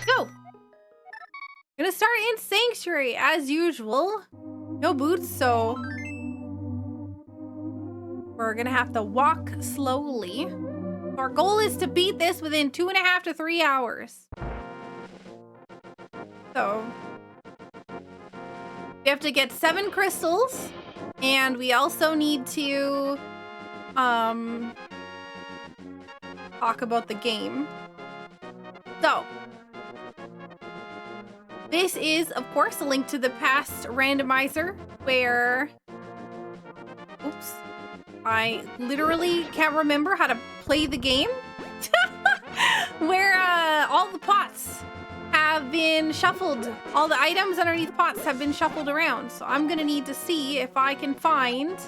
Go. Gonna start in Sanctuary as usual. No boots, so we're gonna have to walk slowly. Our goal is to beat this within 2.5 to 3 hours. So we have to get 7 crystals, and we also need to talk about the game. So this is, of course, a link to the past randomizer where, oops, I literally can't remember how to play the game, where all the pots have been shuffled. All the items underneath the pots have been shuffled around. So I'm gonna need to see if I can find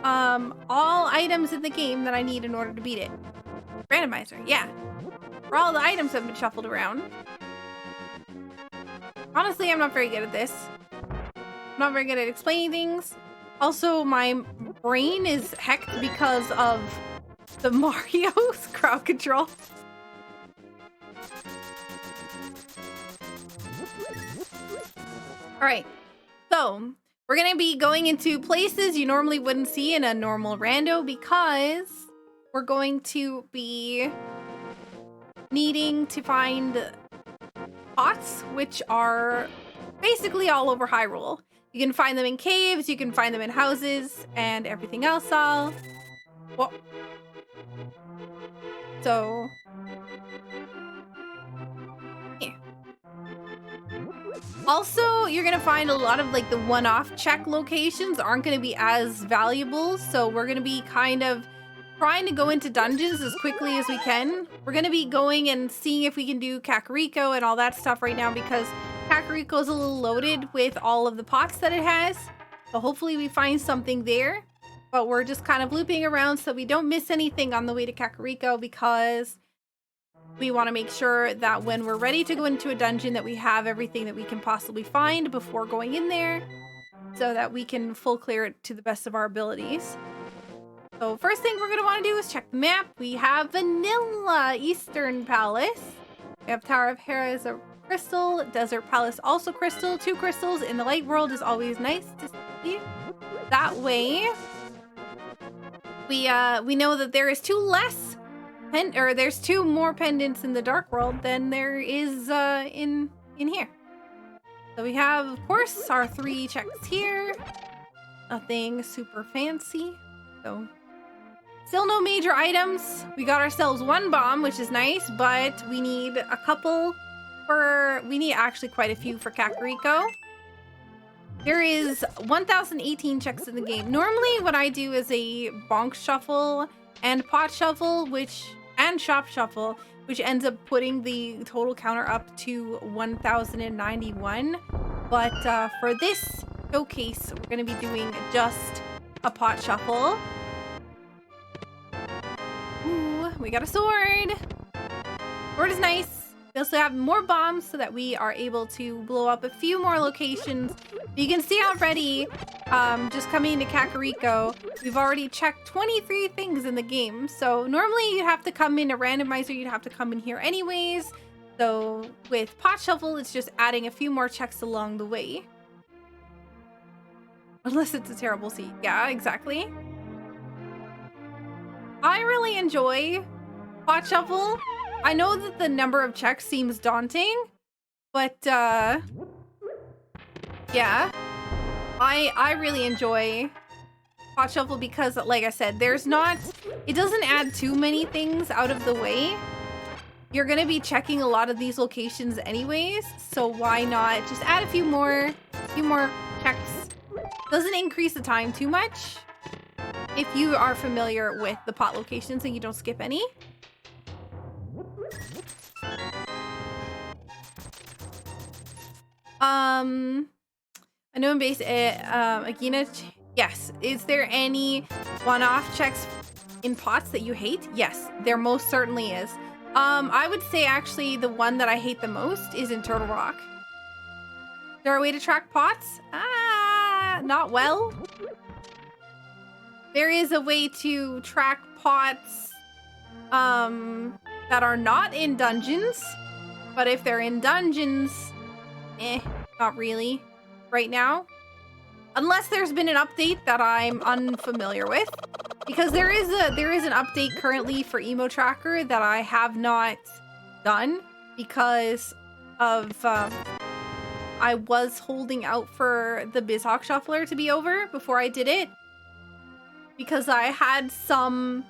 all items in the game that I need in order to beat it. Randomizer, yeah. Where all the items have been shuffled around. Honestly, I'm not very good at this. I'm not very good at explaining things. Also, my brain is hecked because of the Mario's crowd control. All right, so we're gonna be going into places you normally wouldn't see in a normal rando because we're going to be needing to find pots, which are basically all over Hyrule. You can find them in caves, you can find them in houses, and everything else. So yeah. Also, you're gonna find a lot of like the one-off check locations aren't gonna be as valuable, so we're gonna be kind of trying to go into dungeons as quickly as we can. We're gonna be going and seeing if we can do Kakariko and all that stuff right now because Kakariko is a little loaded with all of the pots that it has. So hopefully we find something there. But we're just kind of looping around so we don't miss anything on the way to Kakariko because we want to make sure that when we're ready to go into a dungeon that we have everything that we can possibly find before going in there so that we can full clear it to the best of our abilities. So first thing we're going to want to do is check the map. We have Vanilla Eastern Palace. We have Tower of Hera as a crystal. Desert Palace also crystal. 2 crystals in the light world is always nice to see. That way, we know that there is 2 less there's 2 more pendants in the dark world than there is in here. So we have, of course, our 3 checks here. Nothing super fancy. So still no major items. We got ourselves 1 bomb, which is nice, but we need a couple we need actually quite a few for Kakariko. There is 1,018 checks in the game. Normally what I do is a bonk shuffle and pot shuffle, and shop shuffle, which ends up putting the total counter up to 1,091. But for this showcase, we're gonna be doing just a pot shuffle. Ooh, we got a sword. Sword is nice. We also have more bombs so that we are able to blow up a few more locations. You can see already, just coming into Kakariko, we've already checked 23 things in the game. So normally you have to come in a randomizer, you'd have to come in here anyways. So with Pot Shuffle, it's just adding a few more checks along the way. Unless it's a terrible seed. Yeah, exactly. I really enjoy Pot Shuffle. I know that the number of checks seems daunting, but yeah, I really enjoy Pot Shuffle because, like I said, it doesn't add too many things out of the way. You're gonna be checking a lot of these locations anyways, so why not just add a few more checks? Doesn't increase the time too much if you are familiar with the pot locations and you don't skip any. I know in base, Agina, yes. Is there any one-off checks in pots that you hate? Yes, there most certainly is. I would say actually the one that I hate the most is in Turtle Rock. Is there a way to track pots? Not well. There is a way to track pots, that are not in dungeons, But if they're in dungeons, not really right now. Unless there's been an update that I'm unfamiliar with. Because there is an update currently for Emo Tracker that I have not done because of I was holding out for the BizHawk Shuffler to be over before I did it. Because I had some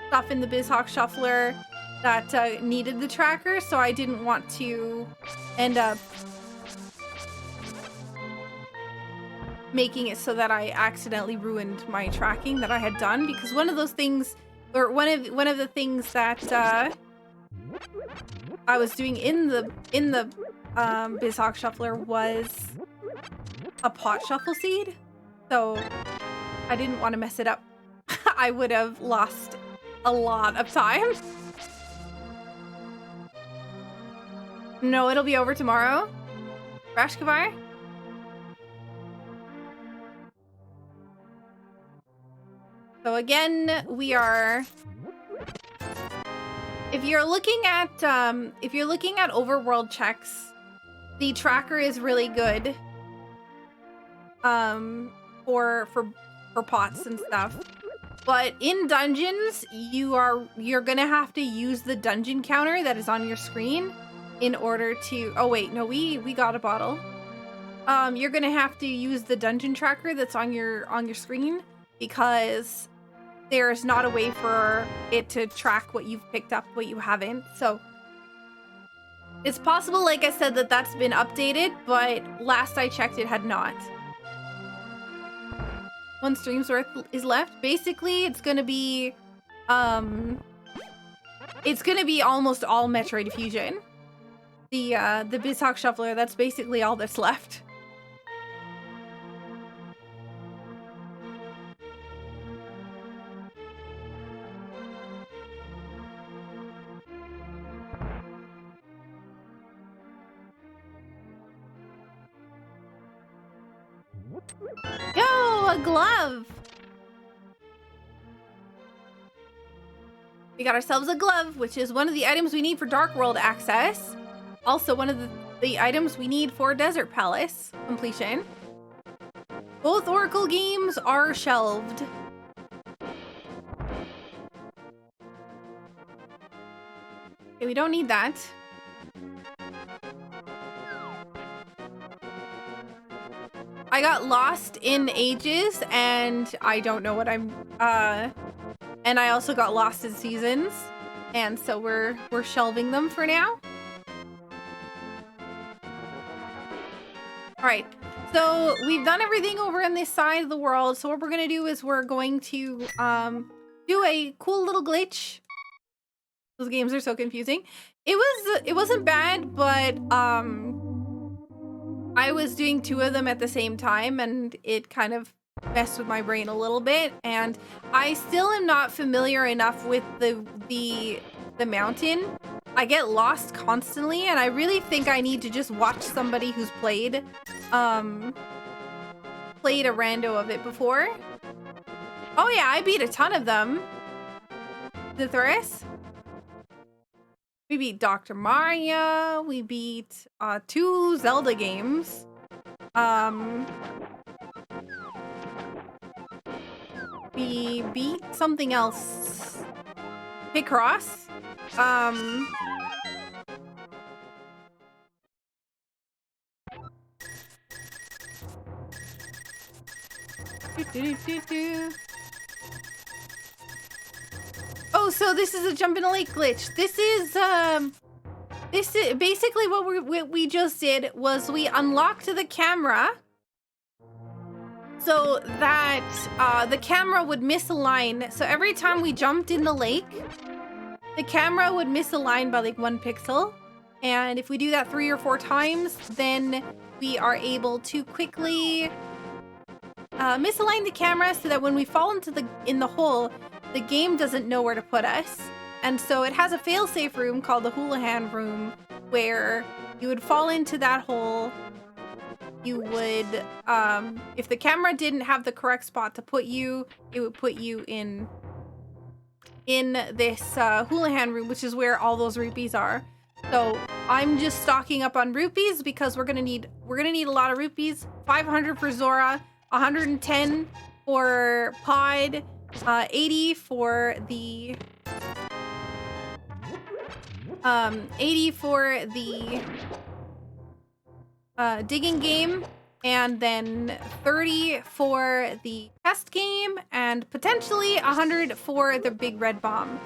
stuff in the BizHawk Shuffler that needed the tracker, so I didn't want to end up making it so that I accidentally ruined my tracking that I had done, because one of those things, or one of the things that I was doing in the BizHawk Shuffler was a pot shuffle seed, so I didn't want to mess it up. I would have lost a lot of time. No, it'll be over tomorrow. Rashkavar? So again, we are... If you're looking at overworld checks, the tracker is really good for pots and stuff. But in dungeons, you're gonna have to use the dungeon counter that is on your screen in order to... Oh wait, no, we got a bottle. You're gonna have to use the dungeon tracker that's on your screen, because there's not a way for it to track what you've picked up, what you haven't. So it's possible, like I said, that that's been updated, but last I checked, it had not. One stream's worth is left. Basically, it's gonna be almost all Metroid Fusion. The BizHawk Shuffler, that's basically all that's left. Yo, a glove! We got ourselves a glove, which is one of the items we need for Dark World access. Also one of the items we need for Desert Palace completion. Both Oracle games are shelved. Okay, we don't need that. I got lost in Ages, and I don't know what I'm, and I also got lost in Seasons, and so we're shelving them for now. All right, so we've done everything over on this side of the world, so what we're gonna do is we're going to, do a cool little glitch. Those games are so confusing. It wasn't bad, but, I was doing two of them at the same time, and it kind of messed with my brain a little bit, and I still am not familiar enough with the mountain. I get lost constantly, and I really think I need to just watch somebody who's played a rando of it before. Oh yeah, I beat a ton of them. The Thuris. We beat Dr. Mario. We beat 2 Zelda games. We beat something else. Picross. Oh, so this is a jump in a lake glitch. This is basically what we just did was we unlocked the camera so that the camera would misalign. So every time we jumped in the lake, the camera would misalign by like 1 pixel. And if we do that 3 or 4 times, then we are able to quickly misalign the camera so that when we fall into the hole, the game doesn't know where to put us. And so it has a failsafe room called the Houlihan room, where you would fall into that hole. You would, if the camera didn't have the correct spot to put you, it would put you in this Houlihan room, which is where all those rupees are. So I'm just stocking up on rupees because we're gonna need a lot of rupees. 500 for Zora, 110 for Pod, 80 for the 80 for the digging game, and then 30 for the test game, and potentially 100 for the big red bomb.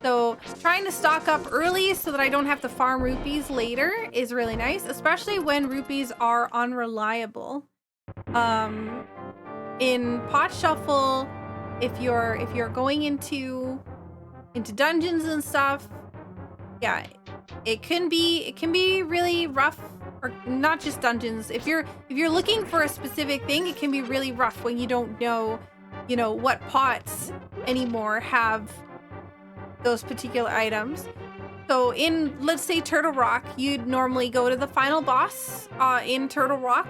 So trying to stock up early so that I don't have to farm rupees later is really nice, especially when rupees are unreliable. In Pot Shuffle, if you're going into dungeons and stuff, yeah, it can be really rough. Or not just dungeons. If you're looking for a specific thing, it can be really rough when you don't know, what pots anymore have those particular items. So in, let's say, Turtle Rock, you'd normally go to the final boss in Turtle Rock,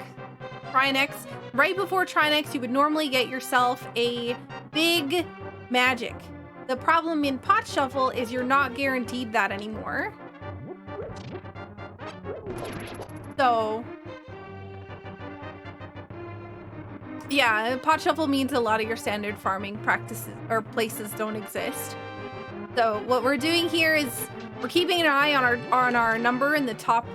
Trinex. Right before Trinex, you would normally get yourself a big magic. The problem in Pot Shuffle is you're not guaranteed that anymore. So, yeah, Pot Shuffle means a lot of your standard farming practices or places don't exist. So what we're doing here is we're keeping an eye on our number in the top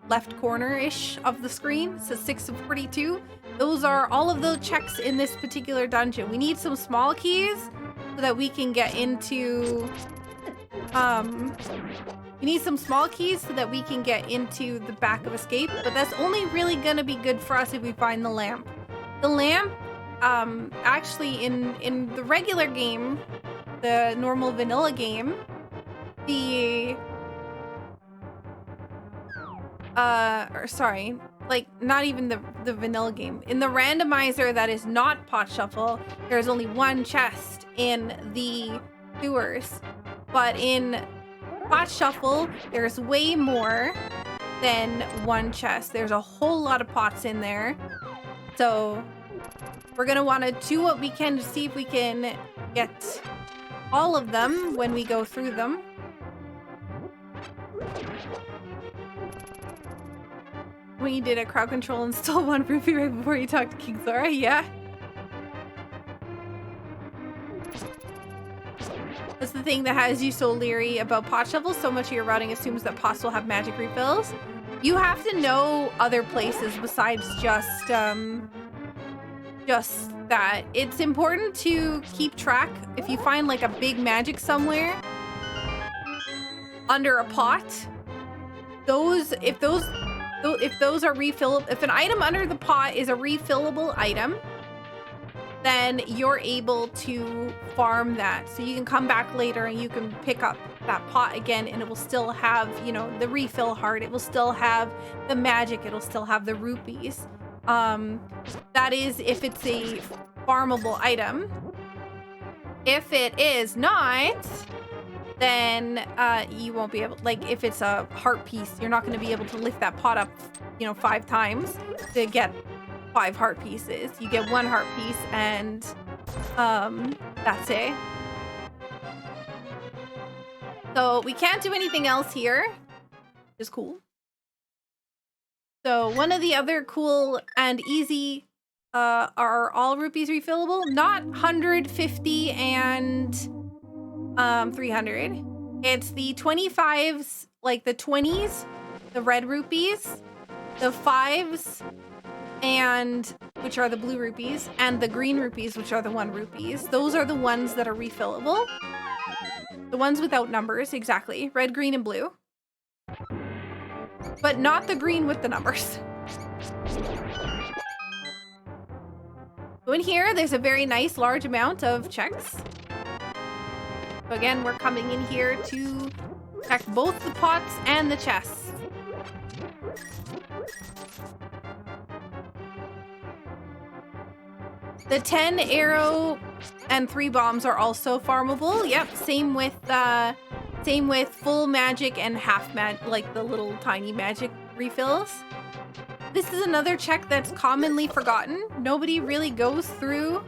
left corner-ish of the screen. It says 6 of 42. Those are all of those checks in this particular dungeon. We need some small keys so that we can get into we need some small keys so that we can get into the back of Escape, but that's only really gonna be good for us if we find the lamp. The lamp, actually in the regular game, the normal vanilla game, not even the vanilla game. In the randomizer that is not Pot Shuffle, there's only one chest in the sewers. But in Pot Shuffle, there's way more than one chest. There's a whole lot of pots in there. So we're gonna wanna do what we can to see if we can get all of them when we go through them. When you did a crowd control and stole 1 rupee right before you talked to King Zora, yeah. That's the thing that has you so leery about Pot Shuffle. So much of your routing assumes that pots will have magic refills. You have to know other places besides just that. It's important to keep track. If you find like a big magic somewhere under a pot, if those are refillable, if an item under the pot is a refillable item, then you're able to farm that. So you can come back later and you can pick up that pot again, and it will still have, the refill heart. It will still have the magic. It'll still have the rupees. That is if it's a farmable item. If it is not, then you won't be able, like if it's a heart piece, you're not going to be able to lift that pot up, 5 times to get 5 heart pieces. You get 1 heart piece and that's it. So we can't do anything else here, which is cool. So one of the other cool and easy are all rupees refillable, not 150 and 300. It's the 25s, like the 20s, the red rupees, the 5s, and which are the blue rupees, and the green rupees, which are the 1 rupees. Those are the ones that are refillable. The ones without numbers, exactly. Red, green, and blue. But not the green with the numbers. So in here, there's a very nice large amount of checks. So again, we're coming in here to check both the pots and the chests. The 10 arrow and 3 bombs are also farmable. Yep, same with full magic and half magic, like the little tiny magic refills. This is another check that's commonly forgotten. Nobody really goes through.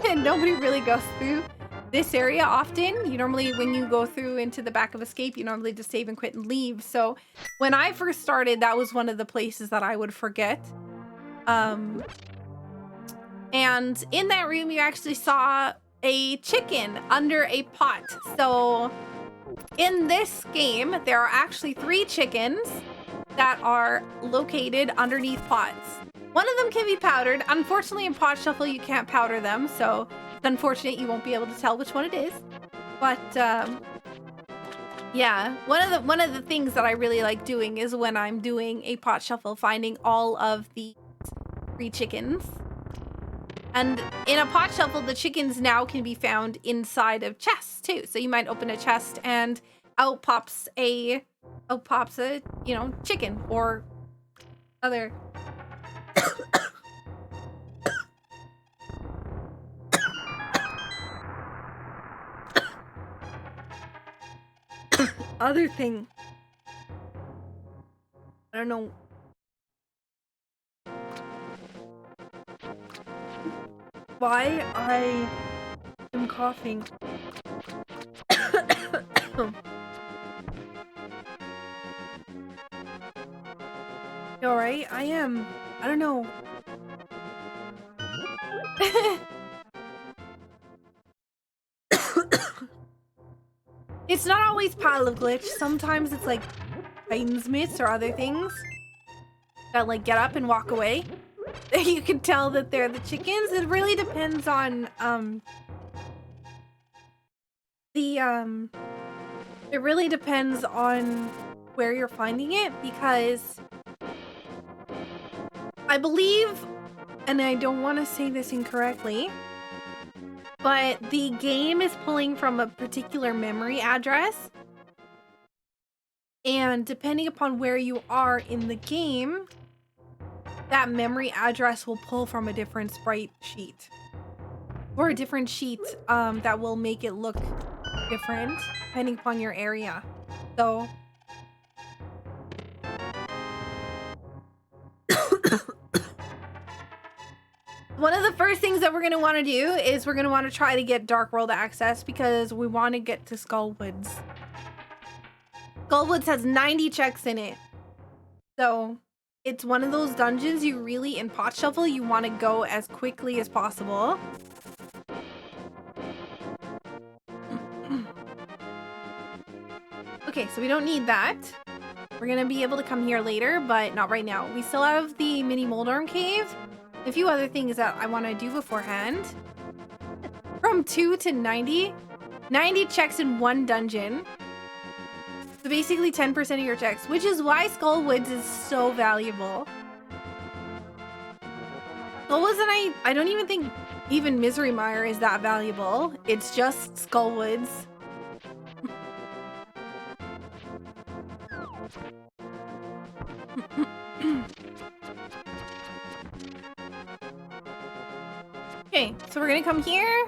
And nobody really goes through this area often. You normally, when you go through into the back of Escape, you normally just save and quit and leave. So when I first started, that was one of the places that I would forget. And in that room, you actually saw a chicken under a pot. So in this game, there are actually 3 chickens that are located underneath pots. One of them can be powdered. Unfortunately, in Pot Shuffle, you can't powder them, so it's unfortunate you won't be able to tell which one it is. But yeah, one of the things that I really like doing is when I'm doing a Pot Shuffle, finding all of the 3 chickens. And in a Pot Shuffle, the chickens now can be found inside of chests too. So you might open a chest and out pops a you know, chicken or other. Other thing. I don't know. Why I am coughing. You alright? I am. I don't know. It's not always Pile Glitch. Sometimes it's like Titan's Mitts or other things that like get up and walk away. You can tell that they're the chickens. It really depends on it really depends on where you're finding it, because I believe, and I don't want to say this incorrectly, but the game is pulling from a particular memory address, and depending upon where you are in the game, that memory address will pull from a different sprite sheet or a different sheet that will make it look different depending upon your area. So one of the first things that we're going to want to do is we're going to want to try to get Dark World access, because we want to get to Skullwoods. Skullwoods has 90 checks in it. So it's one of those dungeons you really, in Pot Shuffle, you want to go as quickly as possible. Okay, so we don't need that. We're going to be able to come here later, but not right now. We still have the mini Moldarm Cave. A few other things that I want to do beforehand. From 2 to 90. 90 checks in one dungeon. So basically 10% of your checks, which is why Skullwoods is so valuable. Skullwoods, and I don't even think even Misery Mire is that valuable. It's just Skullwoods. Okay, so we're gonna come here.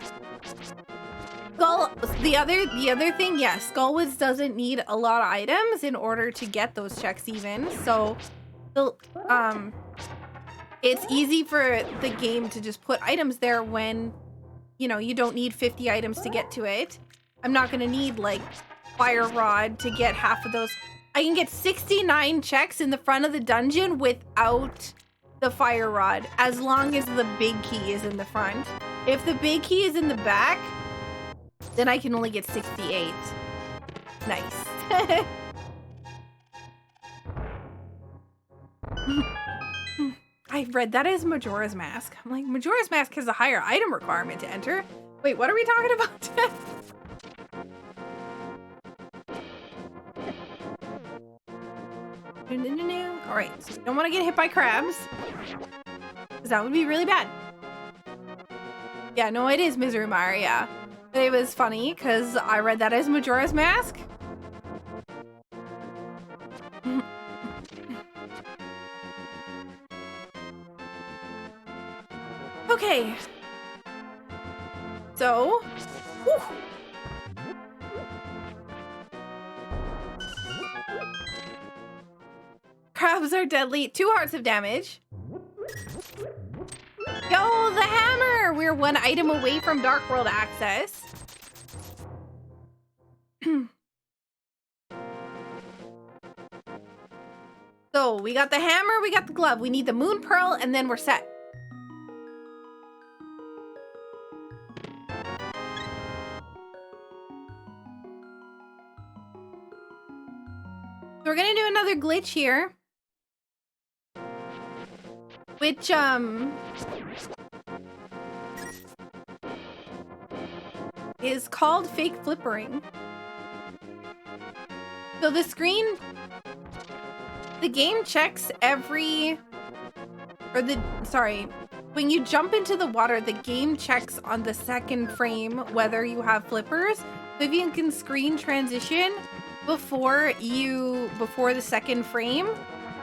The other thing, yes, Skullwoods doesn't need a lot of items in order to get those checks even. So, it's easy for the game to just put items there when, you know, you don't need 50 items to get to it. I'm not gonna need like Fire Rod to get half of those. I can get 69 checks in the front of the dungeon without the Fire Rod, as long as the big key is in the front. If the big key is in the back, then I can only get 68. Nice. I read that as Majora's Mask. I'm like, Majora's Mask has a higher item requirement to enter. Wait, what are we talking about? All right, so we don't want to get hit by crabs, because that would be really bad. Yeah, no, it is Misery Mire, yeah. But it was funny because I read that as Majora's Mask. Okay. So, whew. Crabs are deadly. 2 hearts of damage. Yo, the hammer! We're 1 item away from Dark World access. So we got the hammer, we got the glove, we need the moon pearl, and then we're set. So we're gonna do another glitch here, which is called fake flippering. So the screen, the game checks when you jump into the water, the game checks on the second frame whether you have flippers. So if you can screen transition before the second frame,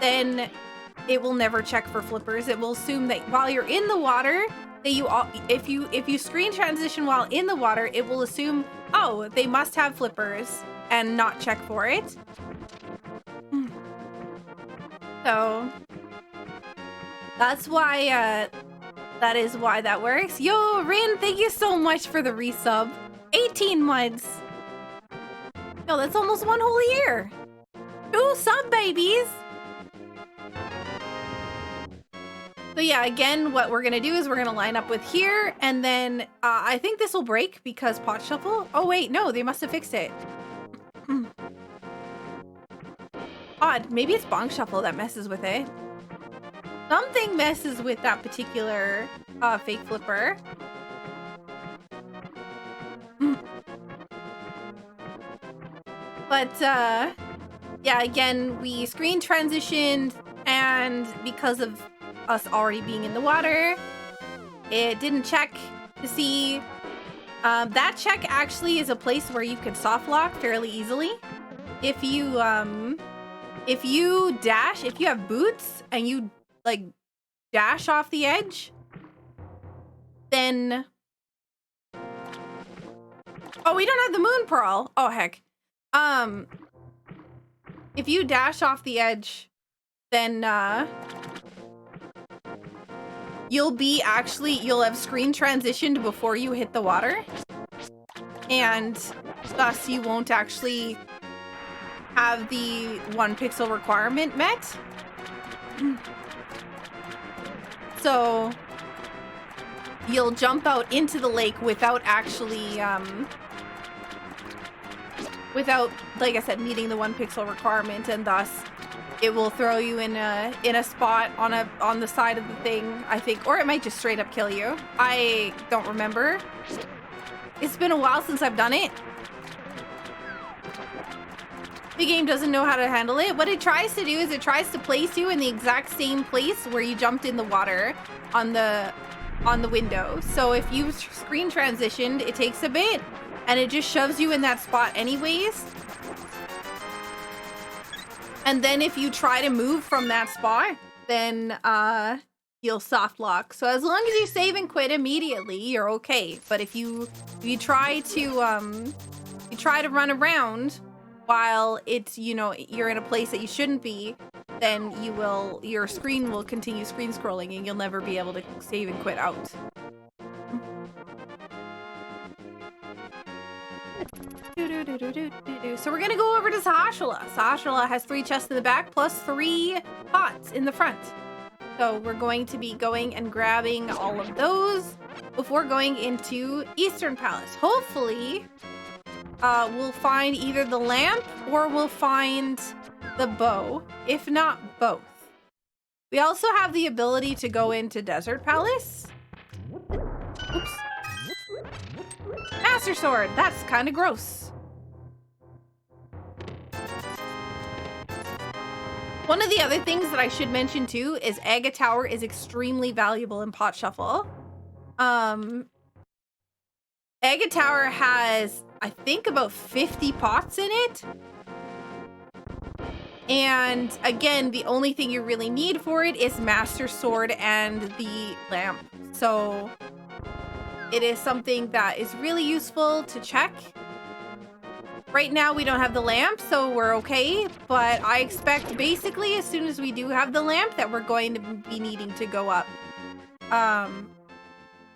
then it will never check for flippers. It will assume that while you're in the water, that if you screen transition while in the water, it will assume, oh, they must have flippers and not check for it. So that's why that is why that works. Yo, Rin, thank you so much for the resub. 18 months. Yo, that's almost one whole year. 2 sub babies. So yeah, again, what we're gonna do is we're gonna line up with here, and then I think this will break because pot shuffle. Oh wait, no, they must have fixed it. Odd, maybe it's bong shuffle that messes with it. Something messes with that particular fake flipper. But yeah, again, we screen transitioned, and because of us already being in the water, it didn't check to see. That check actually is a place where you can soft lock fairly easily. If you have boots and you like dash off the edge, then oh, we don't have the moon pearl. Oh heck. If you dash off the edge, then you'll have screen transitioned before you hit the water, and thus you won't actually have the 1 pixel requirement met. So you'll jump out into the lake without actually without, like I said, meeting the 1 pixel requirement, and thus it will throw you in a spot on the side of the thing, I think, or it might just straight up kill you. I don't remember. It's been a while since I've done it. The game doesn't know how to handle it. What it tries to do is it tries to place you in the exact same place where you jumped in the water on the window. So if you screen transitioned, it takes a bit, and it just shoves you in that spot anyways. And then if you try to move from that spot, then you'll soft lock. So as long as you save and quit immediately, you're okay. But if you try to run around while it's, you're in a place that you shouldn't be, then your screen will continue screen scrolling and you'll never be able to save and quit out. So we're gonna go over to Sahashala. Sahashala has 3 chests in the back plus 3 pots in the front. So we're going to be going and grabbing all of those before going into Eastern Palace. Hopefully, we'll find either the lamp or we'll find the bow, if not both. We also have the ability to go into Desert Palace. Oops. Master Sword, that's kind of gross. One of the other things that I should mention too is Aga Tower is extremely valuable in Pot Shuffle. Aga Tower has, I think, about 50 pots in it. And again, the only thing you really need for it is Master Sword and the lamp. So it is something that is really useful to check. Right now we don't have the lamp, so we're okay. But I expect basically as soon as we do have the lamp that we're going to be needing to go up.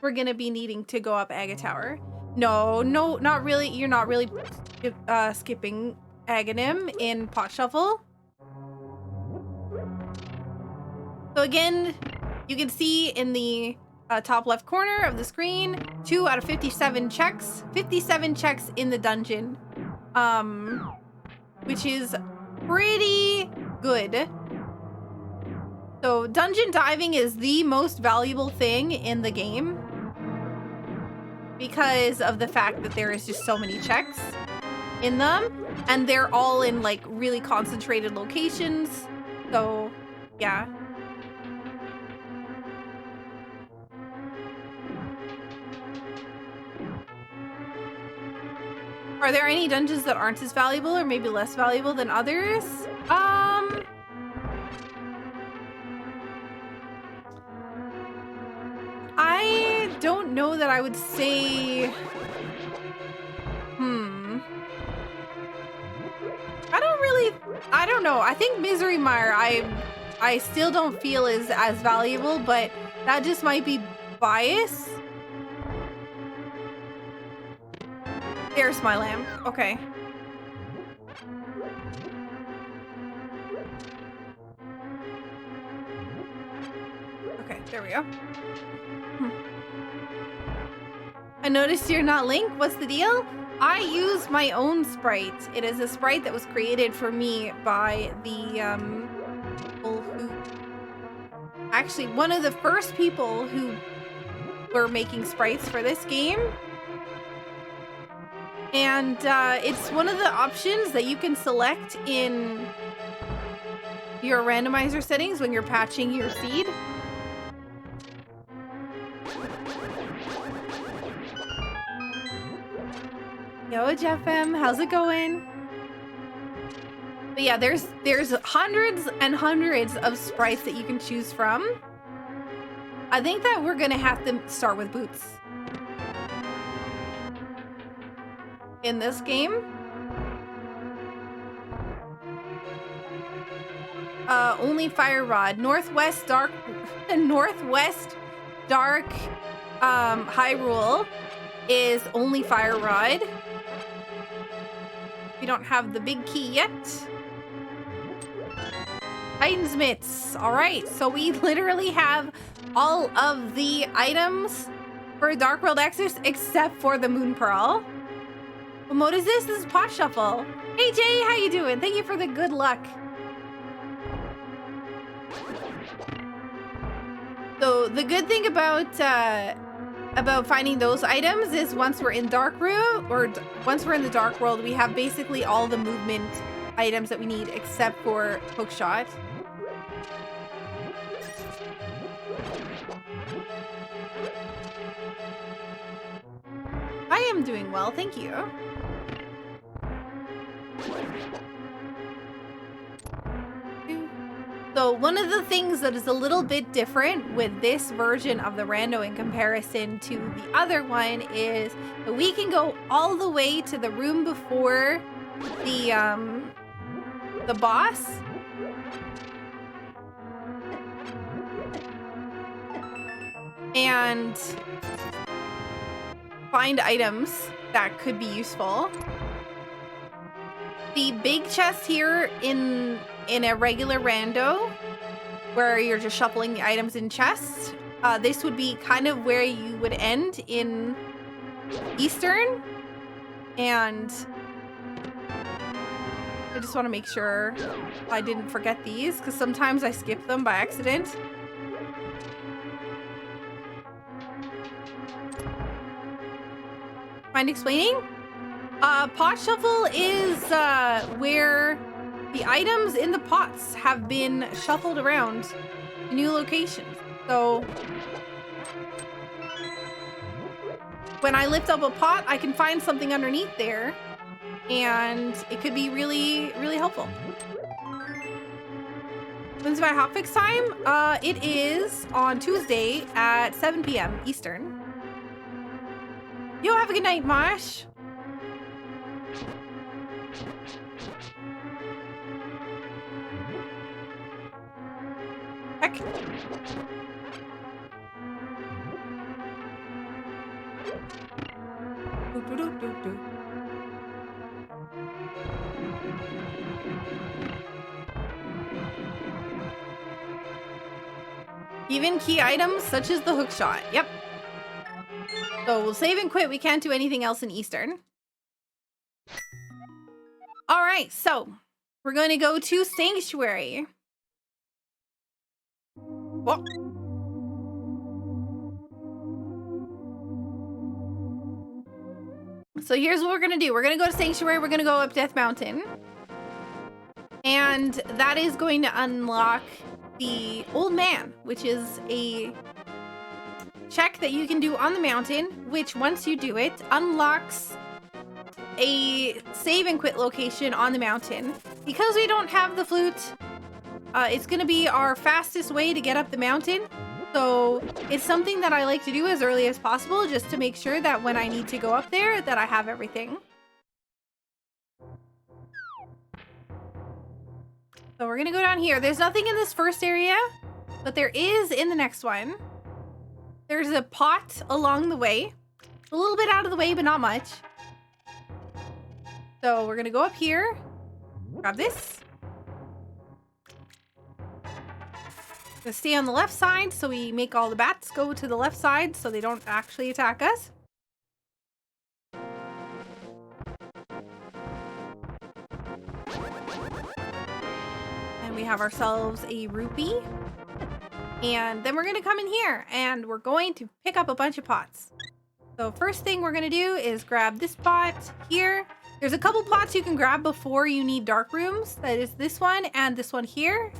We're going to be needing to go up Aga Tower. No, not really. You're not really skipping Aghanim in Pot Shuffle. So again, you can see in the top left corner of the screen, 2 out of 57 checks. 57 checks in the dungeon, which is pretty good. So dungeon diving is the most valuable thing in the game because of the fact that there is just so many checks in them, and they're all in like really concentrated locations. So yeah. Are there any dungeons that aren't as valuable or maybe less valuable than others? I don't know that I would say... I don't know. I think Misery Mire, I still don't feel is as valuable, but that just might be bias. There's my lamp. Okay. Okay, there we go. I noticed you're not Link. What's the deal? I use my own sprite. It is a sprite that was created for me by the people who... Actually, one of the first people who were making sprites for this game. And it's one of the options that you can select in your randomizer settings when you're patching your feed. Yo, Jeff M, how's it going? But yeah, there's hundreds and hundreds of sprites that you can choose from. I think that we're gonna have to start with boots in this game. Only Fire Rod. Northwest Dark Hyrule is only Fire Rod. We don't have the big key yet. Titan's Mitts. All right, so we literally have all of the items for Dark World Exorcist except for the Moon Pearl. What mode is this? This is Pot Shuffle. Hey Jay, how you doing? Thank you for the good luck. So the good thing about finding those items is once we're in Dark Room, or once we're in the Dark World, we have basically all the movement items that we need except for Hookshot. I am doing well, thank you. So one of the things that is a little bit different with this version of the rando in comparison to the other one is that we can go all the way to the room before the boss. And find items that could be useful. The big chest here in a regular rando, where you're just shuffling the items in chests, this would be kind of where you would end in Eastern. And I just want to make sure I didn't forget these, because sometimes I skip them by accident. Mind explaining? Pot Shuffle is where the items in the pots have been shuffled around to new locations. So when I lift up a pot, I can find something underneath there, and it could be really, really helpful. When's my hotfix time? It is on Tuesday at 7 p.m. Eastern. Yo, have a good night, Mosh. Heck. Even key items such as the hook shot. Yep. So we'll save and quit. We can't do anything else in Eastern. All right, so we're going to go to Sanctuary. Whoa. So here's what we're going to do. We're going to go to Sanctuary. We're going to go up Death Mountain. And that is going to unlock the Old Man, which is a check that you can do on the mountain, which once you do it, unlocks a save and quit location on the mountain. Because we don't have the flute, it's going to be our fastest way to get up the mountain. So it's something that I like to do as early as possible, just to make sure that when I need to go up there, that I have everything. So we're going to go down here. There's nothing in this first area, but there is in the next one. There's a pot along the way. A little bit out of the way, but not much. So we're going to go up here. Grab this. Gonna stay on the left side, so we make all the bats go to the left side so they don't actually attack us. And we have ourselves a rupee. And then we're gonna come in here and we're going to pick up a bunch of pots. So first thing we're gonna do is grab this pot here. There's a couple pots you can grab before you need dark rooms. That is this one and this one here.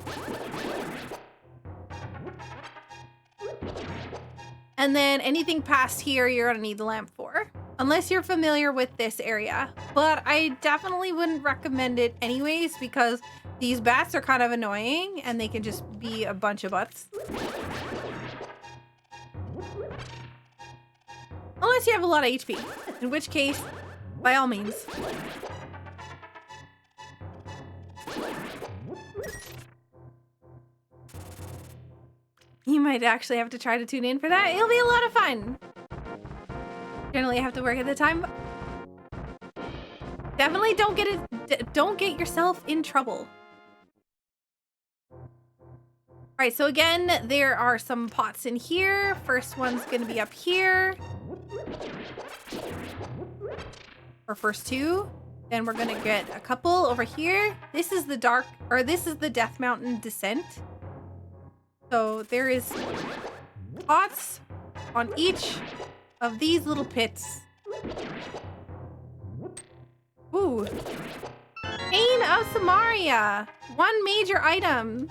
And then anything past here, you're gonna need the lamp for. Unless you're familiar with this area. But I definitely wouldn't recommend it anyways, because these bats are kind of annoying and they can just be a bunch of butts. Unless you have a lot of HP, in which case, by all means. You might actually have to try to tune in for that. It'll be a lot of fun. Generally, I have to work at the time. Definitely don't get yourself in trouble. All right, so again, there are some pots in here. First one's gonna be up here. Or first two. Then we're gonna get a couple over here. This is the Death Mountain Descent. So there is pots on each of these little pits. Ooh. Pain of Samaria. One major item.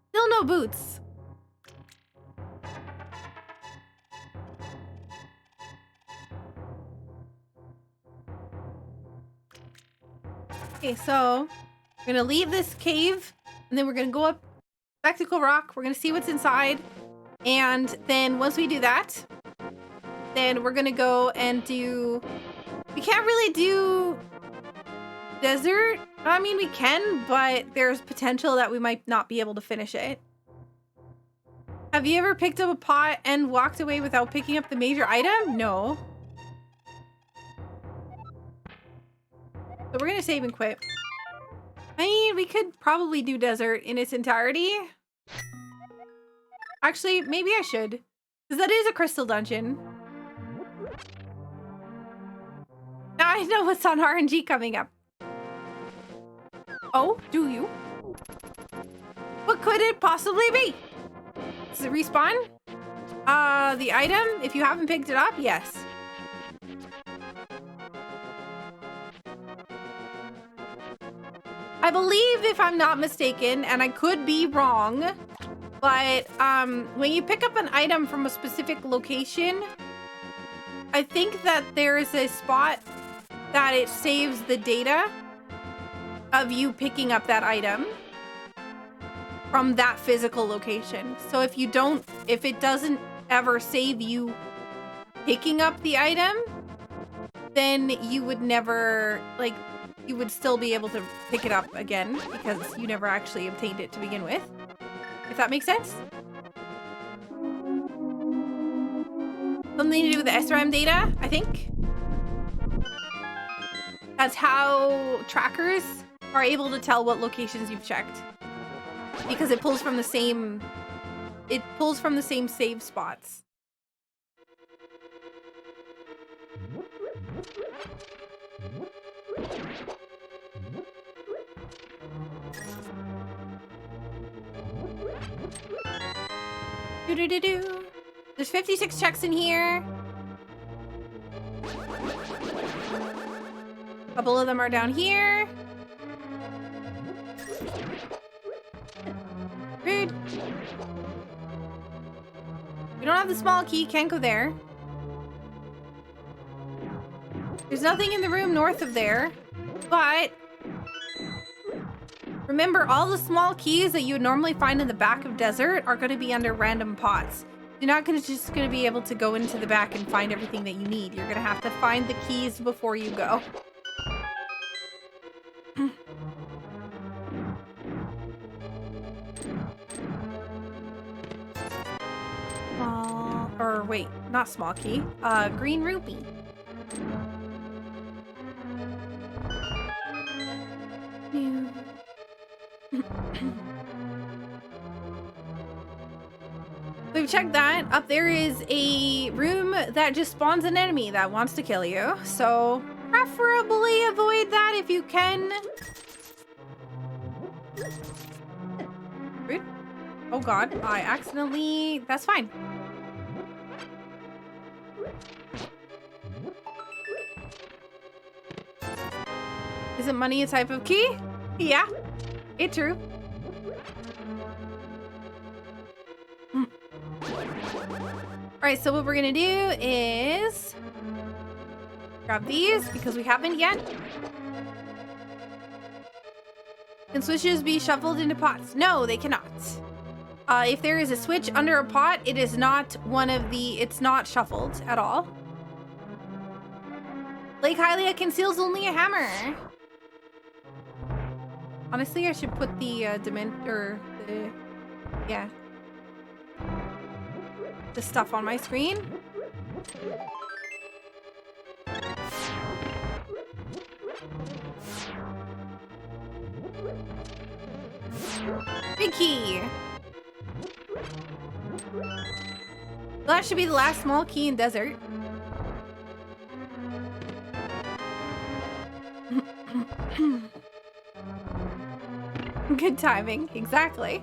Still no boots. Okay, so we're gonna leave this cave. And then we're going to go up Spectacle Rock. We're going to see what's inside. And then once we do that, then we're going to go and do... We can't really do desert. I mean, we can, but there's potential that we might not be able to finish it. Have you ever picked up a pot and walked away without picking up the major item? No. So we're going to save and quit. I mean, we could probably do desert in its entirety. Actually, maybe I should. Because that is a crystal dungeon. Now I know what's on RNG coming up. Oh, do you? What could it possibly be? Does it respawn? The item, if you haven't picked it up, yes. I believe, if I'm not mistaken, and I could be wrong, but when you pick up an item from a specific location, I think that there is a spot that it saves the data of you picking up that item from that physical location. So if it doesn't ever save you picking up the item, then you would never, like, you would still be able to pick it up again because you never actually obtained it to begin with. If that makes sense? Something to do with the SRAM data, I think. That's how trackers are able to tell what locations you've checked. because it pulls from the same save spots. Do-do-do-do. There's 56 checks in here. A couple of them are down here. Rude. We don't have the small key, can't go there. There's nothing in the room north of there, but remember, all the small keys that you would normally find in the back of desert are going to be under random pots. You're not just going to be able to go into the back and find everything that you need. You're going to have to find the keys before you go. Or wait, not small key. Green rupee. We've checked that. Up there is a room that just spawns an enemy that wants to kill you. So preferably avoid that if you can. Rude. Oh god, I accidentally... That's fine. Isn't money a type of key? Yeah, it's true. Alright, so what we're gonna do is grab these because we haven't yet. Can switches be shuffled into pots? No, they cannot. If there is a switch under a pot, it is not one of the... It's not shuffled at all. Lake Hylia conceals only a hammer. Honestly, I should put the the stuff on my screen. Big key. That should be the last small key in desert. Good timing, exactly.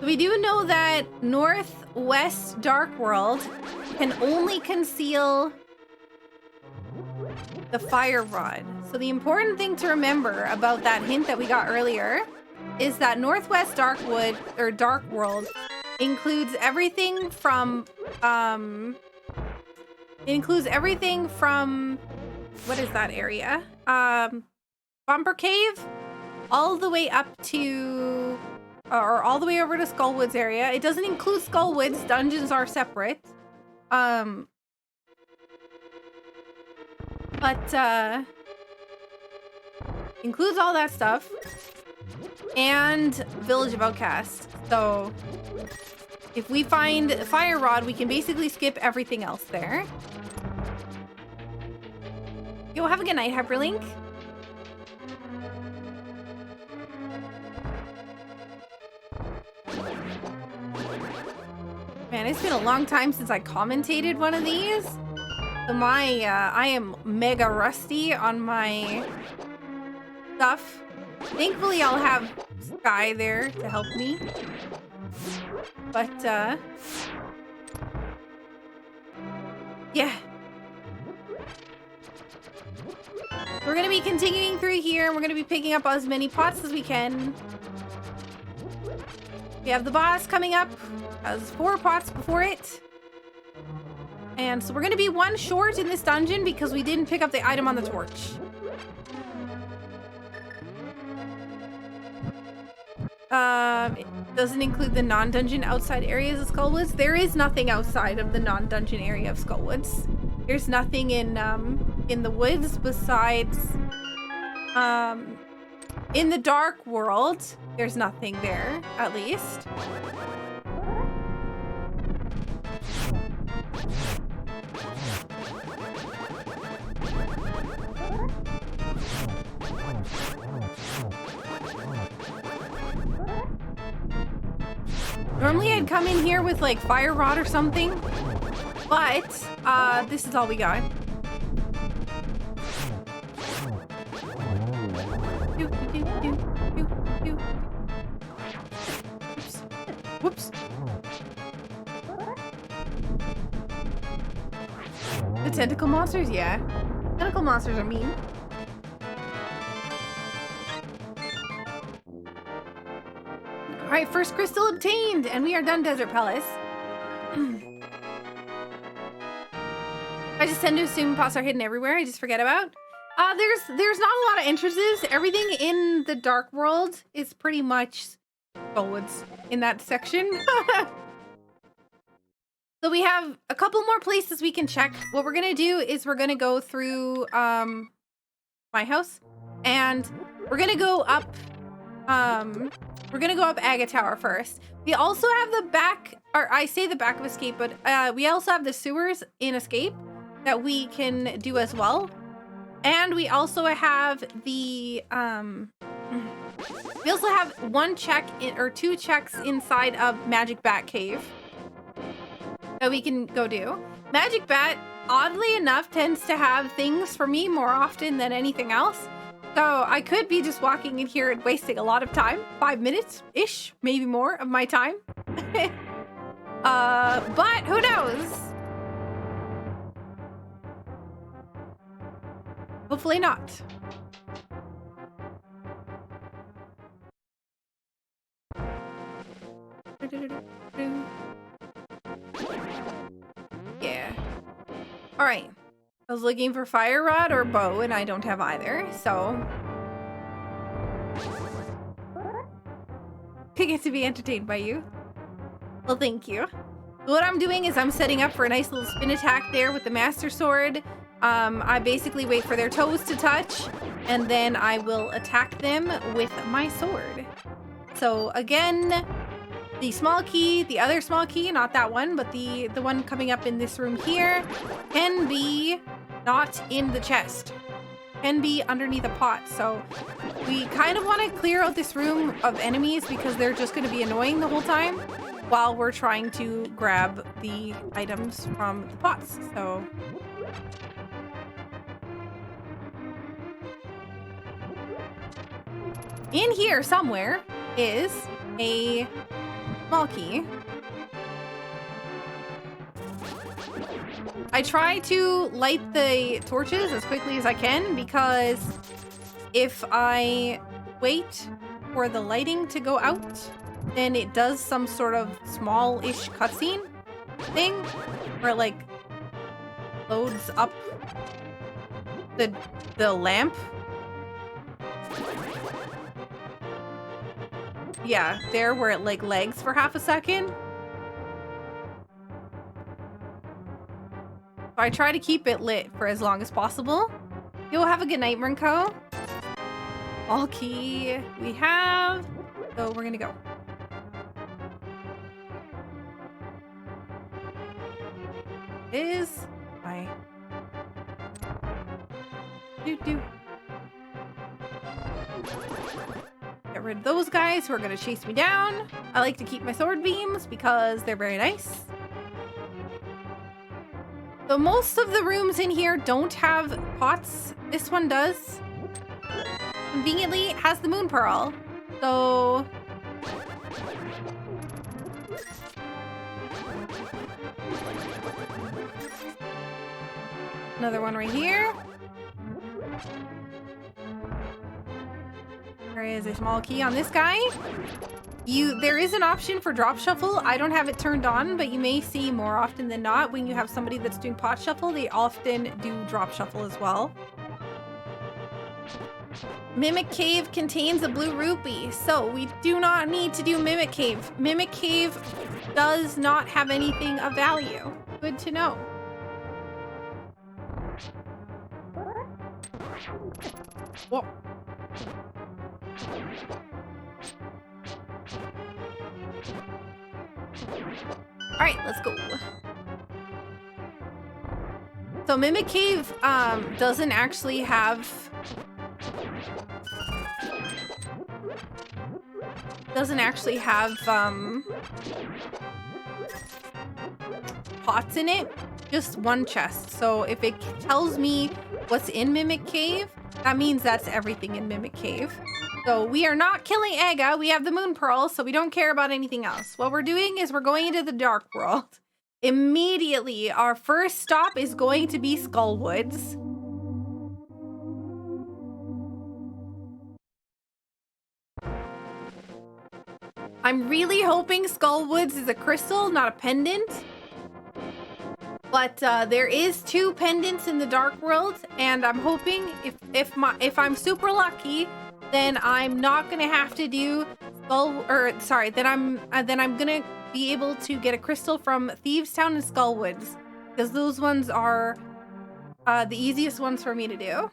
We do know that Northwest Dark World can only conceal the fire rod. So the important thing to remember about that hint that we got earlier is that Northwest Dark World includes everything from what is that area? Bumper Cave all the way up to or all the way over to Skullwoods area. It doesn't include Skullwoods. Dungeons are separate. But includes all that stuff. And Village of Outcasts. So if we find Fire Rod, we can basically skip everything else there. Yo, have a good night, Hyperlink. Man, it's been a long time since I commentated one of these. So I am mega rusty on my stuff. Thankfully, I'll have Sky there to help me. But, yeah. We're going to be continuing through here, and we're going to be picking up as many pots as we can. We have the boss coming up. Has 4 pots before it. And so we're going to be 1 short in this dungeon because we didn't pick up the item on the torch. It doesn't include the non-dungeon outside areas of Skullwoods. There is nothing outside of the non-dungeon area of Skullwoods. There's nothing in the woods besides in the dark world. There's nothing there, at least. Normally I'd come in here with like fire rod or something, but this is all we got. Whoops. The tentacle monsters? Yeah. Tentacle monsters are mean. Alright, first crystal obtained, and we are done Desert Palace. I just tend to assume pots are hidden everywhere. I just forget about. There's not a lot of entrances. Everything in the Dark World is pretty much forwards in that section. So we have a couple more places we can check. What we're gonna do is we're gonna go through my house, and we're gonna go up Aga Tower first. We also have the back, or I say the back of Escape, but we also have the sewers in Escape that we can do as well. And we also have the we also have one check or two checks inside of Magic Bat Cave that we can go do. Magic Bat, oddly enough, tends to have things for me more often than anything else. So I could be just walking in here and wasting a lot of time, 5 minutes-ish, maybe more of my time. But who knows? Hopefully not. Yeah. All right. I was looking for fire rod or bow, and I don't have either, so I get to be entertained by you. Well, thank you. What I'm doing is I'm setting up for a nice little spin attack there with the Master Sword. I basically wait for their toes to touch, and then I will attack them with my sword. So again, the small key, the other small key, not that one, but the one coming up in this room here, can be not in the chest. Can be underneath a pot. So we kind of want to clear out this room of enemies because they're just going to be annoying the whole time while we're trying to grab the items from the pots. So in here somewhere is a small key. I try to light the torches as quickly as I can because if I wait for the lighting to go out, then it does some sort of small-ish cutscene thing where it, like, loads up the lamp. Yeah, there where it like lags for half a second. So I try to keep it lit for as long as possible. You'll have a good night, Mrinko. All key we have. So we're gonna go. Is my do. Get rid of those guys who are going to chase me down. I like to keep my sword beams because they're very nice. So most of the rooms in here don't have pots. This one does. Conveniently, it has the moon pearl. So another one right here. There is a small key on this guy. There is an option for drop shuffle. I don't have it turned on, but you may see more often than not when you have somebody that's doing pot shuffle, they often do drop shuffle as well. Mimic Cave contains a blue rupee, so we do not need to do Mimic Cave. Mimic Cave does not have anything of value. Good to know. Whoa. All right, let's go. So Mimic Cave doesn't actually have doesn't actually have pots in it, just one chest. So if it tells me what's in Mimic Cave, that means that's everything in Mimic Cave. So we are not killing Aga. We have the Moon Pearl, so we don't care about anything else. What we're doing is we're going into the Dark World. Immediately, our first stop is going to be Skullwoods. I'm really hoping Skullwoods is a crystal, not a pendant. But there is 2 pendants in the Dark World, and I'm hoping if I'm super lucky, then I'm not gonna have to do then I'm gonna be able to get a crystal from Thieves Town and Skullwoods, because those ones are the easiest ones for me to do.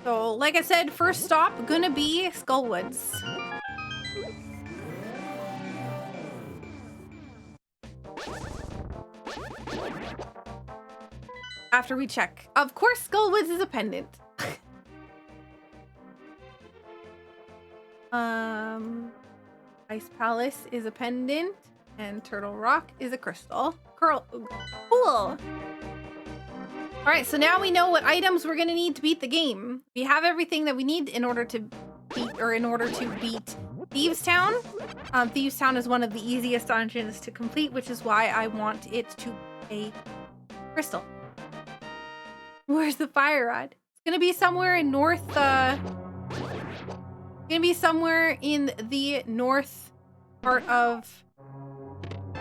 So, like I said, first stop gonna be Skullwoods. After we check. Of course, Skullwoods is a pendant. Ice Palace is a pendant, and Turtle Rock is a crystal. Cool. All right, so now we know what items we're gonna need to beat the game. We have everything that we need in order to beat Thieves Town. Thieves Town is one of the easiest dungeons to complete, which is why I want it to be a crystal. Where's the fire rod? It's gonna be somewhere in north. Gonna be somewhere in the north part of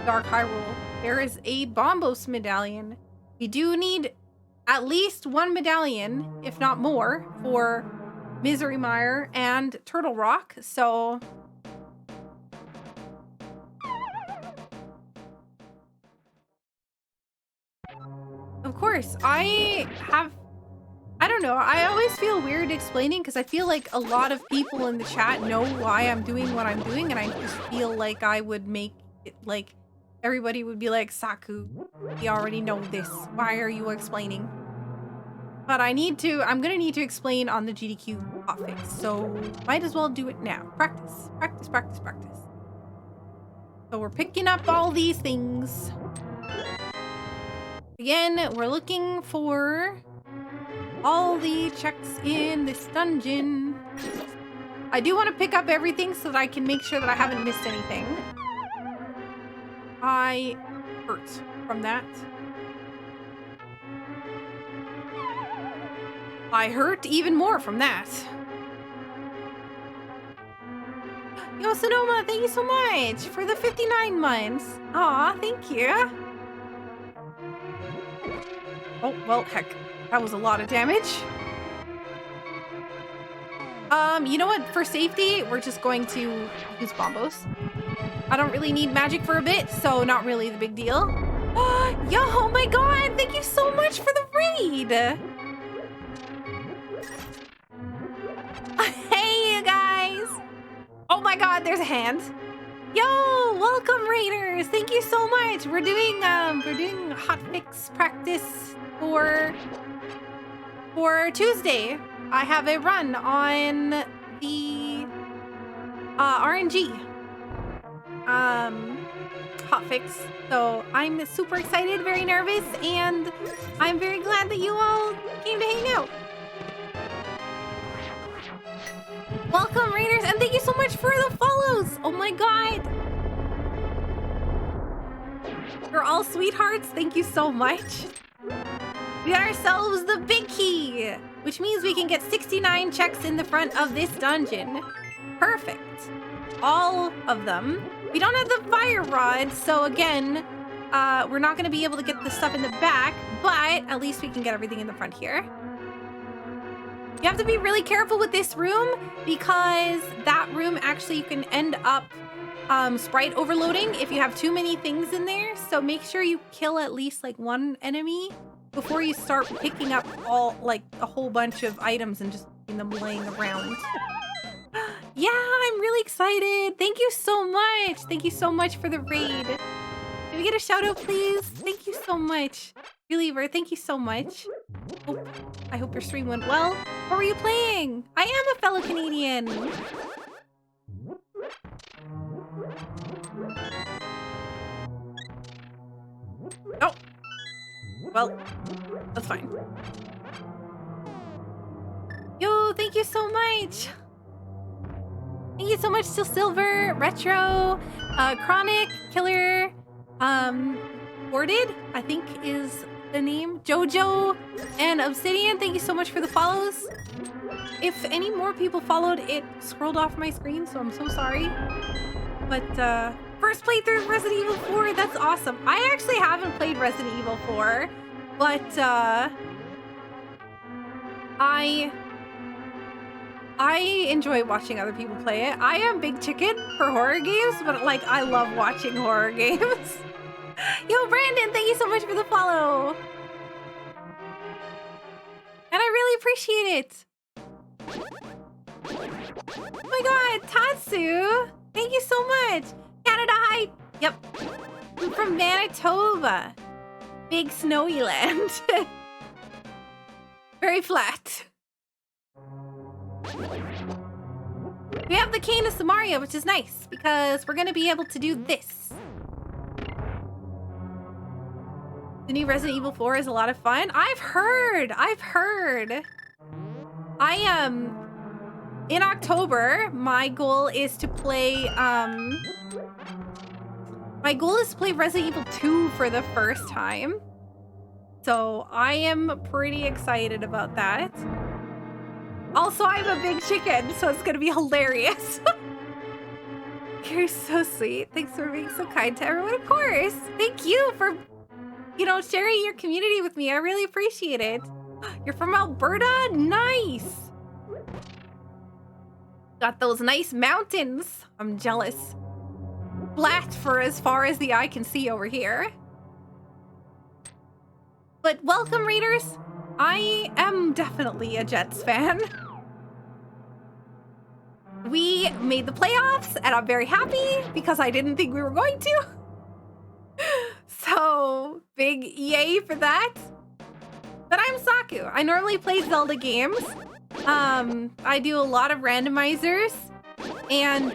Dark Hyrule. There is a Bombos medallion. We do need at least 1 medallion, if not more, for Misery Mire and Turtle Rock. So of course, I don't know. I always feel weird explaining because I feel like a lot of people in the chat know why I'm doing what I'm doing, and I just feel like I would make it like everybody would be like, Saku, we already know this. Why are you explaining? But I'm gonna need to explain on the GDQ hotfix, so might as well do it now. Practice. So we're picking up all these things. Again, we're looking for all the checks in this dungeon. I do want to pick up everything so that I can make sure that I haven't missed anything. I hurt from that. I hurt even more from that. Yo, Sonoma, thank you so much for the 59 months. Aw, thank you. Oh, well, heck. That was a lot of damage. You know what? For safety, we're just going to use Bombos. I don't really need magic for a bit, so not really the big deal. Yo, oh my god! Thank you so much for the raid! Hey, you guys! Oh my god, there's a hand. Yo, welcome, raiders! Thank you so much. We're doing hotfix practice for Tuesday. I have a run on the RNG hotfix. So I'm super excited, very nervous, and I'm very glad that you all came to hang out. Welcome, raiders, and thank you so much for the follows. Oh my god. You're all sweethearts. Thank you so much. We got ourselves the big key, which means we can get 69 checks in the front of this dungeon. Perfect. All of them. We don't have the fire rod, so again, we're not going to be able to get the stuff in the back, but at least we can get everything in the front here. You have to be really careful with this room because that room actually you can end up sprite overloading if you have too many things in there. So make sure you kill at least like 1 enemy before you start picking up all like a whole bunch of items and just leaving them laying around. Yeah, I'm really excited. Thank you so much. Thank you so much for the raid. Can we get a shout out, please? Thank you so much. Really, thank you so much. I hope your stream went well. What were you playing? I am a fellow Canadian. Oh. Well, that's fine. Yo, thank you so much. Thank you so much, Still Silver, Retro, Chronic, Killer, Warded, I think is the name, Jojo, and Obsidian. Thank you so much for the follows. If any more people followed, it scrolled off my screen, so I'm so sorry. But first playthrough of Resident Evil 4, that's awesome. I actually haven't played Resident Evil 4, but I enjoy watching other people play it. I am big chicken for horror games, but like I love watching horror games. Yo, Brandon, thank you so much for the follow. And I really appreciate it. Oh my god, Tatsu! Thank you so much! Canada Hype! Yep. I'm from Manitoba. Big snowy land. Very flat. We have the Cane of Samaria, which is nice, because we're gonna be able to do this. The new Resident Evil 4 is a lot of fun. I've heard. In October, my goal is to play, Resident Evil 2 for the first time. So I am pretty excited about that. Also, I'm a big chicken, so it's gonna be hilarious. You're so sweet. Thanks for being so kind to everyone, of course. Thank you for, sharing your community with me. I really appreciate it. You're from Alberta? Nice. Got those nice mountains. I'm jealous. Flat for as far as the eye can see over here. But welcome, readers. I am definitely a Jets fan. We made the playoffs, and I'm very happy because I didn't think we were going to. So, big yay for that. But I'm Saku. I normally play Zelda games. I do a lot of randomizers. And,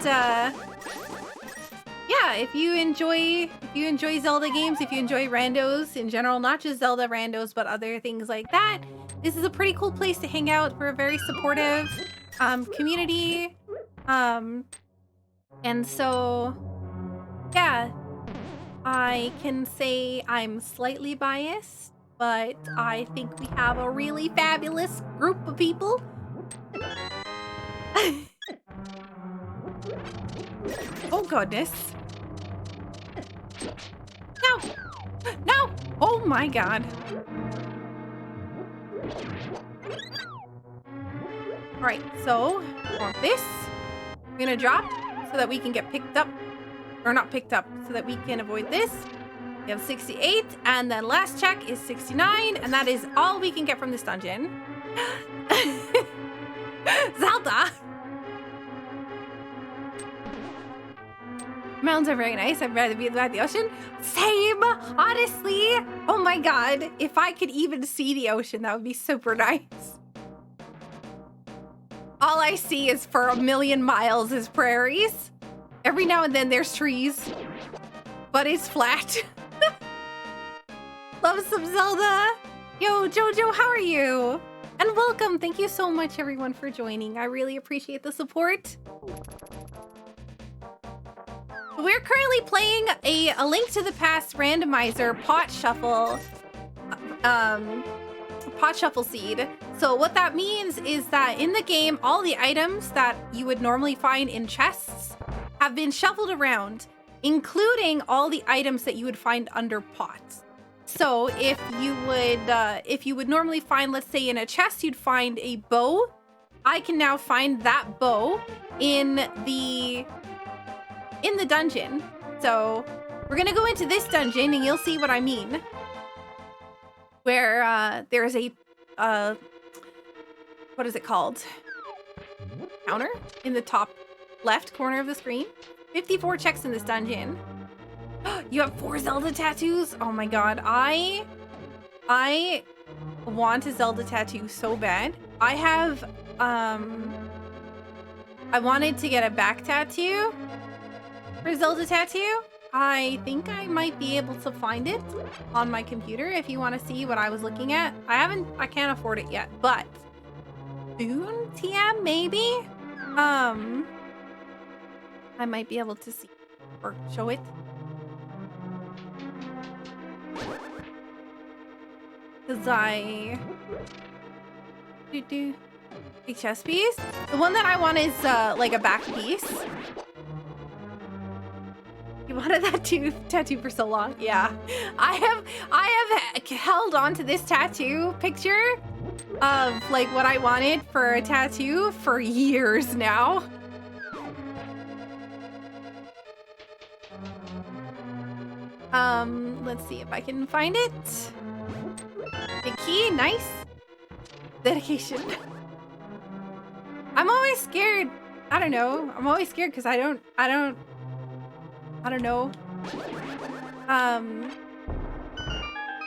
yeah, if you enjoy Zelda games, if you enjoy randos in general, not just Zelda randos, but other things like that, this is a pretty cool place to hang out. We're a very supportive community. And so, yeah, I can say I'm slightly biased, but I think we have a really fabulous group of people. Oh, goodness. No! No! Oh, my God. All right, so I want this. We're gonna drop so that we can get picked up. Or not picked up, so that we can avoid this. We have 68, and then last check is 69, and that is all we can get from this dungeon. Zelda! Mountains are very nice. I'd rather be by the ocean. Same! Honestly! Oh my god. If I could even see the ocean, that would be super nice. All I see is for a million miles is prairies. Every now and then there's trees. But it's flat. Love some Zelda. Yo, Jojo, how are you? And welcome. Thank you so much, everyone, for joining. I really appreciate the support. We're currently playing a Link to the Past randomizer pot shuffle seed. So what that means is that in the game, all the items that you would normally find in chests have been shuffled around, including all the items that you would find under pots. So if you would normally find, let's say in a chest, you'd find a bow. I can now find that bow in the dungeon. So we're gonna go into this dungeon and you'll see what I mean. Where there's a what is it called? Counter in the top left corner of the screen. 54 checks in this dungeon. You have 4 Zelda tattoos? Oh my god, I I want a Zelda tattoo so bad. I have, I wanted to get a back tattoo for Zelda tattoo. I think I might be able to find it on my computer if you want to see what I was looking at. I can't afford it yet, but soon, TM, maybe? I might be able to see or show it. Cause big chest piece. The one that I want is like a back piece. You wanted that tattoo for so long. Yeah, I have held on to this tattoo picture of like what I wanted for a tattoo for years now. Let's see if I can find it. Big key, nice. Dedication. I'm always scared. I don't know. I'm always scared because I don't know how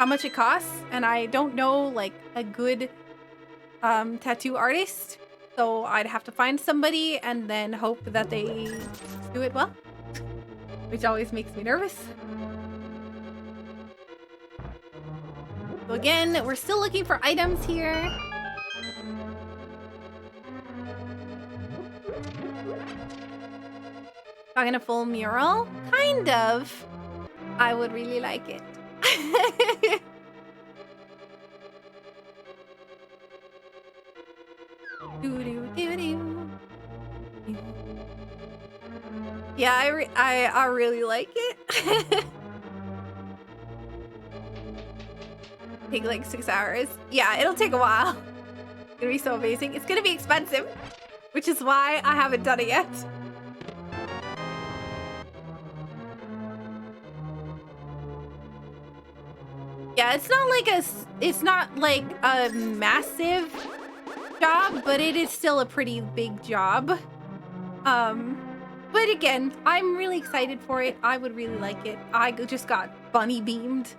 much it costs, and I don't know like a good tattoo artist, so I'd have to find somebody and then hope that they do it well, which always makes me nervous. So again, we're still looking for items here. Talking a full mural? Kind of. I would really like it. Yeah, I really like it. Take like 6 hours. Yeah, it'll take a while. It's gonna be so amazing. It's gonna be expensive, which is why I haven't done it yet. Yeah, it's not like a massive job, but it is still a pretty big job. But again, I'm really excited for it. I would really like it. I just got bunny beamed.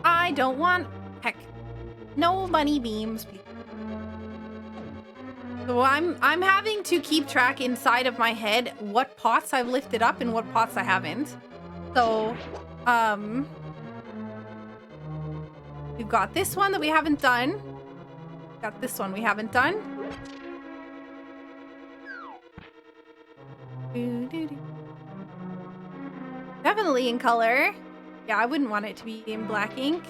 I don't want, heck, no bunny beams, please. So I'm having to keep track inside of my head what pots I've lifted up and what pots I haven't. So, we've got this one that we haven't done. Got this one we haven't done. Definitely in color. Yeah, I wouldn't want it to be in black ink.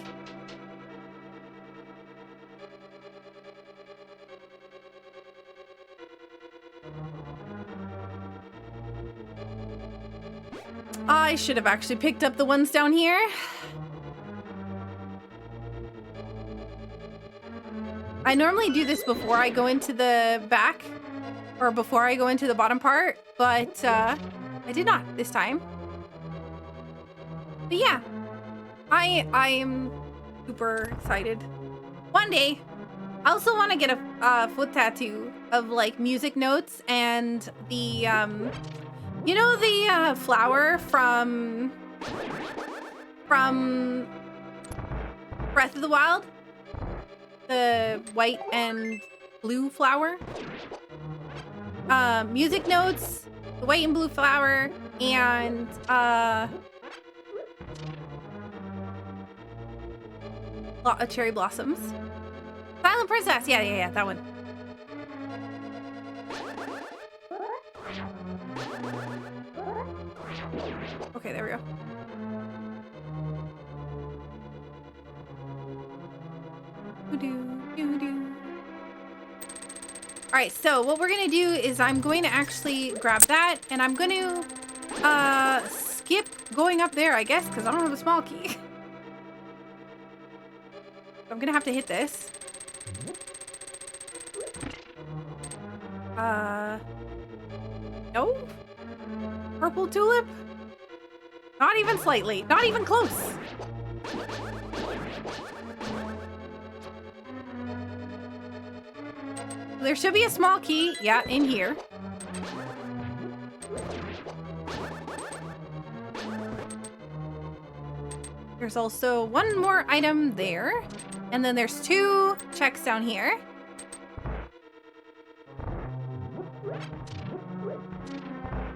I should have actually picked up the ones down here. I normally do this before I go into the back, or before I go into the bottom part, but I did not this time. But yeah, I am super excited. One day, I also want to get a foot tattoo of like music notes and the you know the flower from Breath of the Wild? The white and blue flower? Music notes, the white and blue flower, and cherry blossoms. Silent Princess, yeah, that one. Okay, there we go. Alright, so what we're gonna do is I'm going to actually grab that, and I'm going to skip going up there, I guess, because I don't have a small key. I'm gonna have to hit this. No? Purple tulip? Not even slightly. Not even close. There should be a small key, yeah, in here. There's also one more item there. And then there's 2 checks down here.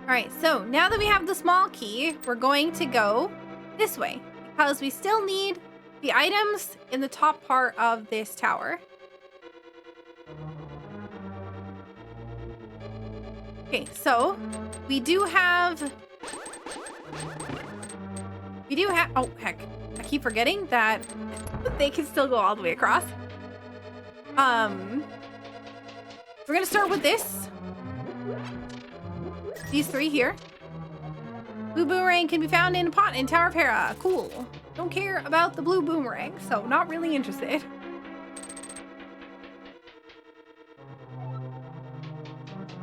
All right, so now that we have the small key, we're going to go this way because we still need the items in the top part of this tower. Okay, so we do have, oh heck, I keep forgetting that they can still go all the way across. We're gonna start with this. These 3 here. Blue boomerang can be found in a pot in Tower of Hera. Cool. Don't care about the blue boomerang, so not really interested.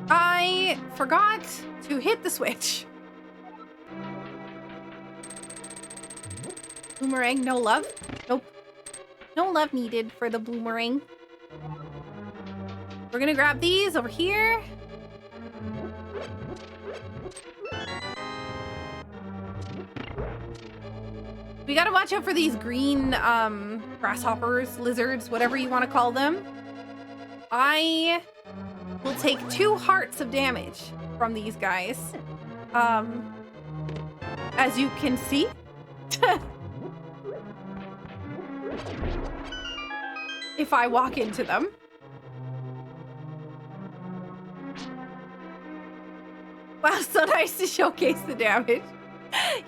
I forgot to hit the switch. Boomerang, no love. Nope. No love needed for the boomerang. We're gonna grab these over here. We gotta watch out for these green grasshoppers, lizards, whatever you want to call them. I will take 2 hearts of damage from these guys. As you can see. If I walk into them. Wow, so nice to showcase the damage.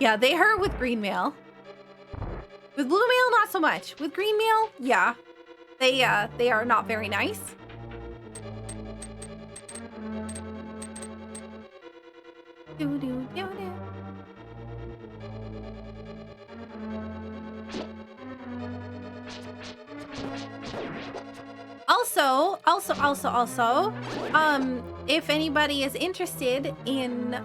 Yeah, they hurt with green mail. With blue mail, not so much. With green mail, yeah. They are not very nice. Also, if anybody is interested in,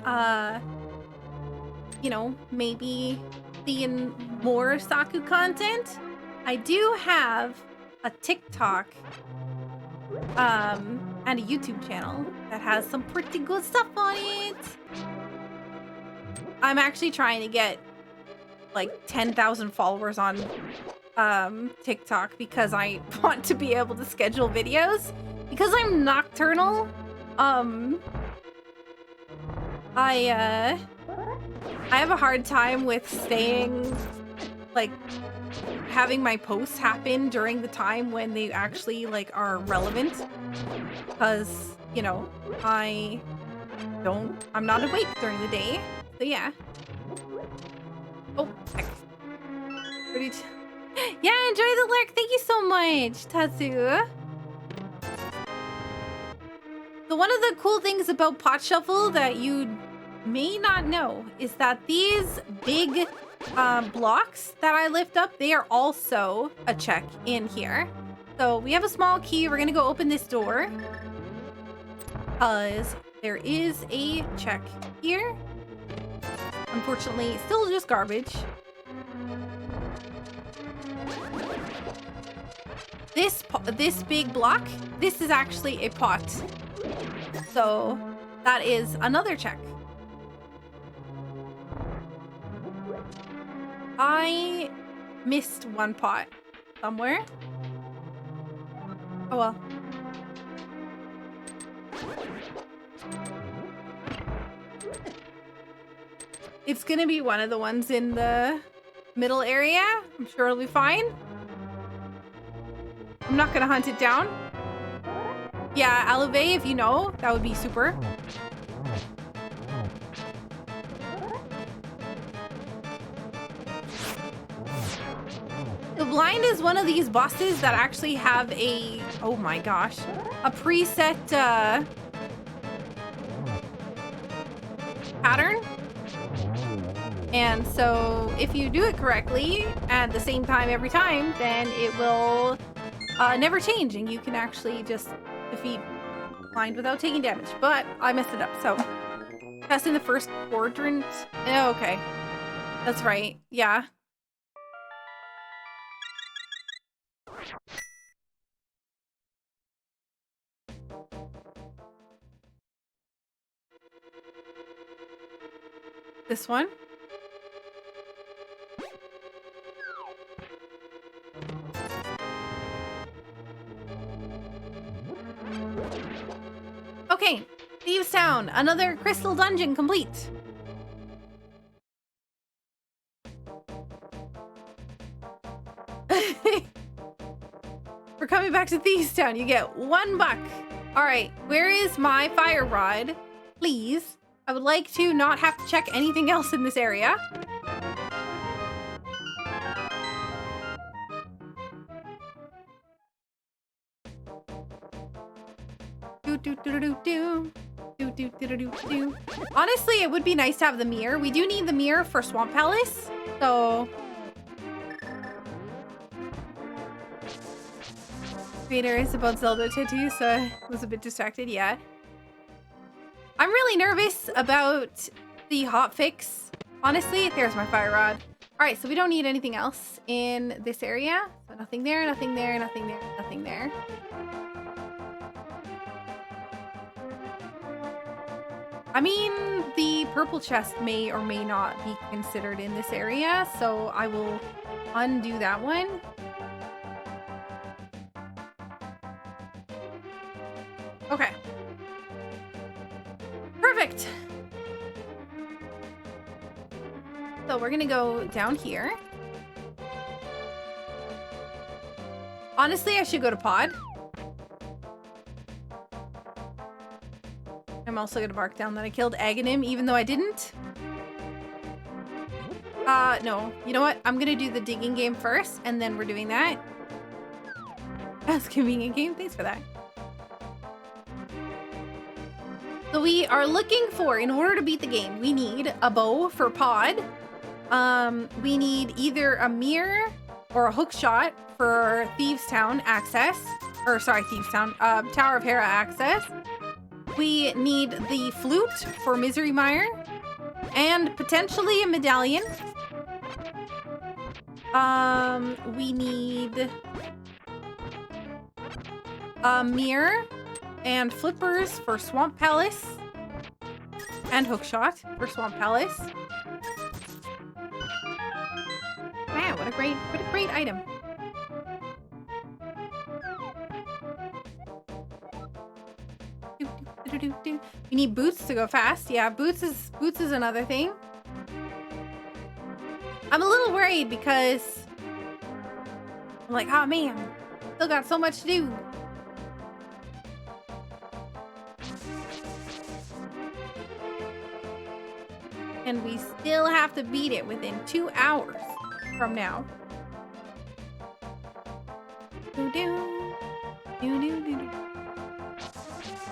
you know, maybe seeing more Saku content, I do have a TikTok, and a YouTube channel that has some pretty good stuff on it. I'm actually trying to get like 10,000 followers on TikTok because I want to be able to schedule videos. Because I'm nocturnal, I have a hard time with staying, like, having my posts happen during the time when they actually, like, are relevant. Because, you know, I'm not awake during the day. So, yeah. Oh, heck. Yeah, enjoy the lurk. Thank you so much, Tatsu. So one of the cool things about Pot Shuffle that you may not know is that these big blocks that I lift up, they are also a check in here. So we have a small key. We're going to go open this door. Because there is a check here. Unfortunately, still just garbage. This big block, this is actually a pot. So that is another check. I missed one pot somewhere. Oh well. It's gonna be one of the ones in the middle area. I'm sure it'll be fine. I'm not gonna hunt it down. Yeah, Aleve, if you know, that would be super. The blind is one of these bosses that actually have a, oh my gosh, a preset pattern. And so if you do it correctly at the same time every time, then it will never change and you can actually just defeat blind without taking damage. But I messed it up, so that's in the first quadrant. Oh, okay, that's right. Yeah. This one. Okay, Thieves Town, another crystal dungeon complete. We're coming back to Thieves Town. You get $1. All right, where is my fire rod? Please. I would like to not have to check anything else in this area. Honestly, it would be nice to have the mirror. We do need the mirror for Swamp Palace, so... Creator is about Zelda too, so I was a bit distracted, yeah. I'm really nervous about the hotfix. Honestly, there's my fire rod. All right, so we don't need anything else in this area. So nothing there, nothing there, nothing there, nothing there. I mean, the purple chest may or may not be considered in this area, so I will undo that one. Okay. Perfect. So we're gonna go down here. Honestly, I should go to pod. I'm also gonna mark down that I killed Aghanim, even though I didn't. No. You know what? I'm gonna do the digging game first, and then we're doing that. That's a convenient game. Thanks for that. So we are looking for, in order to beat the game, we need a bow for pod. We need either a mirror or a hook shot for Thieves Town access. Or sorry, Thieves Town, Tower of Hera access. We need the flute for Misery Mire. And potentially a medallion. We need a mirror and flippers for Swamp Palace. And hookshot for Swamp Palace. Wow, what a great item. We need boots to go fast. Yeah, boots is another thing. I'm a little worried because I'm like, oh man, still got so much to do. And we still have to beat it within 2 hours from now.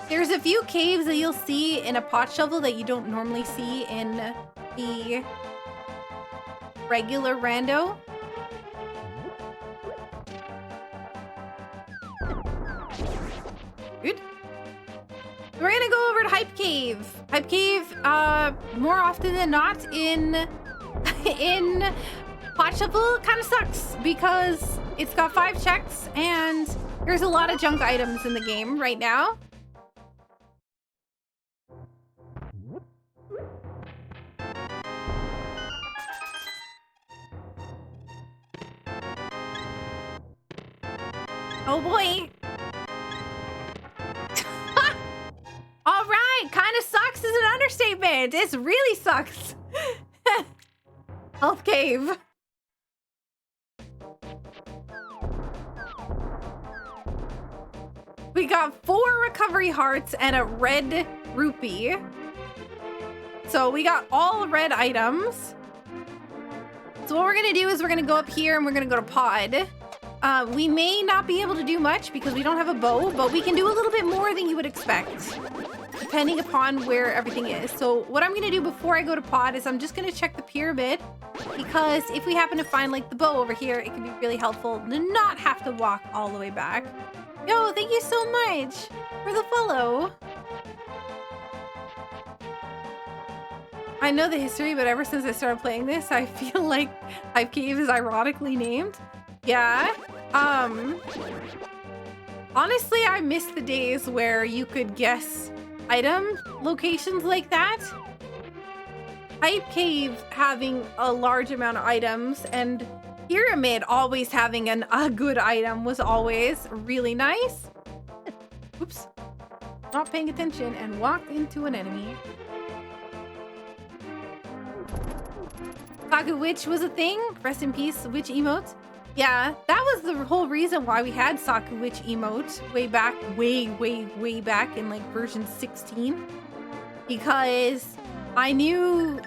There's a few caves that you'll see in a pot shovel that you don't normally see in the regular rando. Good. We're gonna go over to Hype Cave. Hype Cave, more often than not in pot shovel kind of sucks because it's got 5 checks and there's a lot of junk items in the game right now. Oh boy. All right, kind of sucks is an understatement. It really sucks. Health Cave. We got 4 recovery hearts and a red rupee. So we got all red items. So what we're gonna do is we're gonna go up here and we're gonna go to pod. We may not be able to do much because we don't have a bow, but we can do a little bit more than you would expect, depending upon where everything is. So what I'm gonna do before I go to pod is I'm just gonna check the pyramid, because if we happen to find like the bow over here, it can be really helpful to not have to walk all the way back. Yo, thank you so much for the follow. I know the history, but ever since I started playing this, I feel like Hype Cave is ironically named. Yeah. Honestly, I miss the days where you could guess item locations like that. Hype Cave having a large amount of items and Pyramid always having a good item was always really nice. Oops. Not paying attention and walked into an enemy. Saku Witch was a thing. Rest in peace, Witch emote. Yeah, that was the whole reason why we had Saku Witch emote way back, way back in like version 16. Because I knew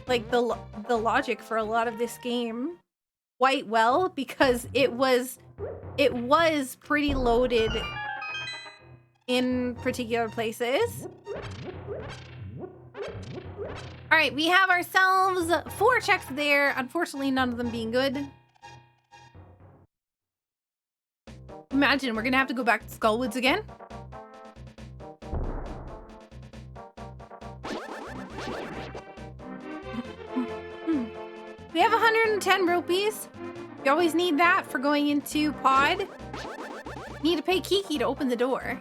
like the logic for a lot of this game quite well because it was pretty loaded in particular places. All right, we have ourselves 4 checks there. Unfortunately, none of them being good. Imagine we're gonna have to go back to Skullwoods again. We have 110 rupees. We always need that for going into Pod. Need to pay Kiki to open the door.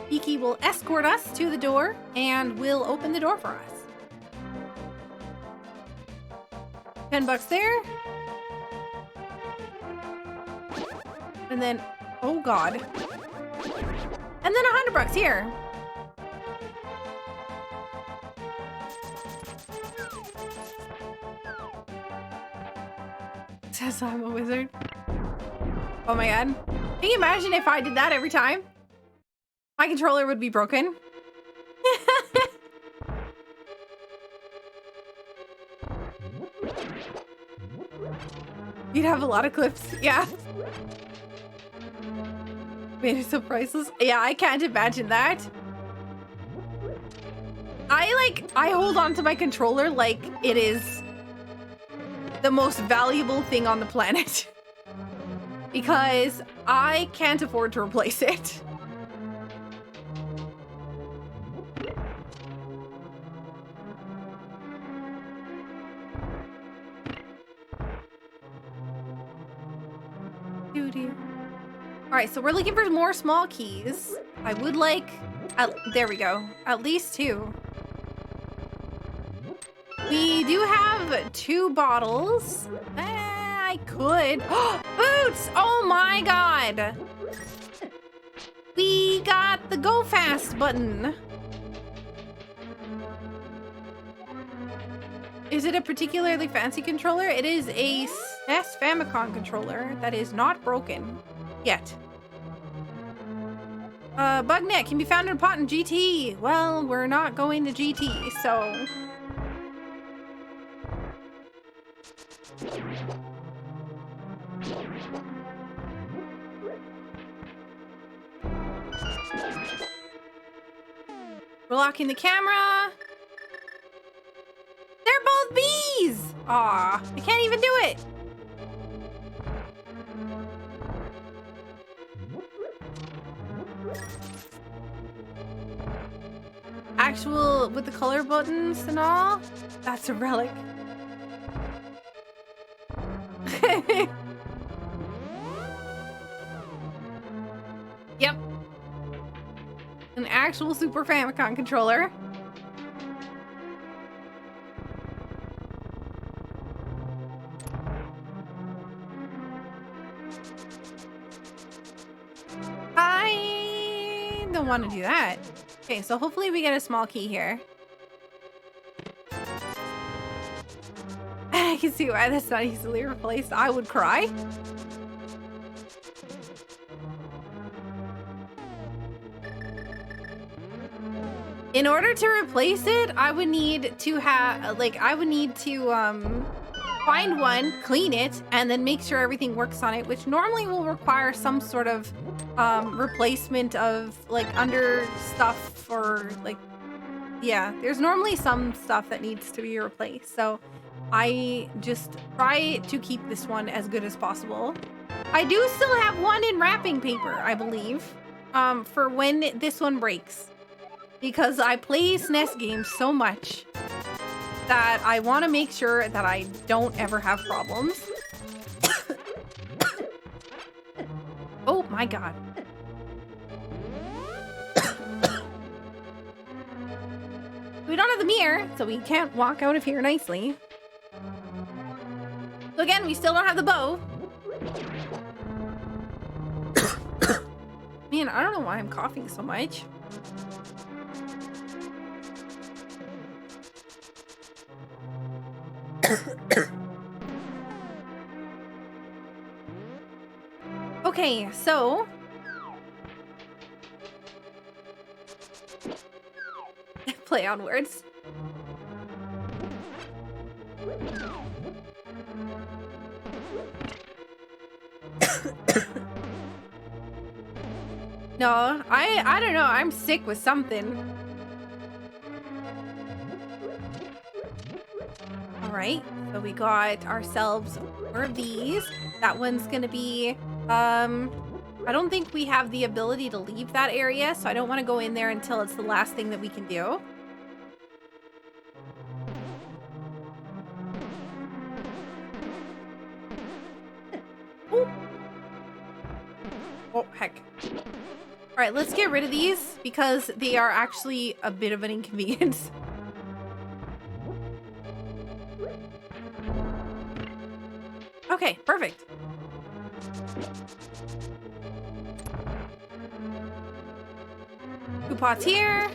Kiki will escort us to the door and will open the door for us. 10 bucks there. And then, oh God. And then 100 bucks here. Says I'm a wizard. Oh my God. Can you imagine if I did that every time? My controller would be broken. You'd have a lot of clips. Yeah. Made it so priceless. Yeah, I can't imagine that. I hold on to my controller like it is the most valuable thing on the planet. Because I can't afford to replace it. All right, so we're looking for more small keys. I would like, there we go, at least 2. We do have 2 bottles. I could. Boots! Oh my God. We got the go fast button. Is it a particularly fancy controller? It is a SNES Famicom controller that is not broken yet. Bugnet can be found in a pot in GT. Well, we're not going to GT, so. We're locking the camera. They're both bees! Aw, I can't even do it. Actual with the color buttons and all? That's a relic. Yep. An actual Super Famicom controller. I don't want to do that. Okay, so hopefully we get a small key here. I can see why that's not easily replaced. I would cry. In order to replace it, I would need to have, find one, clean it, and then make sure everything works on it, which normally will require some sort of replacement of like under stuff or like, yeah, there's normally some stuff that needs to be replaced. So I just try to keep this one as good as possible. I do still have one in wrapping paper, I believe, for when this one breaks. Because I play SNES games so much that I want to make sure that I don't ever have problems. Oh my God. We don't have the mirror, so we can't walk out of here nicely. So again, we still don't have the bow. Man, I don't know why I'm coughing so much. Okay, so play on words. No, I don't know. I'm sick with something. All right, so we got ourselves more of these. That one's gonna be, I don't think we have the ability to leave that area, so I don't want to go in there until it's the last thing that we can do. Ooh. Oh, heck. All right, let's get rid of these because they are actually a bit of an inconvenience. Okay, perfect. Two pots here.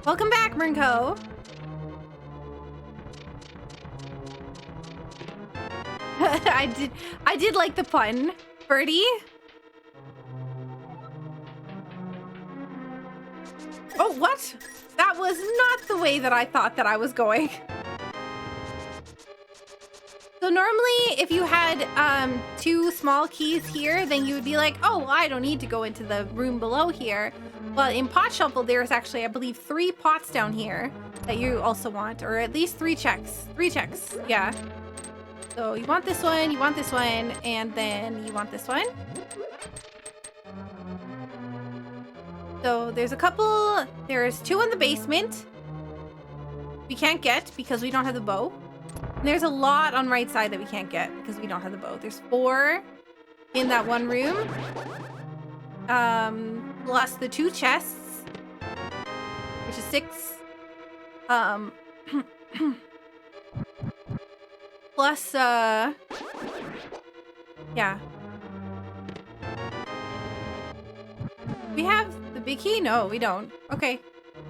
Welcome back, Mrinko. I did like the pun, Birdie. Oh, what? That was not the way that I thought that I was going. So normally, if you had two small keys here, then you would be like, oh, well, I don't need to go into the room below here. But in Pot Shuffle, there's actually, I believe, 3 pots down here that you also want, or at least 3 checks. 3 checks, yeah. So you want this one, and then you want this one. So there's a couple, there's 2 in the basement. We can't get because we don't have the bow. And there's a lot on right side that we can't get because we don't have the bow. There's 4 in that one room. Plus the 2 chests, which is 6. Plus, yeah. We have the big key? No, we don't. Okay.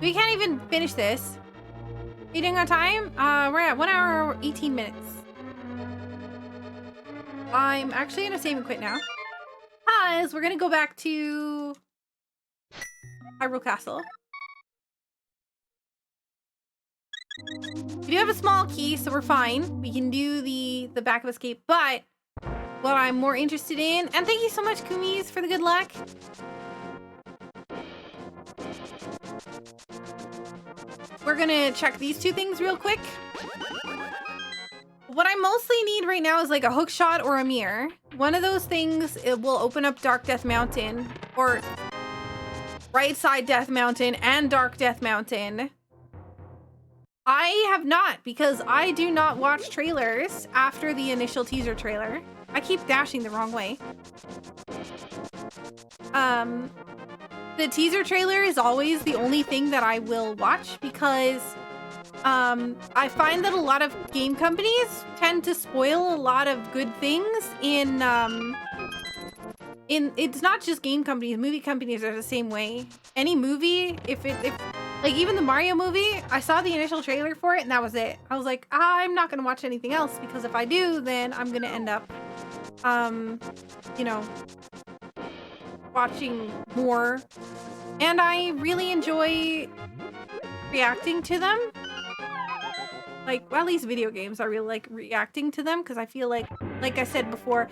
We can't even finish this. Are you doing on time? We're at 1 hour, 18 minutes. I'm actually gonna save and quit now. Because we're gonna go back to Hyrule Castle. We do have a small key, so we're fine. We can do the back of escape, but what I'm more interested in, and thank you so much, Kumis, for the good luck. We're gonna check these 2 things real quick. What I mostly need right now is like a hook shot or a mirror. One of those things, it will open up Dark Death Mountain, or Right Side Death Mountain and Dark Death Mountain. I have not, because I do not watch trailers after the initial teaser trailer. I keep dashing the wrong way. The teaser trailer is always the only thing that I will watch because I find that a lot of game companies tend to spoil a lot of good things in it's not just game companies, movie companies are the same way. Any movie, if like even the Mario movie, I saw the initial trailer for it and that was it. I was like, I'm not gonna watch anything else because if I do, then I'm gonna end up, you know, watching more. And I really enjoy reacting to them. Like, well, at least video games, I really like reacting to them because I feel like I said before,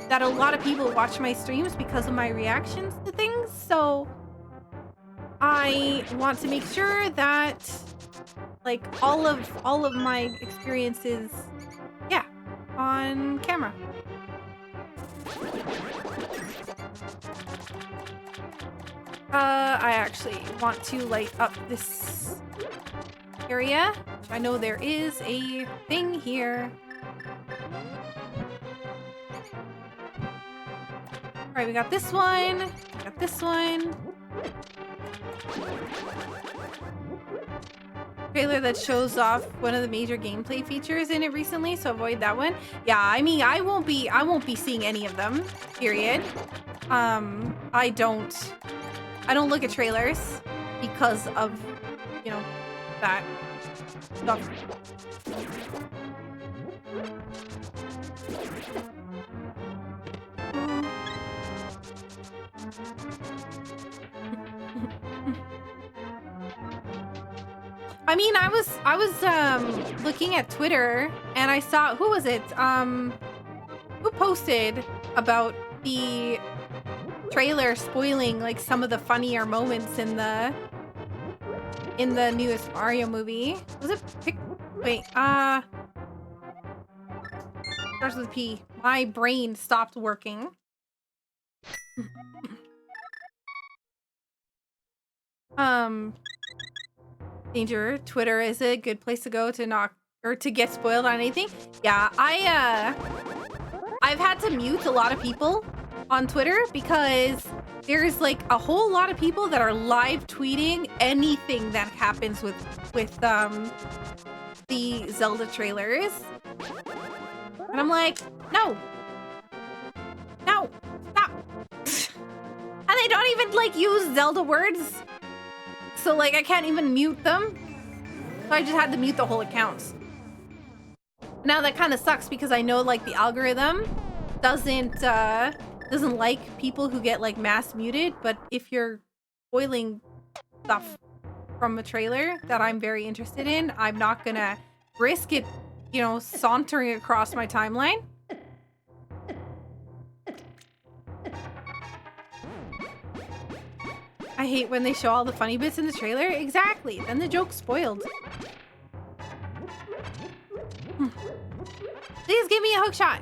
that a lot of people watch my streams because of my reactions to things. So I want to make sure that like all of my experiences, yeah, on camera. I actually want to light up this area. I know there is a thing here. right, we got this one. We got this one. Trailer that shows off one of the major gameplay features in it recently, so avoid that one. Yeah, I mean, I won't be seeing any of them. Period. I don't look at trailers because of, you know, that stuff. I mean, I was looking at Twitter and I saw, who was it? Who posted about the trailer spoiling like some of the funnier moments in the newest Mario movie? Was it wait, starts with P. My brain stopped working. Danger. Twitter is a good place to go to knock or to get spoiled on anything. Yeah, I've had to mute a lot of people on Twitter because there's like a whole lot of people that are live tweeting anything that happens with the Zelda trailers. And I'm like, no, stop. And they don't even like use Zelda words. So like I can't even mute them. So I just had to mute the whole accounts. Now that kind of sucks because I know like the algorithm doesn't like people who get like mass muted, but if you're spoiling stuff from a trailer that I'm very interested in, I'm not gonna risk it, you know, sauntering across my timeline. I hate when they show all the funny bits in the trailer. Exactly. Then the joke's spoiled. Please give me a hook shot.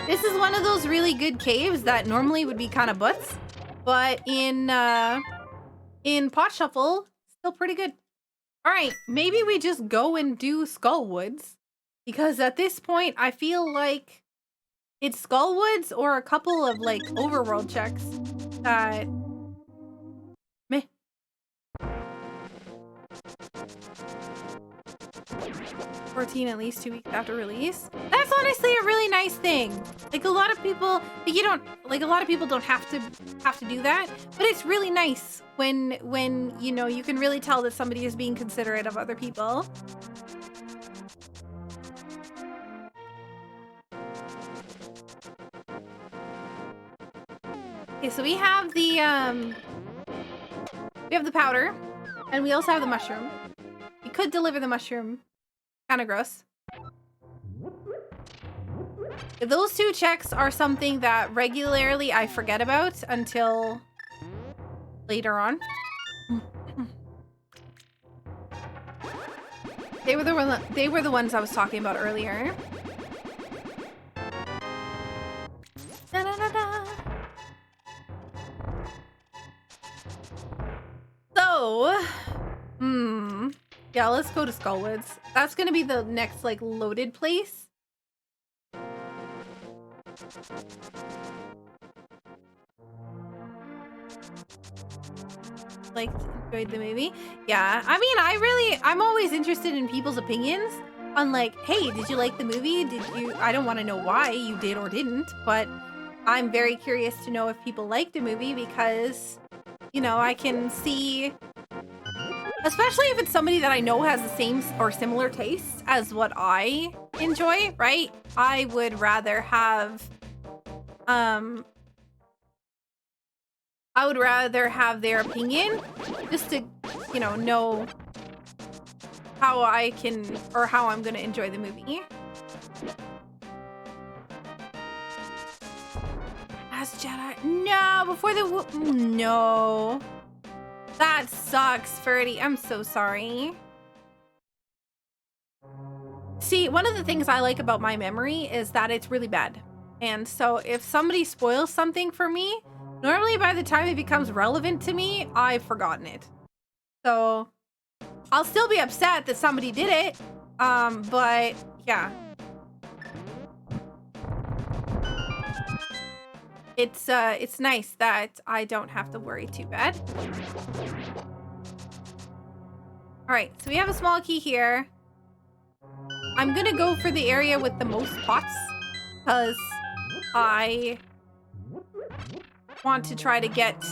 This is one of those really good caves that normally would be kind of butts, but in Pot Shuffle, still pretty good. All right, maybe we just go and do Skullwoods, because at this point I feel like it's Skullwoods or a couple of like overworld checks that meh. 14 at least 2 weeks after release. That's honestly a really nice thing. Like a lot of people, a lot of people don't have to do that, but it's really nice when you know you can really tell that somebody is being considerate of other people. Okay, so we have the powder, and we also have the mushroom. We could deliver the mushroom. Kind of gross. Those two checks are something that regularly I forget about until later on. They were the ones I was talking about earlier. Da-da-da-da. So, yeah, let's go to Skullwoods. That's gonna be the next like loaded place. Like, enjoyed the movie. Yeah, I mean, I'm always interested in people's opinions on like, hey, did you like the movie? I don't want to know why you did or didn't, but I'm very curious to know if people liked the movie because, you know, I can see, especially if it's somebody that I know has the same or similar tastes as what I enjoy, right? I would rather have, their opinion just to, you know how I can, or how I'm gonna enjoy the movie. Last Jedi. No, before the no. That sucks, Ferdy. I'm so sorry. See, one of the things I like about my memory is that it's really bad. And so if somebody spoils something for me, normally by the time it becomes relevant to me, I've forgotten it. So I'll still be upset that somebody did it. But yeah. It's nice that I don't have to worry too bad. All right, so we have a small key here. I'm gonna go for the area with the most pots because I want to try to get...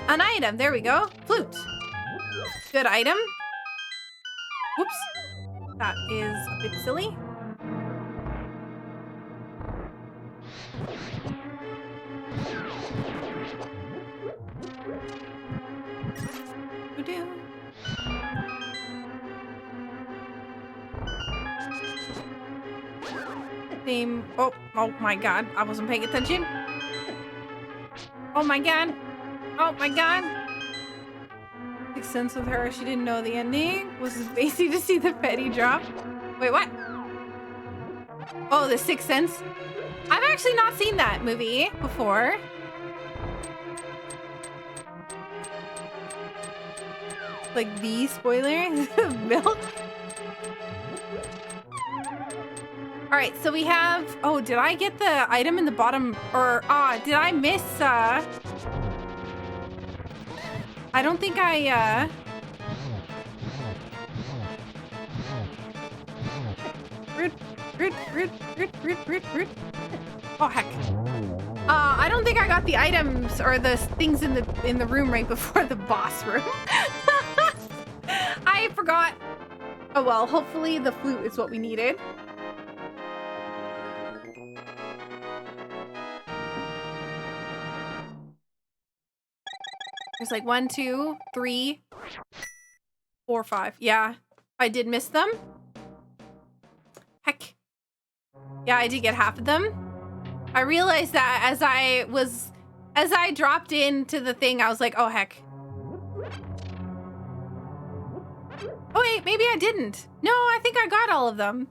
an item. There we go. Flute. Good item. Whoops. That is a bit silly. Name. Oh my god. I wasn't paying attention. Oh my god. Oh my god. Sixth Sense with her. She didn't know the ending. Was it basic to see the petty drop? Wait, what? Oh, the Sixth Sense. I've actually not seen that movie before. Like the spoiler? Milk? Alright, so we have... Oh, did I get the item in the bottom? Or, did I miss, I don't think I, Oh, heck. I don't think I got the items or the things in the room right before the boss room. I forgot. Oh, well, hopefully the flute is what we needed. There's like 1, 2, 3, 4, 5. Yeah, I did miss them. Heck. Yeah, I did get half of them. I realized that as I dropped into the thing, I was like, oh, heck. Oh, wait, maybe I didn't. No, I think I got all of them.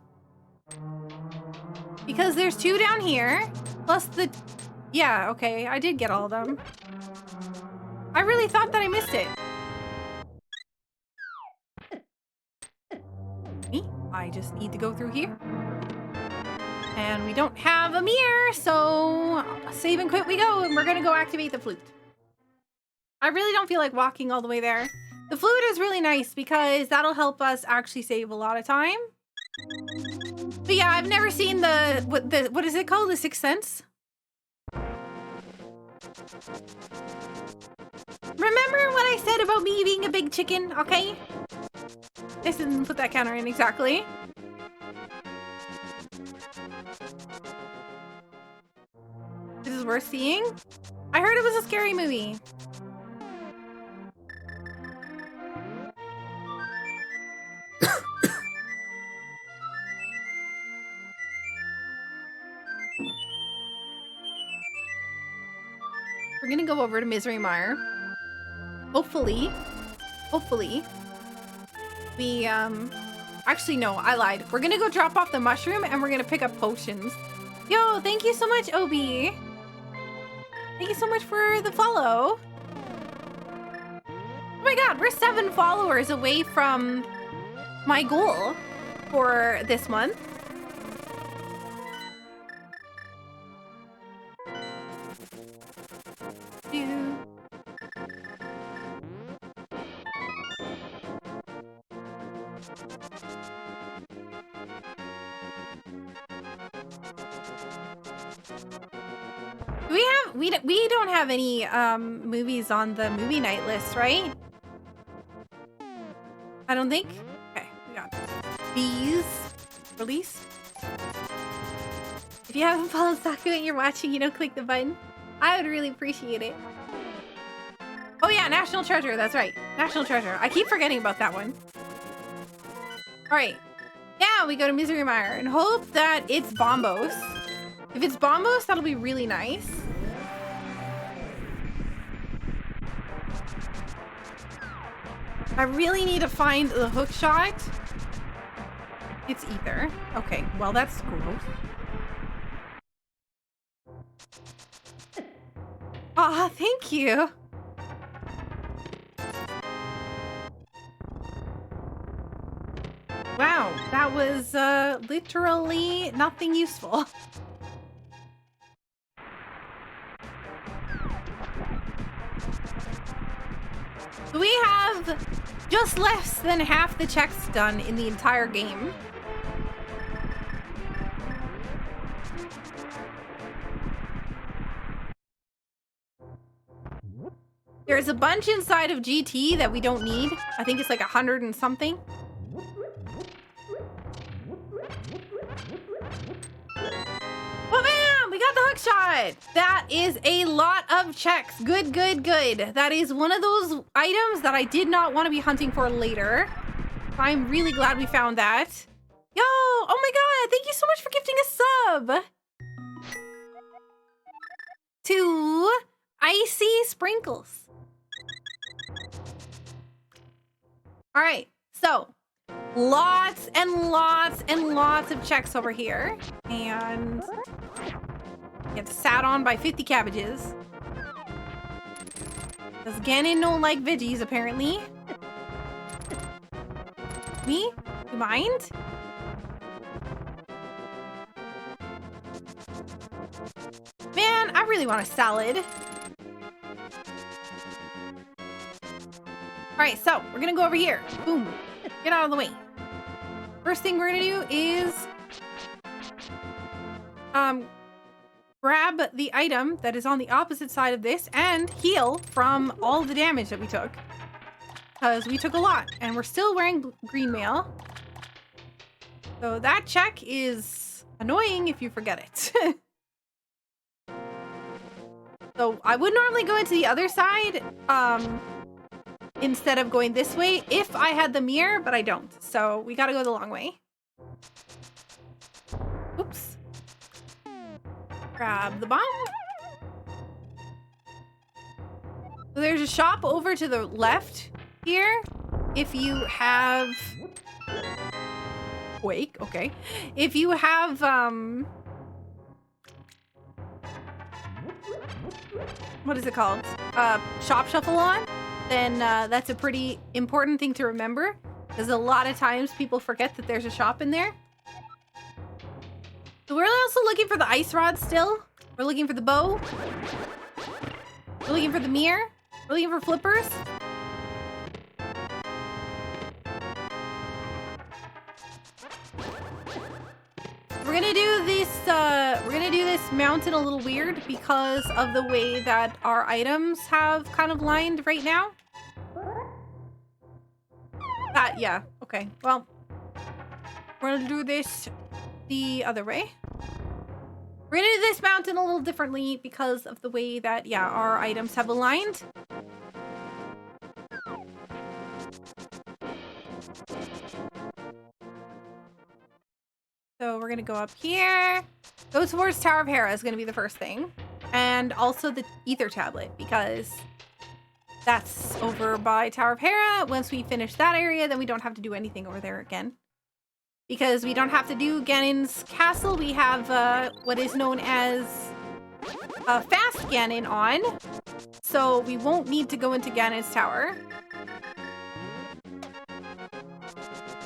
Because there's 2 down here, plus the... Yeah, okay, I did get all of them. I really thought that I missed it. I just need to go through here. And we don't have a mirror, so save and quit we go, and we're gonna go activate the flute. I really don't feel like walking all the way there. The flute is really nice because that'll help us actually save a lot of time. But yeah, I've never seen what is it called? The Sixth Sense? Remember what I said about me being a big chicken, okay? I didn't put that counter in exactly. This is worth seeing? I heard it was a scary movie. We're gonna go over to Misery Mire. Hopefully, we, actually, no, I lied. We're gonna go drop off the mushroom and we're gonna pick up potions. Yo, thank you so much, Obi. Thank you so much for the follow. Oh my god, we're 7 followers away from my goal for this month. We don't have any movies on the movie night list, right? I don't think. Okay, we got these release. If you haven't followed Saku and you're watching, click the button. I would really appreciate it. Oh yeah, National Treasure. That's right, National Treasure. I keep forgetting about that one. All right, now we go to Misery Mire and hope that it's Bombos. If it's Bombos, that'll be really nice. I really need to find the hook shot. It's ether. Okay, well, that's gross. Aw, thank you. Wow. That was literally nothing useful. We have just less than half the checks done in the entire game. There's a bunch inside of GT that we don't need. I think it's like 100 and something. Oh man, we got the hook shot. That is a lot of checks. Good, good, good. That is one of those items that I did not want to be hunting for later. I'm really glad we found that. Yo, oh my god, thank you so much for gifting a sub. To Icy Sprinkles. All right, so lots and lots and lots of checks over here. And get sat on by 50 cabbages. Because Ganon don't like veggies, apparently. Me? You mind? Man, I really want a salad. All right, so we're gonna go over here. Boom. Get out of the way. First thing we're gonna do is grab the item that is on the opposite side of this and heal from all the damage that we took. Because we took a lot and we're still wearing green mail. So that check is annoying if you forget it. So I would normally go into the other side instead of going this way if I had the mirror, but I don't. So we gotta go the long way. Oops. Grab the bomb. So there's a shop over to the left here. If you have... Wake, okay. If you have, what is it called? Shop Shuffle on, then that's a pretty important thing to remember. Because a lot of times people forget that there's a shop in there. So we're also looking for the ice rod still. We're looking for the bow. We're looking for the mirror. We're looking for flippers. We're gonna do this mountain a little weird because of the way that our items have kind of lined right now. Yeah, okay. Well, we're gonna do this the other way. We're gonna do this mountain a little differently because of the way that, yeah, our items have aligned. So we're gonna go up here. Go towards Tower of Hera is gonna be the first thing. And also the Ether Tablet, because that's over by Tower of Hera. Once we finish that area, then we don't have to do anything over there again. Because we don't have to do Ganon's castle. We have what is known as Fast Ganon on. So we won't need to go into Ganon's tower.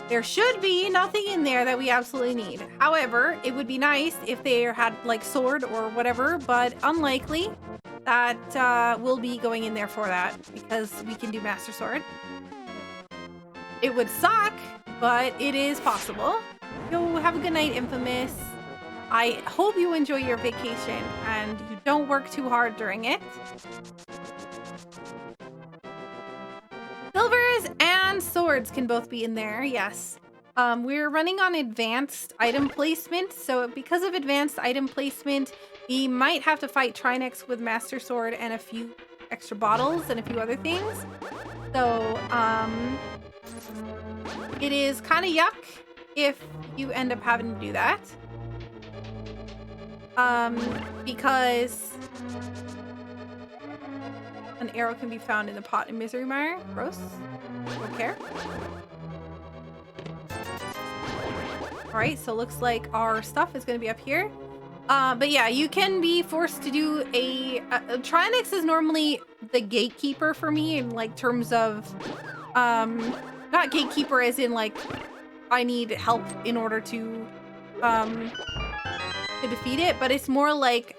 There should be nothing in there that we absolutely need. However, it would be nice if they had like sword or whatever, but unlikely that we'll be going in there for that because we can do Master Sword. It would suck, but it is possible. Yo, have a good night, Infamous. I hope you enjoy your vacation and you don't work too hard during it. Silvers and swords can both be in there, yes. We're running on advanced item placement, so because of advanced item placement, we might have to fight Trinex with Master Sword and a few extra bottles and a few other things. So, it is kind of yuck if you end up having to do that. Because an arrow can be found in the pot in Misery Mire. Gross. Don't care. Alright, so looks like our stuff is going to be up here. But yeah, you can be forced to do a Trinex is normally the gatekeeper for me in like terms of, not gatekeeper as in like I need help in order to defeat it, but it's more like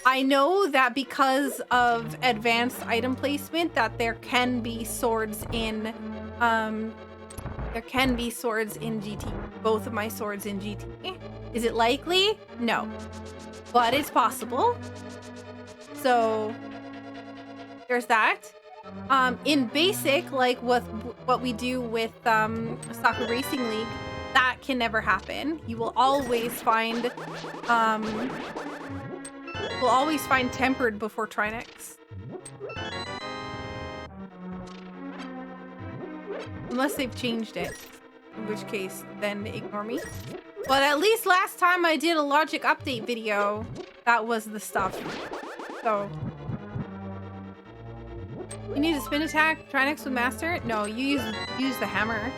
I know that because of advanced item placement that there can be swords in GT. Both of my swords in GT. Is it likely? No. But it's possible. So there's that. In basic, like what we do with Saku Racing League, that can never happen. You will always find tempered before Trinex. Unless they've changed it. In which case, then ignore me. But at least last time I did a logic update video, that was the stuff. So you need a spin attack, Trinex with master? No, you use the hammer.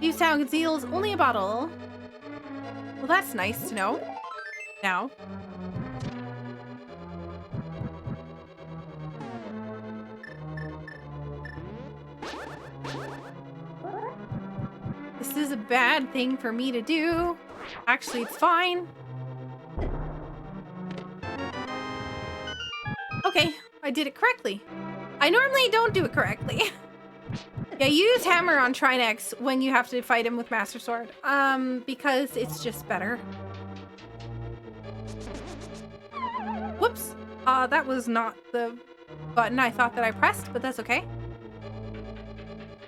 Thieves Town conceals only a bottle. Well, that's nice to know. Now. This is a bad thing for me to do. Actually, it's fine. Okay, I did it correctly. I normally don't do it correctly. Yeah, you use hammer on Trinex when you have to fight him with Master Sword. Because it's just better. Whoops. That was not the button I thought that I pressed, but that's okay.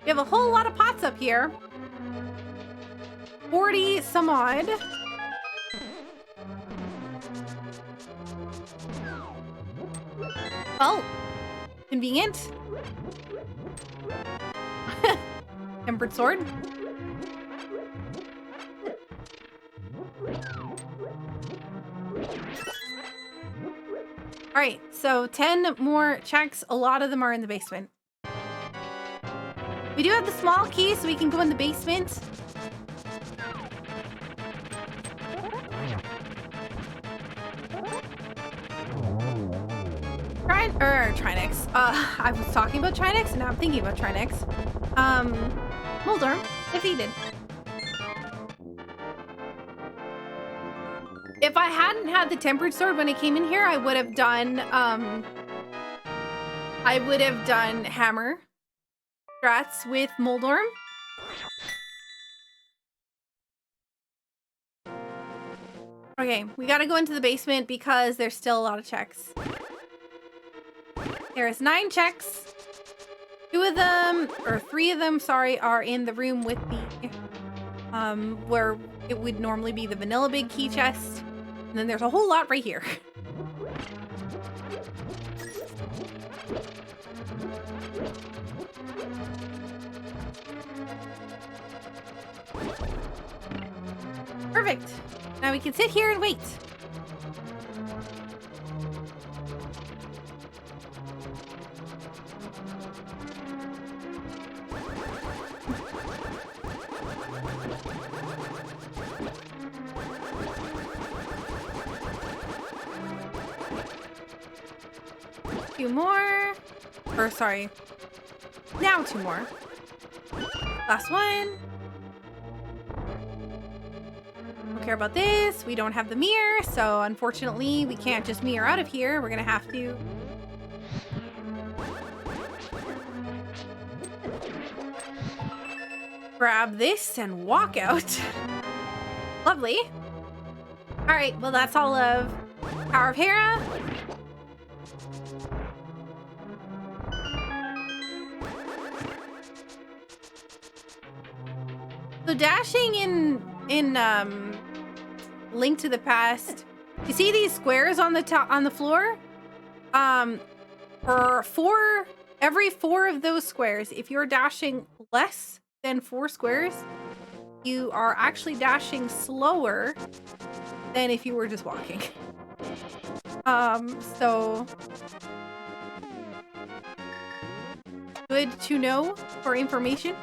We have a whole lot of pots up here. 40 some odd. Oh, convenient. Tempered sword. All right, so 10 more checks. A lot of them are in the basement. We do have the small key, so we can go in the basement. Trinex. I was talking about Trinex, and now I'm thinking about Trinex. Moldorm, defeated. If I hadn't had the tempered sword when I came in here, I would have done hammer strats with Moldorm. Okay, we gotta go into the basement because there's still a lot of checks. There's 9 checks. 2 of them, or 3 of them, sorry, are in the room with the, where it would normally be the vanilla big key chest. And then there's a whole lot right here. Perfect. Now we can sit here and wait. Two more. Or sorry. Now 2 more. Last one. Don't care about this. We don't have the mirror, so unfortunately we can't just mirror out of here. We're gonna have to grab this and walk out. Lovely. All right, well that's all of Power of Hera. So dashing in Link to the Past, you see these squares on the top on the floor? For every 4 of those squares, if you're dashing less than 4 squares, you are actually dashing slower than if you were just walking. So good to know for information.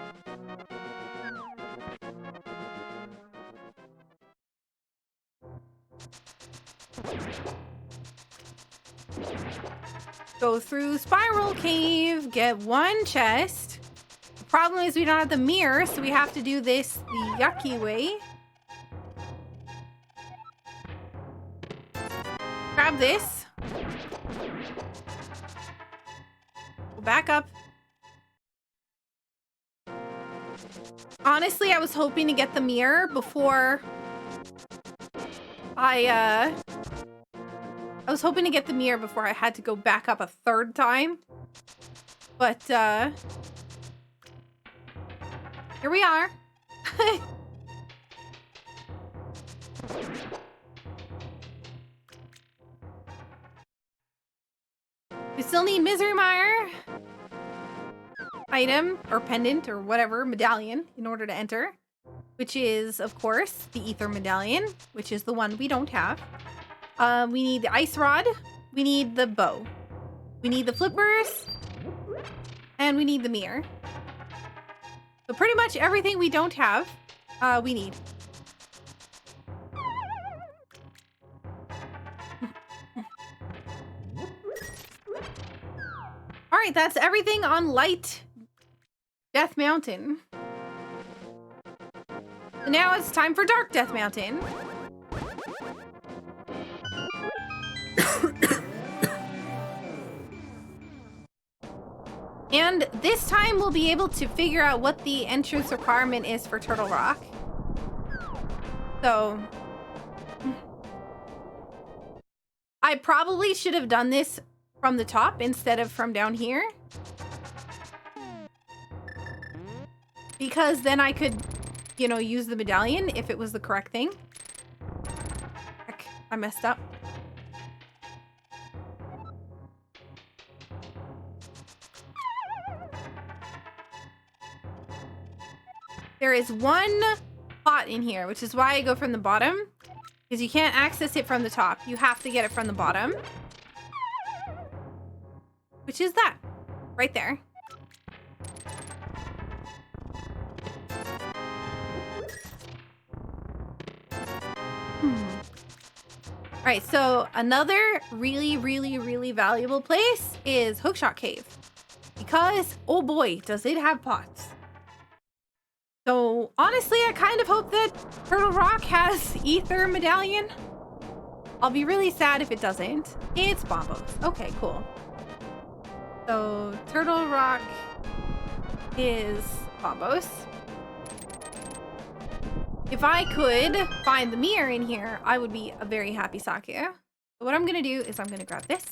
Go through Spiral Cave, get one chest. The problem is we don't have the mirror, so we have to do this the yucky way. Grab this. Go back up. Honestly, I was hoping to get the mirror before I was hoping to get the mirror before I had to go back up a third time. But, here we are. We still need Misery Mire. Item, or pendant, or whatever, medallion, in order to enter. Which is, of course, the Ether Medallion, which is the one we don't have. We need the Ice Rod. We need the bow. We need the flippers. And we need the mirror. So pretty much everything we don't have, we need. Alright, that's everything on Light Death Mountain. So now it's time for Dark Death Mountain. And this time we'll be able to figure out what the entrance requirement is for Turtle Rock. So I probably should have done this from the top instead of from down here. Because then I could, you know, use the medallion if it was the correct thing. Heck, I messed up. There is one pot in here, which is why I go from the bottom. Because you can't access it from the top. You have to get it from the bottom. Which is that. Right there. Alright, so another really valuable place is Hookshot Cave. Because, oh boy, does it have pots. So, honestly, I kind of hope that Turtle Rock has Ether Medallion. I'll be really sad if it doesn't. It's Bombos. Okay, cool. So, Turtle Rock is Bombos. If I could find the mirror in here, I would be a very happy Saku. So what I'm going to do is I'm going to grab this.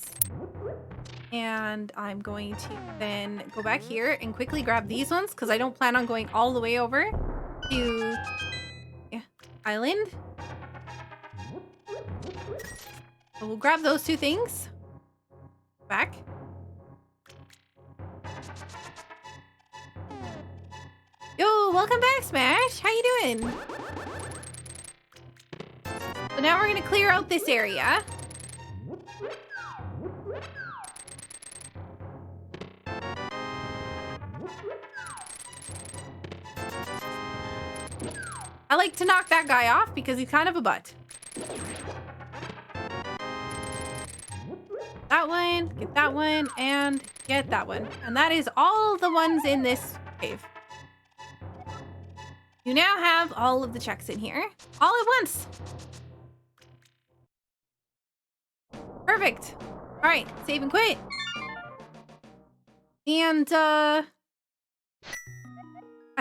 And I'm going to then go back here and quickly grab these ones because I don't plan on going all the way over to Island. So we'll grab those two things. Back. Yo, welcome back, Smash. How you doing? So now we're going to clear out this area. I like to knock that guy off because he's kind of a butt. That one, get that one, and get that one. And that is all the ones in this cave. You now have all of the checks in here, all at once. Perfect. All right, save and quit. And I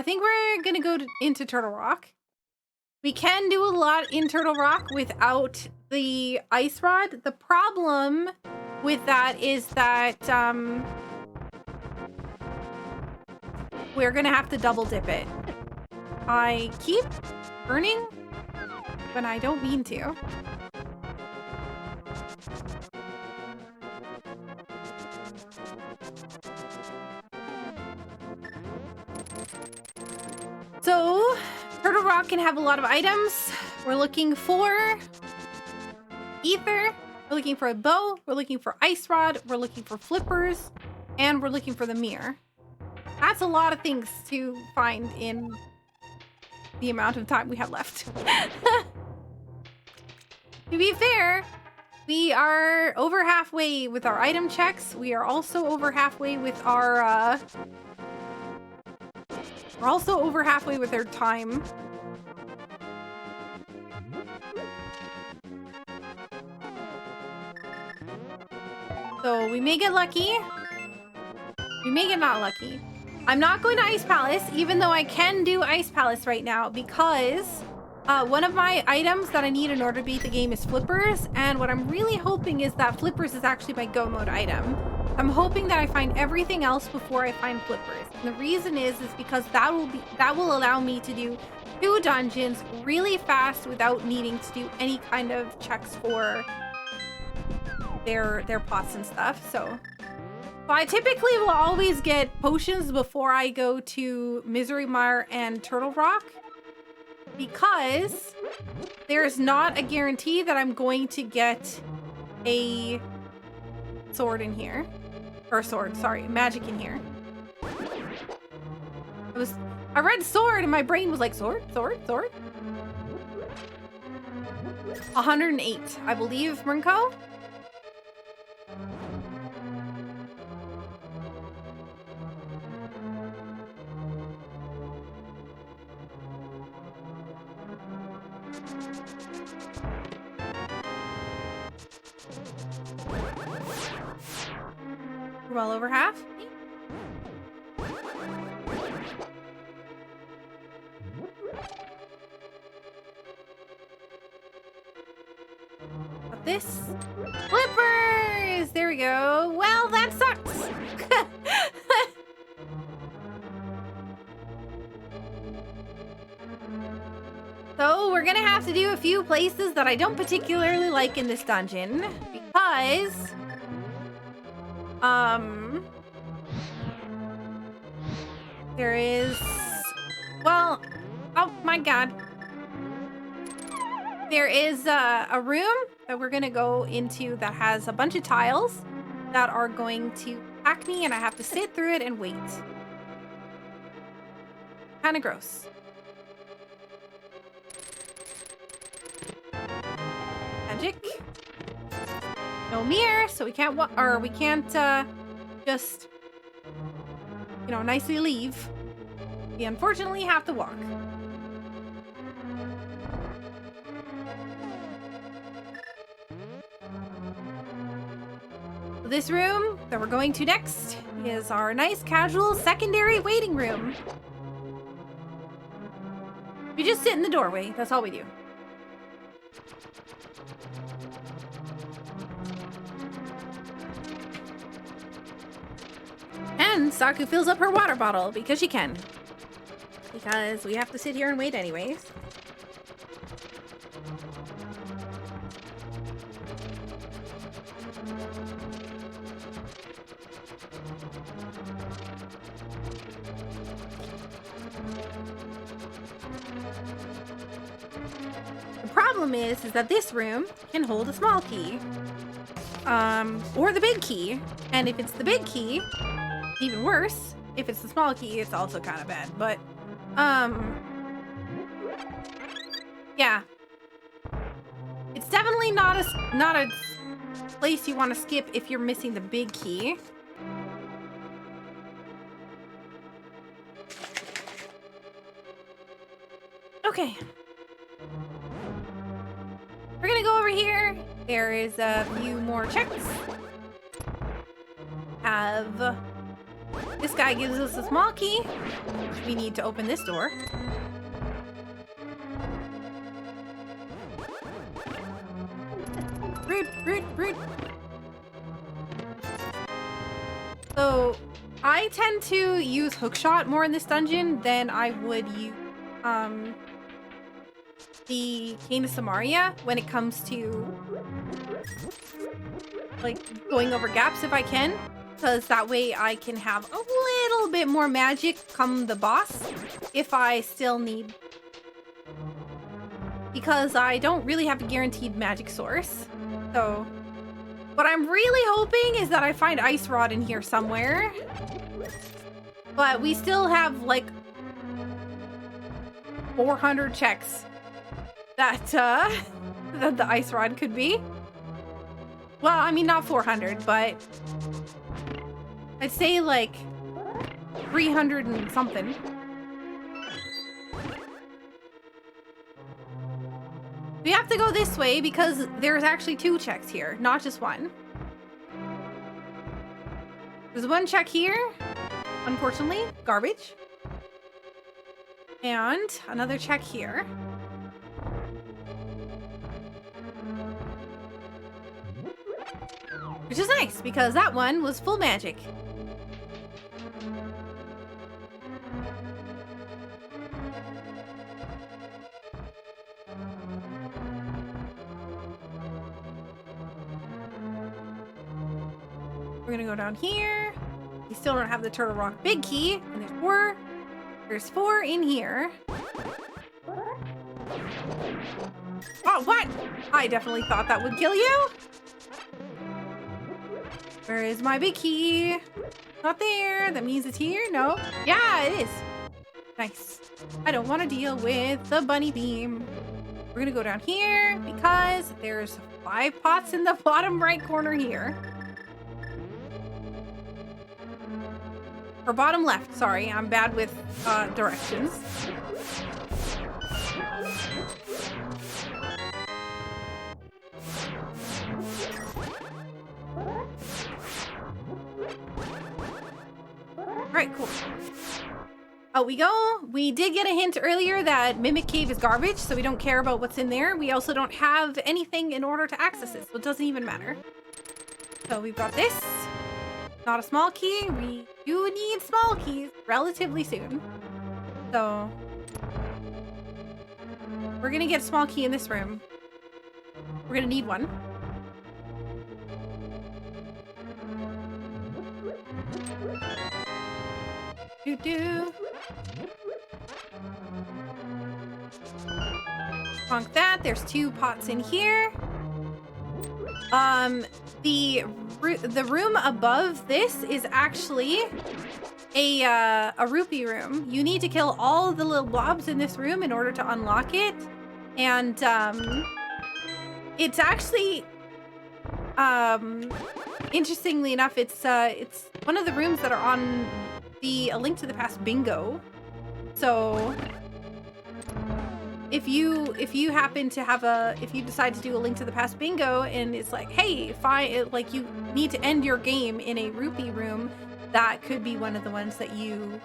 think we're gonna go into Turtle Rock. We can do a lot in Turtle Rock without the ice rod. The problem with that is that we're gonna have to double dip it. I keep burning when I don't mean to. So, Turtle Rock can have a lot of items. We're looking for ether, we're looking for a bow, we're looking for ice rod, we're looking for flippers, and we're looking for the mirror. That's a lot of things to find in the amount of time we have left. To be fair, We are over halfway with our item checks. We are also over halfway with our, we're also over halfway with our time. So we may get lucky. We may get not lucky. I'm not going to Ice Palace, even though I can do Ice Palace right now, because one of my items that I need in order to beat the game is Flippers, and what I'm really hoping is that Flippers is actually my go mode item. I'm hoping that I find everything else before I find Flippers. And the reason is because that will allow me to do 2 dungeons really fast without needing to do any kind of checks for their pots and stuff. So I typically will always get potions before I go to Misery Mire and Turtle Rock, because there's not a guarantee that I'm going to get a sword in here. Or sword, sorry, magic in here. I read sword and my brain was like, sword, sword, sword. 108, I believe, Mrinko. Well over half. Got this. Flippers! There we go. Well, that sucks. So we're gonna have to do a few places that I don't particularly like in this dungeon, because there is, well, oh my god. There is a room that we're gonna go into that has a bunch of tiles that are going to attack me, and I have to sit through it and wait. Kinda gross. Magic. No mirror, so we can't just, you know, nicely leave. We unfortunately have to walk. This room that we're going to next is our nice casual secondary waiting room. We just sit in the doorway, that's all we do. And Saku fills up her water bottle because she can. Because we have to sit here and wait anyways. The problem is that this room can hold a small key. Or the big key. And if it's the big key, even worse. If it's the small key, it's also kind of bad. But, yeah. It's definitely not a place you want to skip if you're missing the big key. Okay. We're gonna go over here. There is a few more checks. This guy gives us a small key. We need to open this door. Rude, rude, rude. So, I tend to use hookshot more in this dungeon than I would use the Cane of Samaria when it comes to like going over gaps if I can. Because that way I can have a little bit more magic come the boss if I still need. Because I don't really have a guaranteed magic source. So what I'm really hoping is that I find Ice Rod in here somewhere. But we still have like 400 checks that, that the Ice Rod could be. Well, I mean, not 400, but I'd say like 300 and something. We have to go this way because there's actually 2 checks here, not just one. There's 1 check here, unfortunately, garbage. And another check here. Which is nice because that one was full magic. We're gonna go down here. We still don't have the Turtle Rock big key, and there's 4. There's 4 in here. Oh, what? I definitely thought that would kill you. Where is my big key? Not there. That means it's here. No. Yeah, it is. Nice. I don't want to deal with the bunny beam. We're gonna go down here because there's 5 pots in the bottom right corner here. Or bottom left, sorry. I'm bad with directions. Alright, cool. Out we go. We did get a hint earlier that Mimic Cave is garbage, so we don't care about what's in there. We also don't have anything in order to access it, so it doesn't even matter. So we've got this. Not a small key. We do need small keys relatively soon. So we're gonna get a small key in this room. We're gonna need one. Do-do. Bonk that. There's 2 pots in here. The room above this is actually a rupee room. You need to kill all the little blobs in this room in order to unlock it. And it's actually interestingly enough, it's one of the rooms that are on the A Link to the Past bingo. So if you happen to have if you decide to do A Link to the Past bingo and it's like, hey, like you need to end your game in a rupee room, that could be one of the ones that you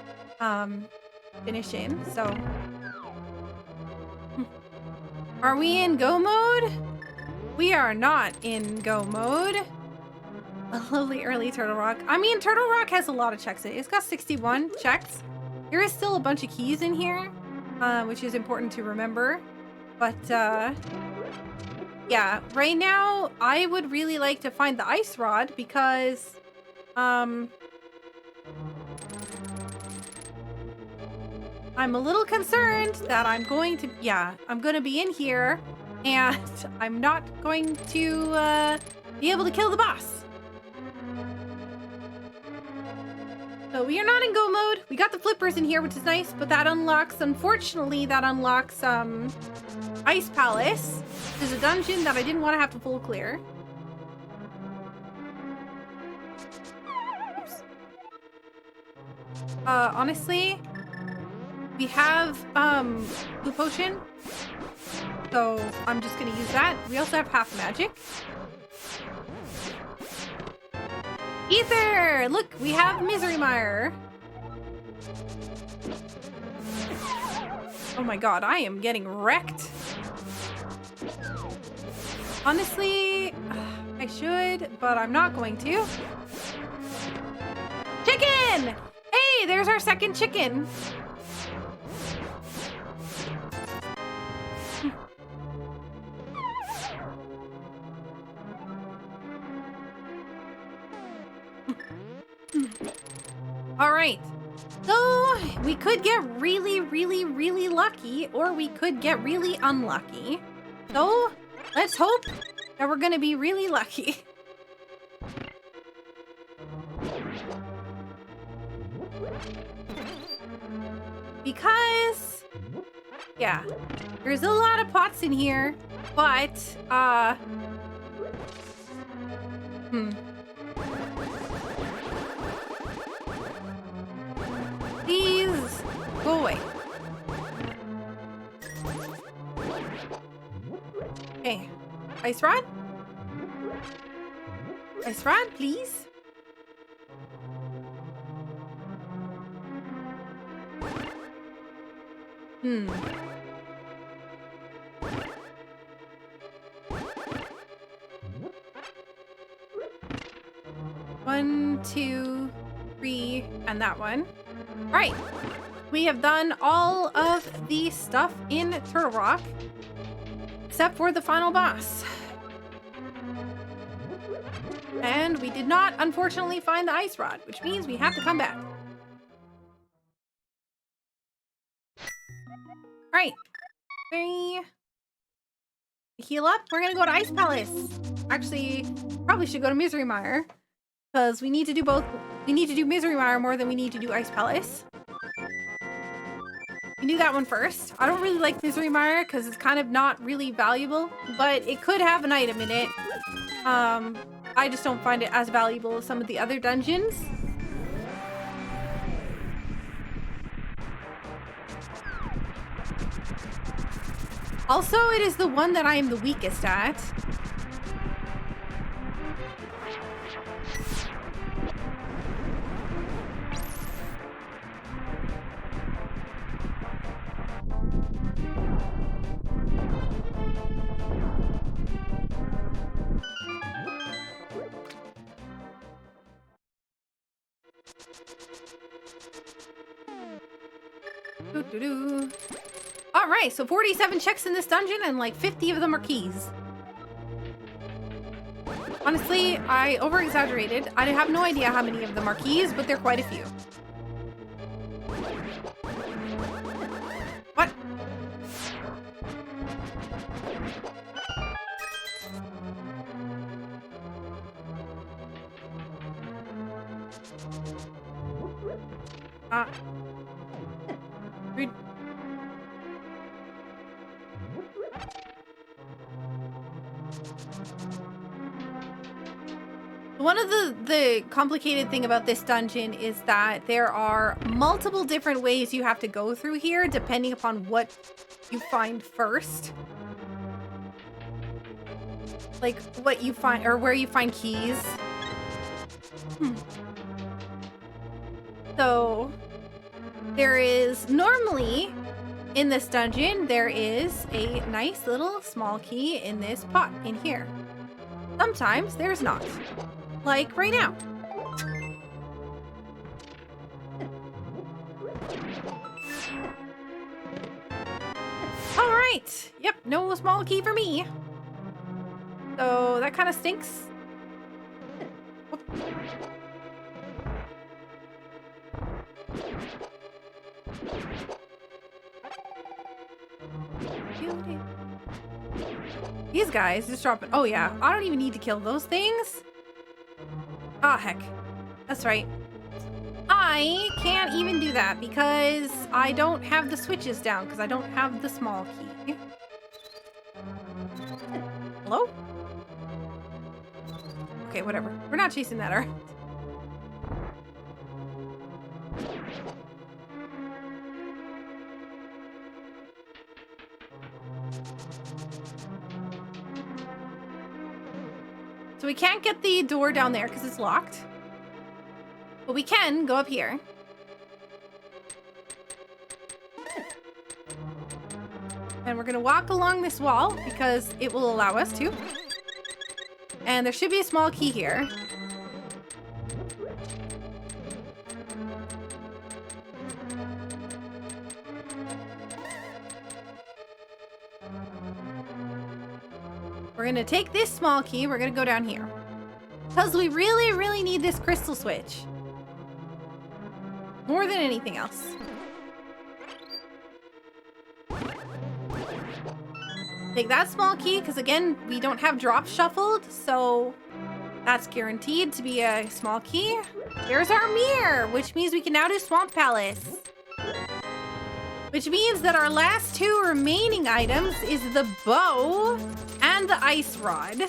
finish in. So are we in go mode? We are not in go mode. A lovely early Turtle Rock. I mean, Turtle Rock has a lot of checks in it. It's got 61 checks. There is still a bunch of keys in here, which is important to remember. But, yeah, right now, I would really like to find the ice rod because, I'm a little concerned that I'm going to be in here and I'm not going to, be able to kill the boss. So we are not in go mode. We got the flippers in here, which is nice, but that unlocks, unfortunately, Ice Palace. There's a dungeon that I didn't want to have to full clear. Oops. Honestly, we have blue potion, so I'm just gonna use that. We also have half magic. Ether! Look, we have Misery Mire. Oh my god, I am getting wrecked. Honestly, I should, but I'm not going to. Chicken! Hey, there's our second chicken. All right, so we could get really, really, really lucky, or we could get really unlucky. So let's hope that we're gonna be really lucky. Because, yeah, there's a lot of pots in here, but Hmm. Please go away. Okay. Ice rod? Ice rod, please. Hmm. One, two, three, and that one. All right. We have done all of the stuff in Turtle Rock, except for the final boss. And we did not, unfortunately, find the ice rod, which means we have to come back. All right. We heal up. We're gonna go to Ice Palace. Actually, probably should go to Misery Mire, because we need to do both. We need to do Misery Mire more than we need to do Ice Palace. We do that one first. I don't really like Misery Mire because it's kind of not really valuable, but it could have an item in it. I just don't find it as valuable as some of the other dungeons. Also, it is the one that I am the weakest at. All right, so 47 checks in this dungeon and like 50 of them are keys. Honestly, I over-exaggerated. I have no idea how many of them are keys, but they're quite a few. What? Rude. One of the complicated thing about this dungeon is that there are multiple different ways you have to go through here depending upon what you find first. Like what you find or where you find keys. So there is normally in this dungeon, there is a nice little small key in this pot in here. Sometimes there's not. Like right now. All right. Yep, no small key for me. So that kind of stinks. Whoop. These guys just dropping. Oh yeah, I don't even need to kill those things. Ah, heck. That's right. I can't even do that because I don't have the switches down because I don't have the small key. Hello? Okay, whatever. We're not chasing that, alright? So we can't get the door down there because it's locked. But we can go up here. And we're gonna walk along this wall because it will allow us to. And there should be a small key here. We're gonna take this small key, we're gonna go down here. Because we really, really need this crystal switch. More than anything else. Take that small key, because again, we don't have drops shuffled, so that's guaranteed to be a small key. There's our mirror, which means we can now do Swamp Palace. Which means that our last two remaining items is the bow and the ice rod.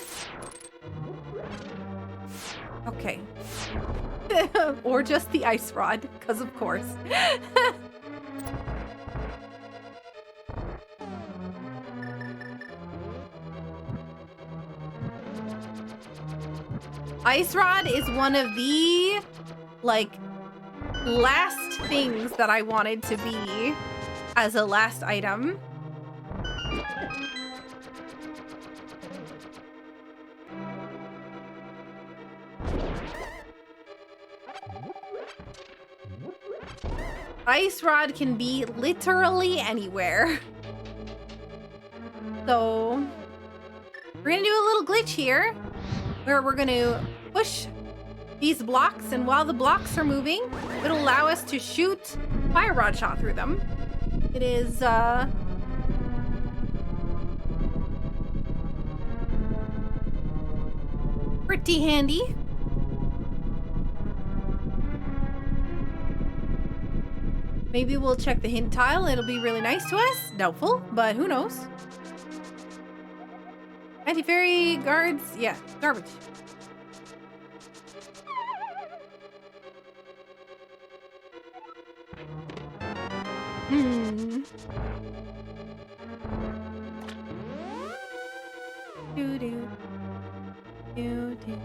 Okay. Or just the ice rod, because of course. Ice rod is one of the, like, last things that I wanted to be as a last item. Ice rod can be literally anywhere. So we're gonna do a little glitch here where we're gonna push these blocks, and while the blocks are moving, it'll allow us to shoot fire rod shot through them. It is pretty handy. Maybe we'll check the hint tile. It'll be really nice to us. Doubtful, but who knows? Anti-fairy guards. Yeah, garbage. Doo-doo. Doo-doo.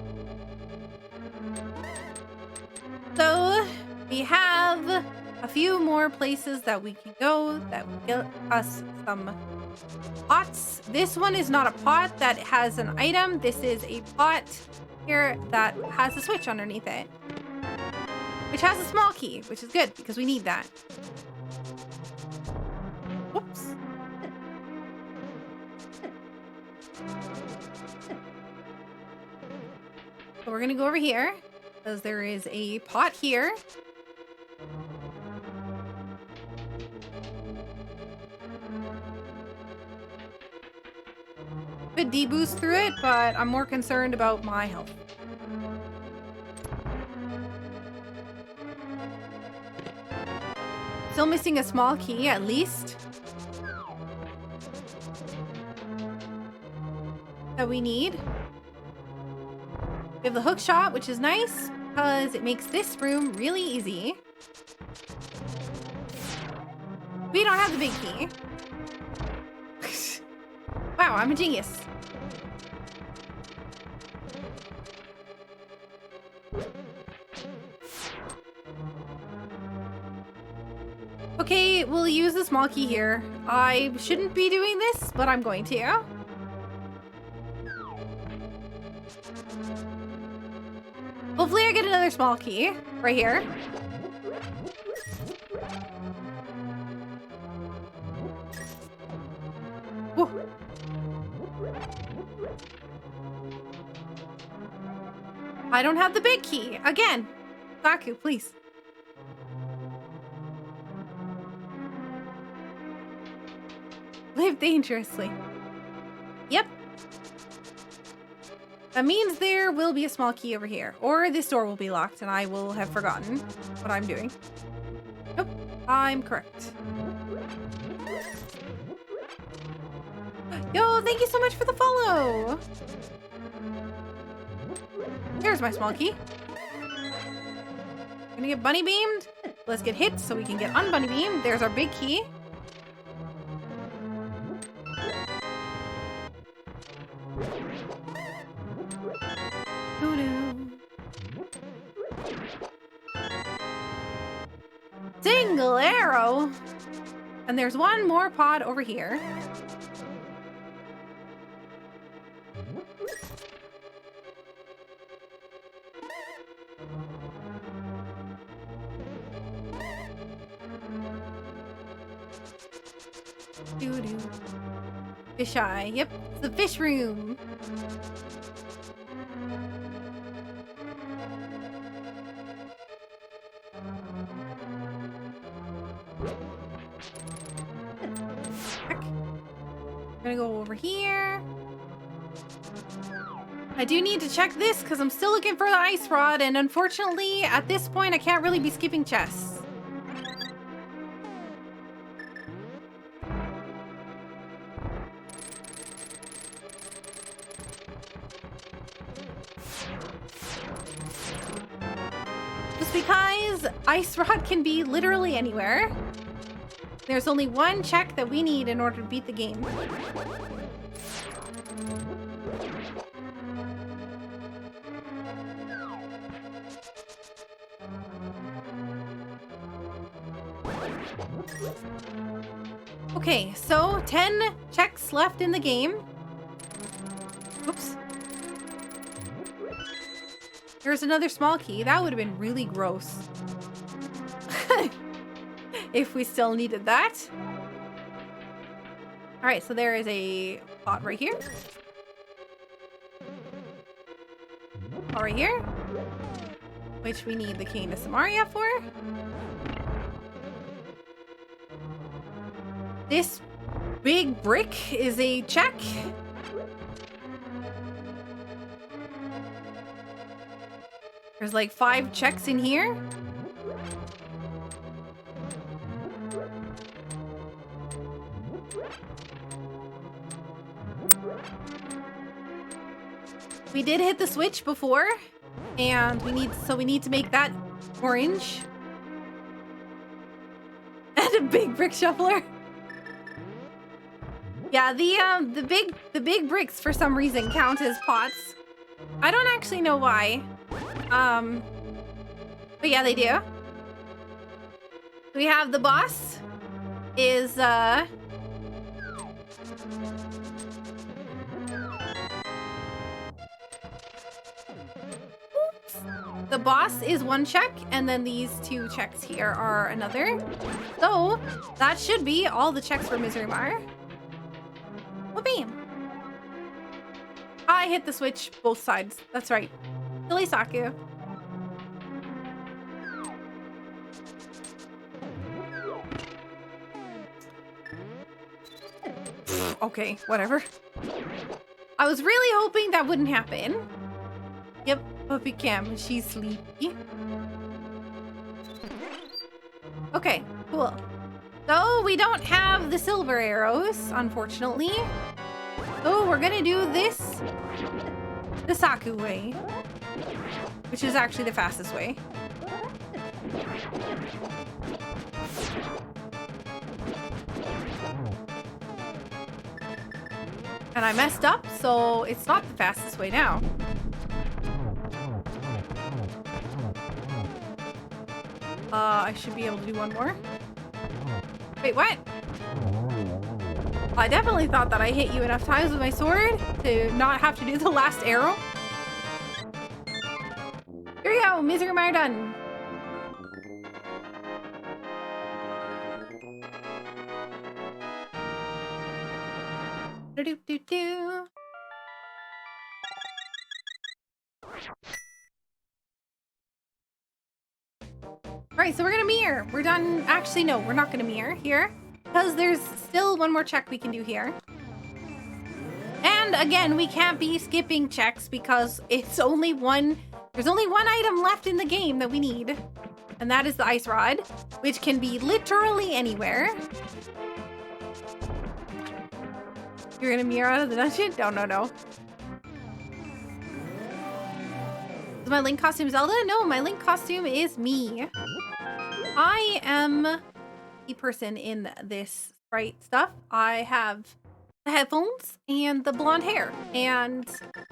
So, we have a few more places that we can go that will get us some pots. This one is not a pot that has an item. This is a pot here that has a switch underneath it, which has a small key, which is good because we need that. Whoops. So we're gonna go over here because there is a pot here. Could deboost through it, but I'm more concerned about my health. Still missing a small key, at least. That we need. We have the hook shot, which is nice because it makes this room really easy. We don't have the big key. Wow, I'm a genius. Okay, we'll use the small key here. I shouldn't be doing this, but I'm going to. Hopefully I get another small key right here. Woo. I don't have the big key. Again. Saku, please. Live dangerously. Yep. That means there will be a small key over here. Or this door will be locked and I will have forgotten what I'm doing. Nope. I'm correct. Yo, thank you so much for the follow. There's my small key. Gonna get bunny beamed. Let's get hit so we can get unbunny beamed. There's our big key. Single arrow. And there's one more pod over here. Doo-doo. Fish eye. Yep, it's the fish room. We're gonna go over here. I do need to check this because I'm still looking for the ice rod, and unfortunately, at this point, I can't really be skipping chests. because Ice Rod can be literally anywhere. There's only one check that we need in order to beat the game. Okay, so 10 checks left in the game. Oops. There's another small key. That would have been really gross. If we still needed that. Alright, so there is a pot right here. Pot right here. Which we need the Cane of Samaria for. This big brick is a check. There's like 5 checks in here. We did hit the switch before, and we need to make that orange. And a big brick shuffler. Yeah, the big bricks for some reason count as pots. I don't actually know why. But yeah, they do. We have the boss is oops. The boss is 1 check, and then these 2 checks here are another. So that should be all the checks for Misery Mire. Well, bam. I hit the switch both sides. That's right. Silly Saku. Okay, whatever. I was really hoping that wouldn't happen. Yep, Puppy Cam, she's sleepy. Okay, cool. So we don't have the silver arrows, unfortunately. So we're gonna do this the Saku way, which is actually the fastest way. And I messed up, so it's not the fastest way now. I should be able to do one more. Wait, what? I definitely thought that I hit you enough times with my sword to not have to do the last arrow. Here we go, Misery Mire done. Do-do-do-do. Alright, so we're gonna mirror. We're done. Actually, no, we're not gonna mirror here, because there's still one more check we can do here. And again, we can't be skipping checks because it's only one. There's only one item left in the game that we need. And that is the Ice Rod, which can be literally anywhere. You're gonna mirror out of the dungeon? No. Is my Link costume Zelda? No, my Link costume is me. I am the person in this sprite stuff. I have the headphones and the blonde hair. And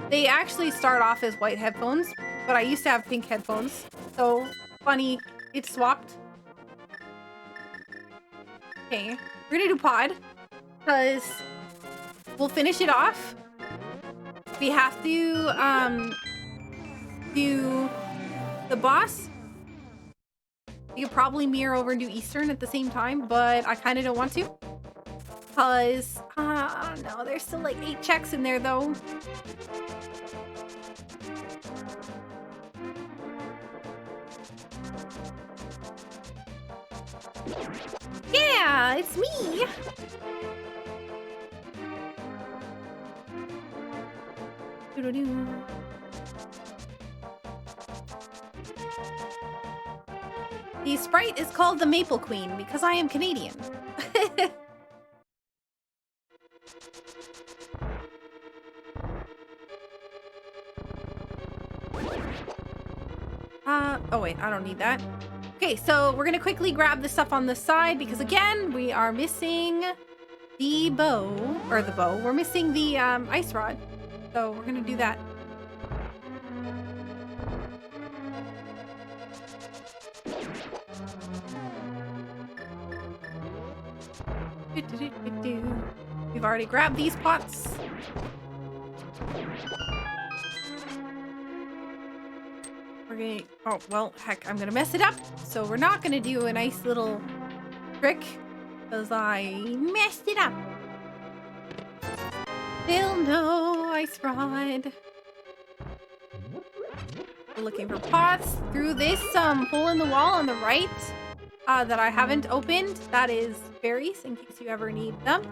they actually start off as white headphones, but I used to have pink headphones. So funny, it swapped. Okay, we're gonna do pod, because we'll finish it off. We have to do the boss. You could probably mirror over and do Eastern at the same time, but I kind of don't want to. Because, I don't know, there's still like 8 checks in there though. Yeah, it's me! Doo-doo-doo. The sprite is called the Maple Queen because I am Canadian. Oh wait, I don't need that. Okay, so we're gonna quickly grab the stuff on the side because again, we are missing the bow, we're missing the ice rod. So we're gonna do that. We've already grabbed these pots. We're gonna, oh, well, heck, I'm gonna mess it up. So we're not gonna do a nice little trick because I messed it up. Still no ice rod. We're looking for pots through this hole in the wall on the right that I haven't opened. That is berries in case you ever need them.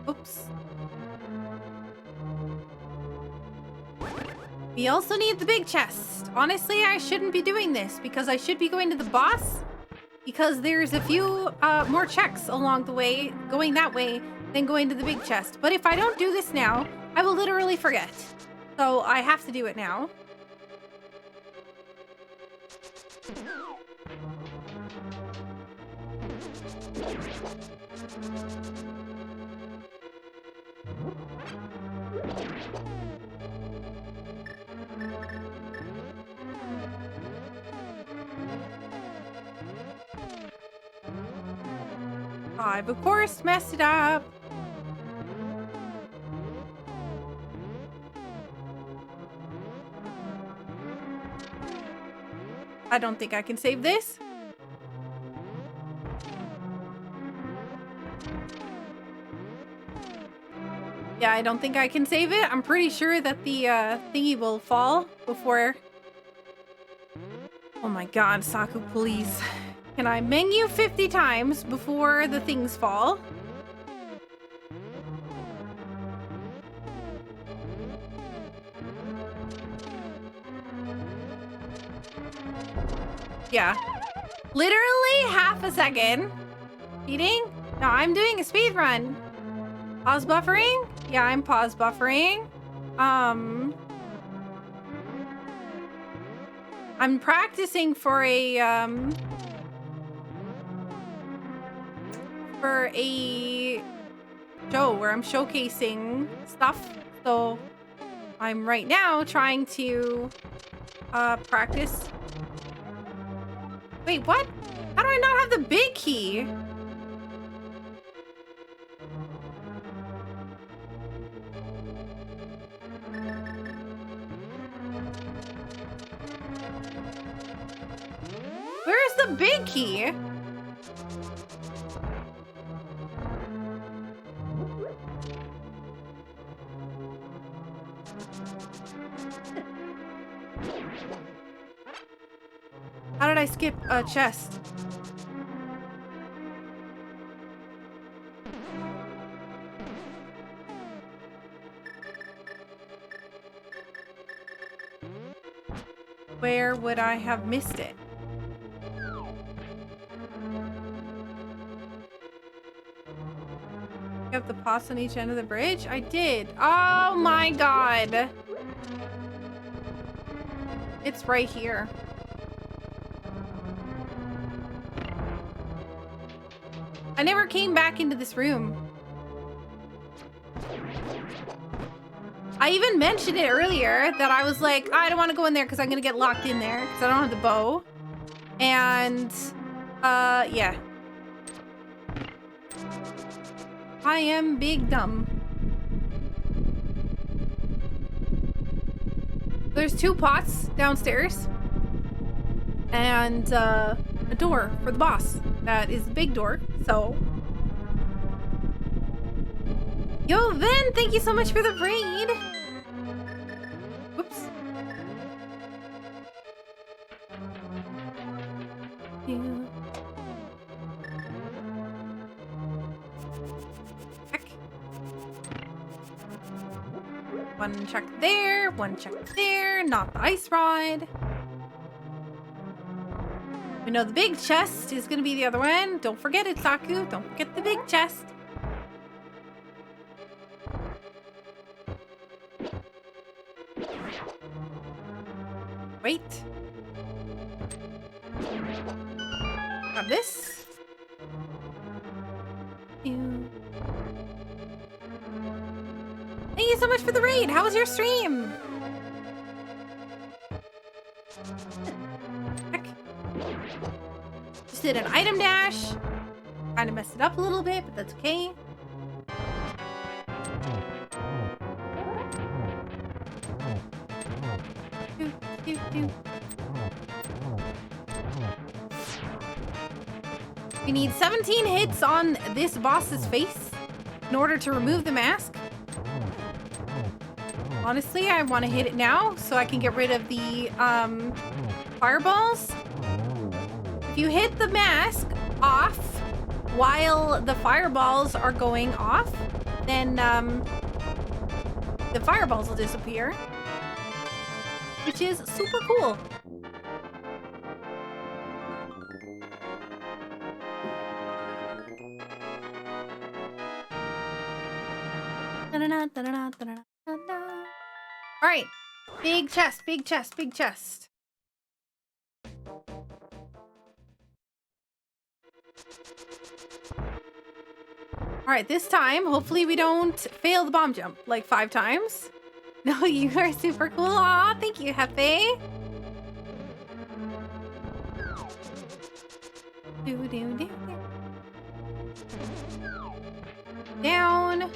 Oops. We also need the big chest. Honestly, I shouldn't be doing this because I should be going to the boss because there's a few more checks along the way going that way than going to the big chest. But if I don't do this now, I will literally forget. So I have to do it now. I've of course messed it up. I don't think I can save this. Yeah, I don't think I can save it. I'm pretty sure that the thingy will fall before... Oh my god, Saku, please. Can I menu 50 times before the things fall? Yeah. Literally half a second. Cheating? No, I'm doing a speed run. Pause buffering? Yeah, I'm pause buffering. I'm practicing for a show where I'm showcasing stuff. So I'm right now trying to practice. Wait, what? How do I not have the big key? Where's the big key? How did I skip a chest? Where would I have missed it? Pick up the pots on each end of the bridge? I did. Oh my god. It's right here. I never came back into this room. I even mentioned it earlier that I was like, I don't want to go in there because I'm going to get locked in there because I don't have the bow. And, yeah. I am big dumb. There's 2 pots downstairs. And, a door for the boss. That is the big door, so. Yo, Vin, thank you so much for the raid. Whoops. Yeah. Check. 1 check there, 1 check there, not the ice rod. We know the big chest is going to be the other one. Don't forget it, Saku. Don't forget the big chest. Wait. Grab this. Thank you so much for the raid. How was your stream? Heck. Just did an item dash. Kind of messed it up a little bit, but that's okay. We need 17 hits on this boss's face in order to remove the mask. Honestly, I want to hit it now so I can get rid of the fireballs. If you hit the mask off while the fireballs are going off, then the fireballs will disappear, which is super cool. All right, big chest, big chest, big chest. All right, this time, hopefully we don't fail the bomb jump like 5 times. No, you are super cool. Aw, thank you, Hefe. Down.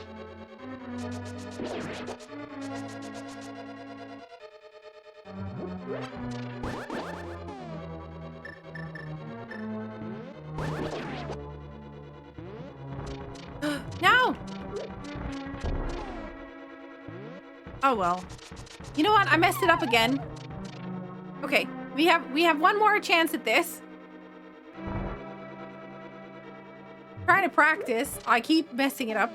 No! Oh well. You know what? I messed it up again. Okay, we have one more chance at this. Trying to practice. I keep messing it up.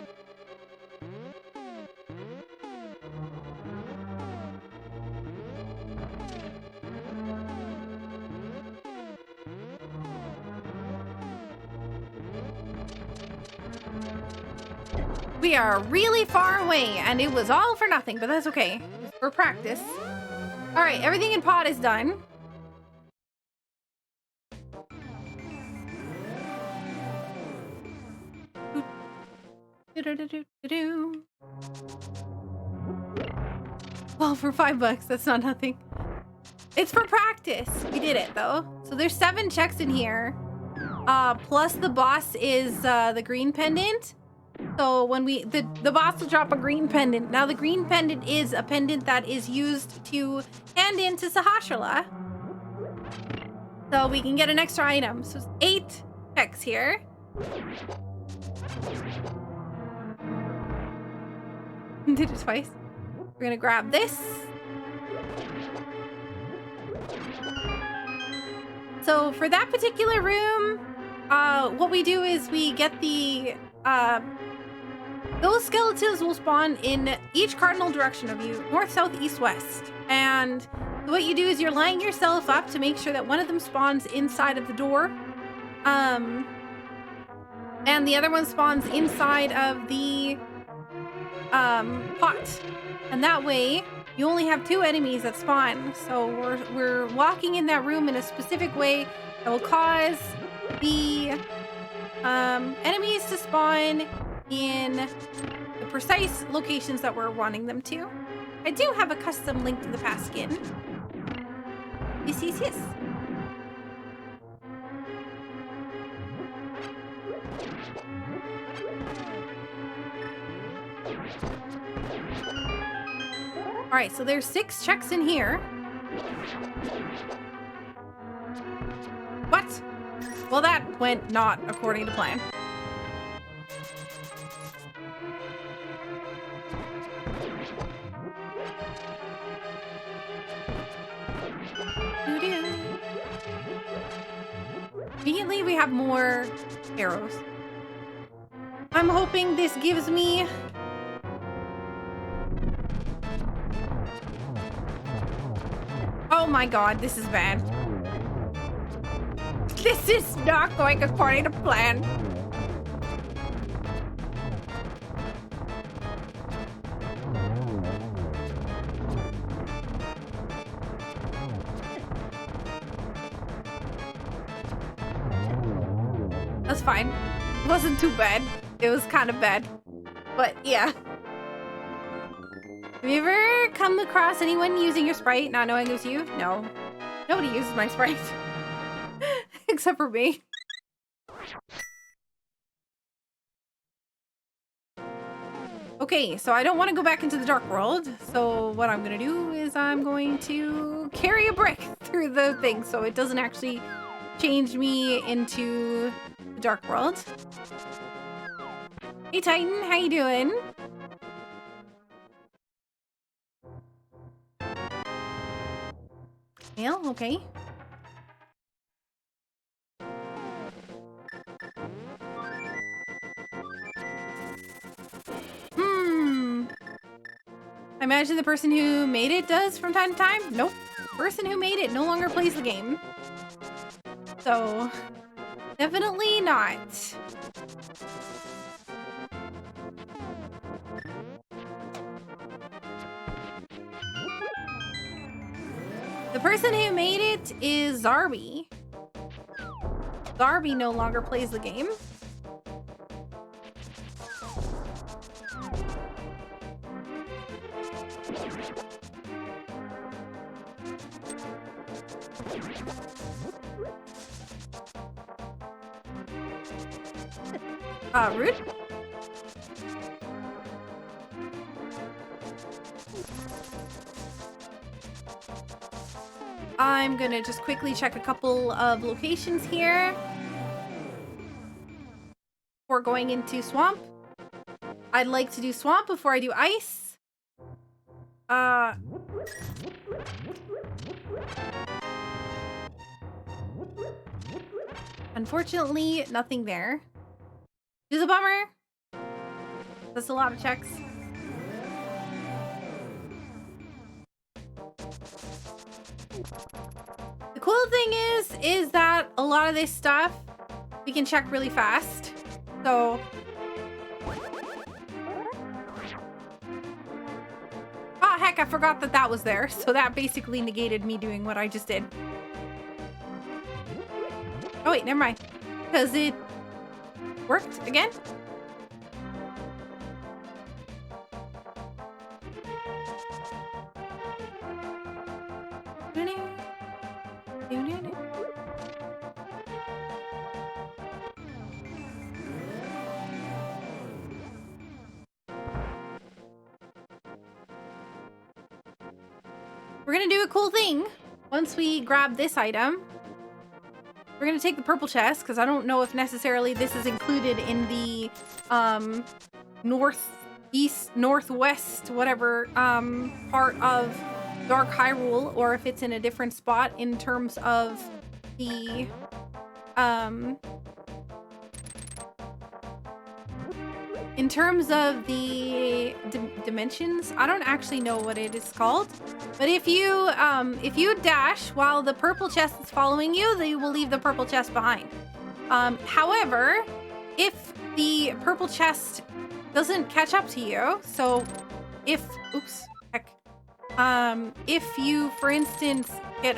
We are really far away, and it was all for nothing, but that's okay. It's for practice. All right, everything in pot is done. Well, for $5, that's not nothing. It's for practice. We did it though. So there's 7 checks in here. Plus the boss is the green pendant. So when the boss will drop a green pendant. Now the green pendant is a pendant that is used to hand in to Sahasrahla. So we can get an extra item. So it's 8 checks here. Did it twice. We're gonna grab this. So for that particular room, what we do is we get the those skeletons will spawn in each cardinal direction of you, north, south, east, west. And what you do is you're lining yourself up to make sure that one of them spawns inside of the door. And the other one spawns inside of the pot. And that way you only have 2 enemies that spawn. So we're walking in that room in a specific way that will cause the enemies to spawn in the precise locations that we're wanting them to. I do have a custom link to the past skin. Yes, yes, yes. All right, so there's 6 checks in here. What? Well, that went not according to plan. Immediately, we have more arrows. I'm hoping this gives me... Oh my god, this is bad. This is not going according to plan. That's fine. It wasn't too bad. It was kind of bad. But yeah. Have you ever come across anyone using your Sprite not knowing it was you? No. Nobody uses my Sprite. Except for me. Okay, so I don't want to go back into the dark world. So what I'm going to do is I'm going to carry a brick through the thing so it doesn't actually change me into the dark world. Hey Titan, how you doing? Mail, okay. I imagine the person who made it does from time to time? Nope. The person who made it no longer plays the game. So, definitely not. The person who made it is Zarby. Zarby no longer plays the game. Rude. I'm gonna just quickly check a couple of locations here before going into swamp. I'd like to do swamp before I do ice. Unfortunately, nothing there. Which is a bummer. That's a lot of checks. The cool thing is that a lot of this stuff we can check really fast. So oh heck, I forgot that that was there. So that basically negated me doing what I just did. Oh wait, never mind. Because it worked again? We're gonna do a cool thing once we grab this item. We're gonna take the purple chest because I don't know if necessarily this is included in the northeast, northwest, whatever part of Dark Hyrule, or if it's in a different spot in terms of the dimensions. I don't actually know what it is called, but if you dash while the purple chest is following you, they will leave the purple chest behind. However, if the purple chest doesn't catch up to you, so if if you, for instance, get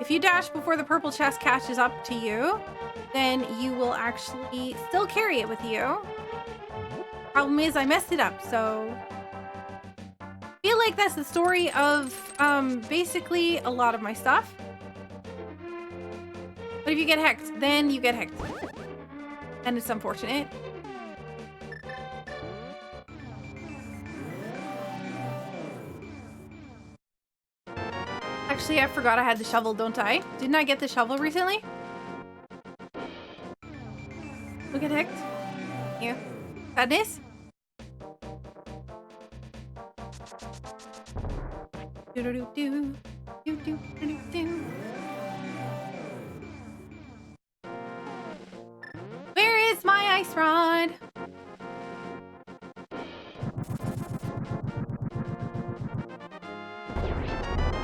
if you dash before the purple chest catches up to you, then you will actually still carry it with you. Problem is, I messed it up, so I feel like that's the story of basically a lot of my stuff. But if you get hacked, then you get hacked. And it's unfortunate. Actually, I forgot I had the shovel, don't I? Didn't I get the shovel recently? Look at hacked. Here. Sadness? Do-do-do-do. Do-do-do-do-do. Where is my ice rod?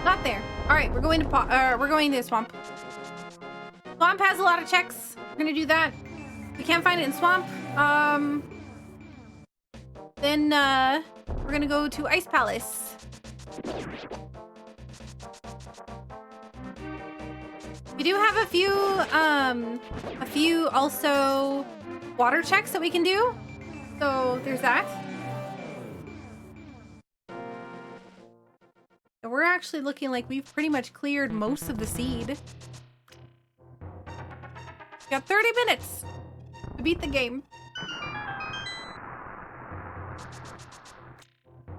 Not there. All right, we're going to the swamp. Swamp has a lot of checks. We're gonna do that. We can't find it in swamp. Then we're gonna go to Ice Palace. We do have a few also water checks that we can do. So there's that. And we're actually looking like we've pretty much cleared most of the seed. We got 30 minutes to beat the game.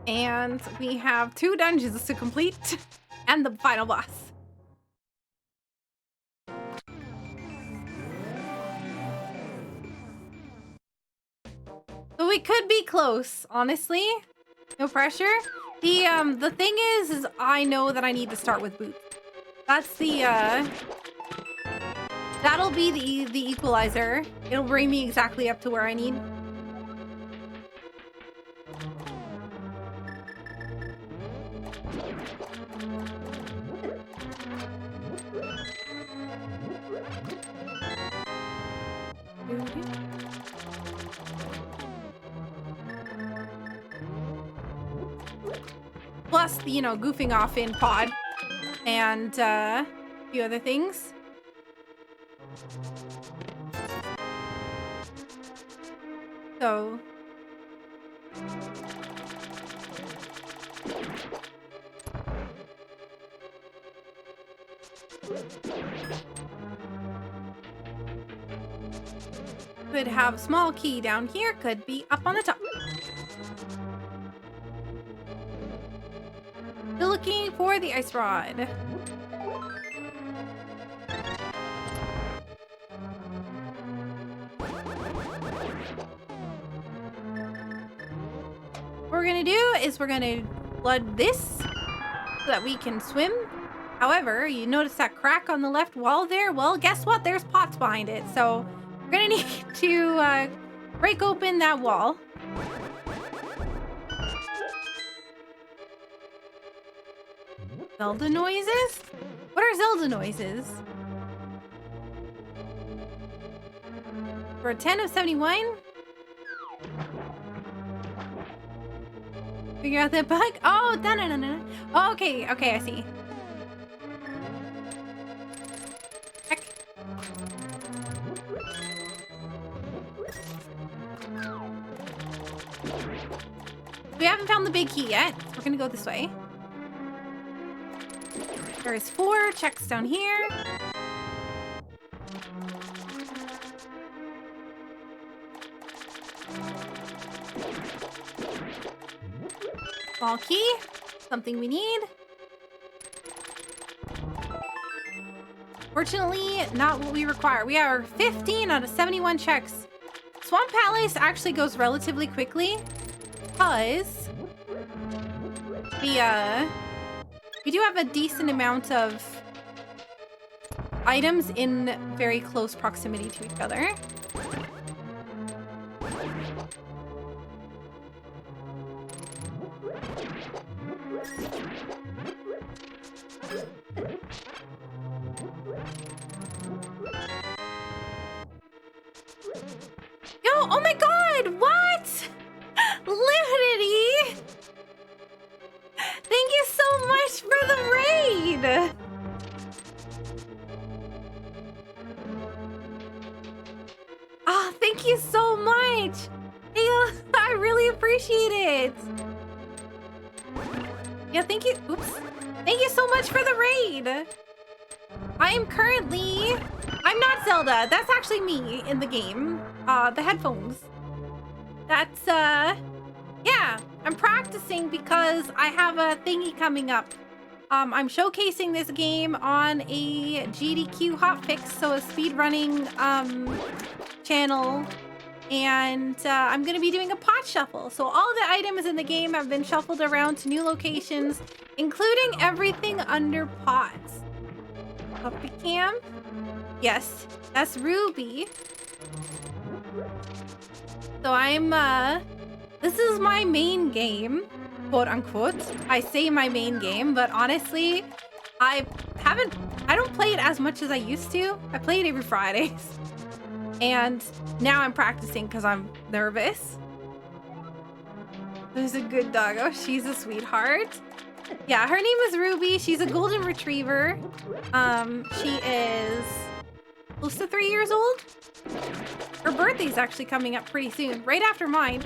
And we have 2 dungeons to complete and the final boss. So we could be close, honestly. No pressure. The thing is I know that I need to start with boots. That's the that'll be the equalizer. It'll bring me exactly up to where I need. Plus, you know, goofing off in pod and a few other things. So could have small key down here, could be up on the top. Still looking for the ice rod. What we're gonna do is we're gonna flood this so that we can swim. However, you notice that crack on the left wall there? Well, guess what? There's pots behind it. So we're gonna need to break open that wall. Zelda noises? What are Zelda noises? For a 10 of 71? Figure out that bug? Oh, no. Oh, okay, I see. Heck. We haven't found the big key yet. We're gonna go this way. There's 4 checks down here. Small key, something we need. Fortunately, not what we require. We are 15 out of 71 checks. Swamp Palace actually goes relatively quickly because we do have a decent amount of items in very close proximity to each other. Yo, oh my god, what? Liberty! Thank you so much for the raid! Oh, thank you so much! I really appreciate it! Yeah, thank you. Oops. Thank you so much for the raid! I'm not Zelda. That's actually me in the game. The headphones. That's, yeah. I'm practicing because I have a thingy coming up. I'm showcasing this game on a GDQ hotfix, so a speedrunning channel, and I'm gonna be doing a pot shuffle. So all the items in the game have been shuffled around to new locations, including everything under pots. Puppy cam? Yes, that's Ruby. So I'm this is my main game, quote unquote. I say my main game, but honestly, I don't play it as much as I used to. I play it every Fridays. And now I'm practicing because I'm nervous. There's a good doggo. She's a sweetheart. Yeah, her name is Ruby. She's a golden retriever. She is close to 3 years old. Her birthday's actually coming up pretty soon, right after mine.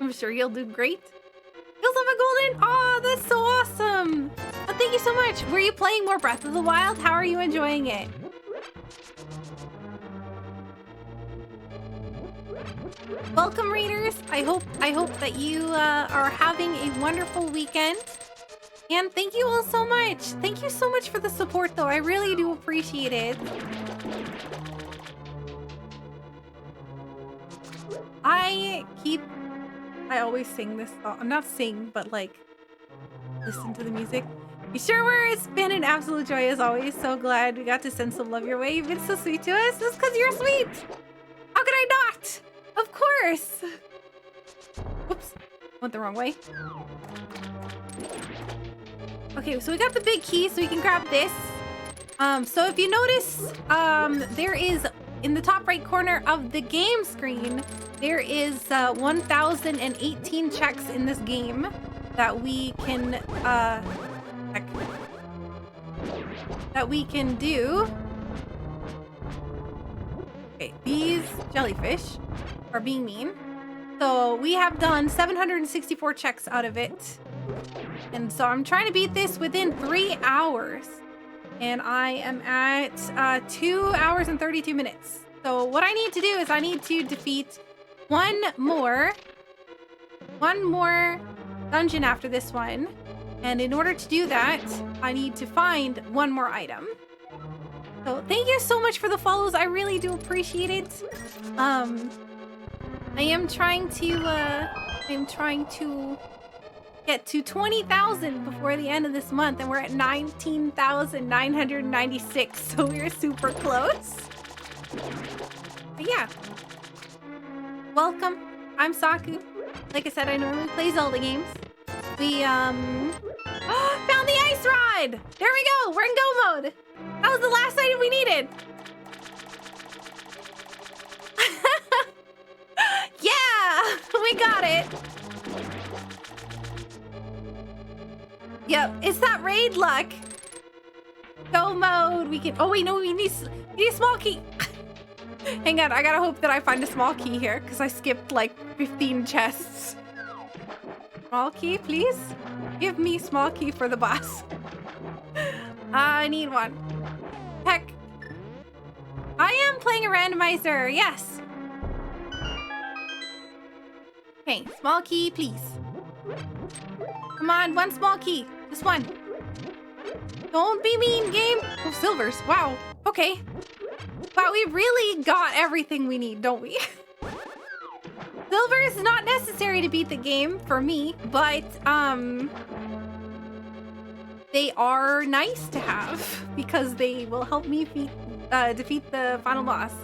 I'm sure you'll do great. You'll have a golden. Oh, that's so awesome. Oh, thank you so much. Were you playing more Breath of the Wild? How are you enjoying it? Welcome, readers. I hope that you are having a wonderful weekend. And thank you all so much. Thank you so much for the support, though. I really do appreciate it. I always sing this song. Not sing, but like listen to the music. You sure were. It's been an absolute joy as always. So glad we got to send some love your way. You've been so sweet to us. It's because you're sweet. How could I not? Of course. Whoops. Went the wrong way. Okay, so we got the big key, so we can grab this. So if you notice, there is in the top right corner of the game screen, there is 1,018 checks in this game that we can do. Okay, these jellyfish are being mean. So we have done 764 checks out of it. And so I'm trying to beat this within 3 hours. And I am at 2 hours and 32 minutes. So what I need to do is I need to defeat one more dungeon after this one. And in order to do that, I need to find one more item. So thank you so much for the follows. I really do appreciate it. I am trying to get to 20,000 before the end of this month, and we're at 19,996, so we're super close. But yeah, welcome. I'm Saku. Like I said, I normally play Zelda games. We found the ice ride. There we go. We're in go mode. That was the last item we needed. Yeah, we got it. Yep, it's that raid luck. Go mode. We can. Oh wait, no, we need a small key. Hang on, I gotta hope that I find a small key here because I skipped like 15 chests. Small key, please. Give me small key for the boss. I need one. Heck. I am playing a randomizer. Yes. Okay, small key, please. Come on, one small key. Just one. Don't be mean, game. Oh, silvers. Wow. Okay. Wow, we really got everything we need, don't we? Silver is not necessary to beat the game for me, but they are nice to have because they will help me defeat the final boss.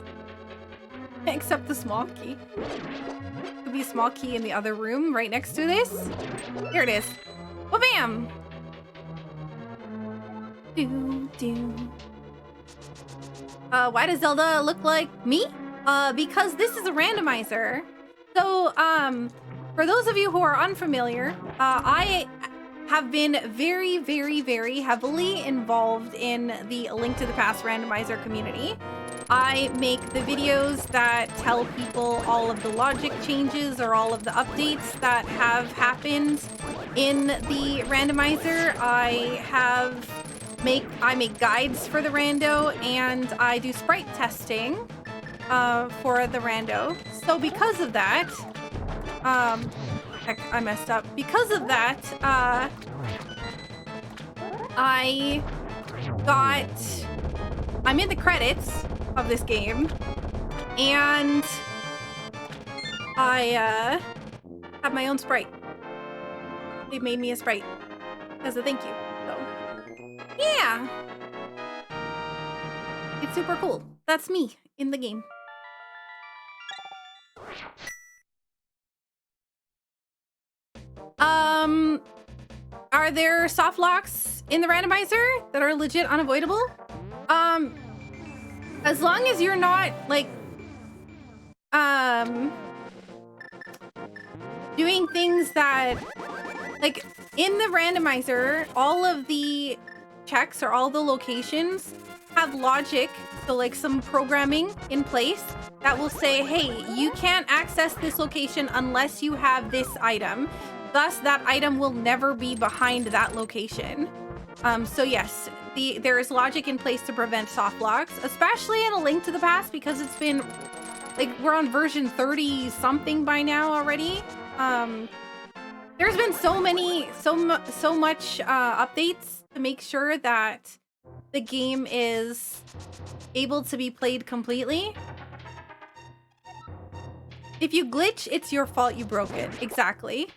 Except the small key. Could be a small key in the other room right next to this. Here it is. Ba-bam! Why does Zelda look like me? Because this is a randomizer. So, for those of you who are unfamiliar, I have been very, very, very heavily involved in the Link to the Past randomizer community. I make the videos that tell people all of the logic changes or all of the updates that have happened in the randomizer. I make guides for the rando, and I do sprite testing for the rando. So because of that, heck, I messed up. Because of that, I'm in the credits of this game, and I have my own sprite. They made me a sprite as a thank you. So yeah, it's super cool. That's me in the game. Are there soft locks in the randomizer that are legit unavoidable. As long as you're not like doing things that like in the randomizer, all of the checks or all the locations have logic, so like some programming in place that will say, hey, you can't access this location unless you have this item. Thus, that item will never be behind that location. So yes, there is logic in place to prevent soft locks, especially in A Link to the Past, because it's been like we're on version 30 something by now already. There's been so much updates to make sure that the game is able to be played completely. If you glitch, it's your fault you broke it. Exactly.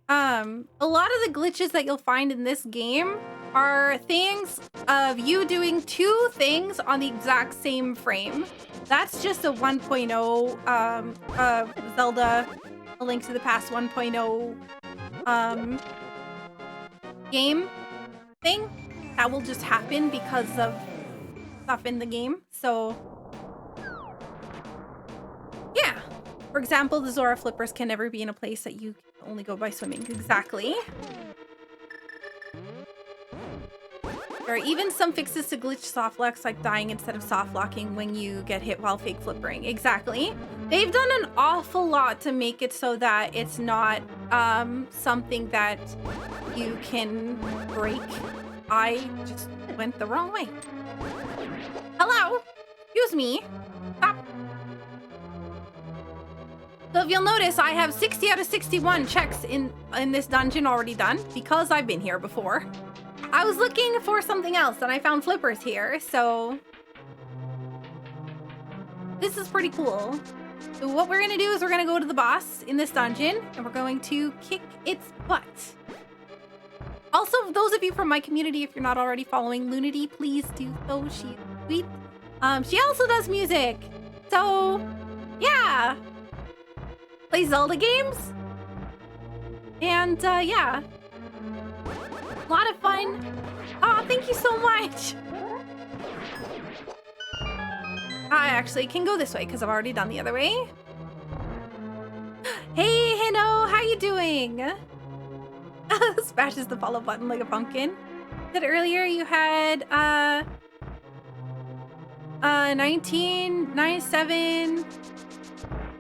A lot of the glitches that you'll find in this game are things of you doing two things on the exact same frame. That's just a 1.0 Zelda A Link to the Past 1.0 game thing that will just happen because of stuff in the game. So yeah, for example, the Zora flippers can never be in a place that you can only go by swimming. Exactly. There are even some fixes to glitch soft locks, like dying instead of soft locking when you get hit while fake flippering. Exactly. They've done an awful lot to make it so that it's not something that you can break. I just went the wrong way. Hello? Excuse me. Stop. So if you'll notice, I have 60 out of 61 checks in this dungeon already done because I've been here before. I was looking for something else and I found flippers here, so this is pretty cool. So what we're gonna do is we're gonna go to the boss in this dungeon and we're going to kick its butt. Also, those of you from my community, if you're not already following Lunity, please do so. She's sweet. She also does music. So yeah. Play Zelda games. And yeah. A lot of fun. Oh, thank you so much. I actually can go this way because I've already done the other way. Hey, Hino, how you doing? Smashes the follow button like a pumpkin. Said earlier you had 1997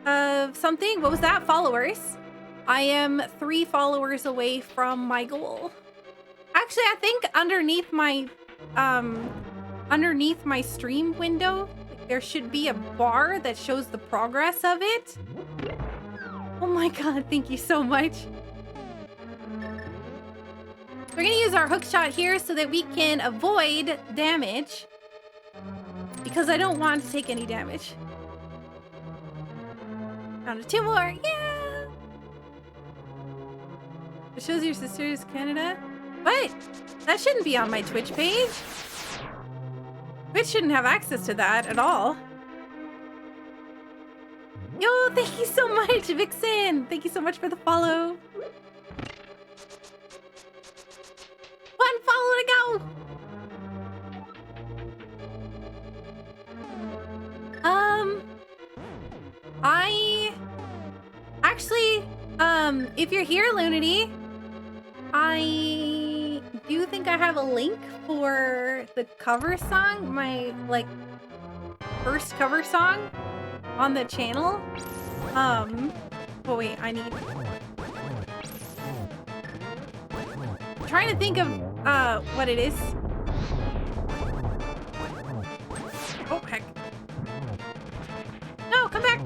of something. What was that? Followers. I am 3 followers away from my goal. Actually, I think underneath my stream window, there should be a bar that shows the progress of it. Oh my god, thank you so much. We're gonna use our hook shot here so that we can avoid damage, because I don't want to take any damage. Down to 2 more, yeah! It shows your sister's Canada. What? That shouldn't be on my Twitch page. Twitch shouldn't have access to that at all. Yo, thank you so much, Vixen! Thank you so much for the follow. 1 follow to go! I... Actually, if you're here, Lunity, I do think I have a link for the cover song, my, like, first cover song on the channel. Oh wait, I need... I'm trying to think of, what it is. Oh, heck. No, come back!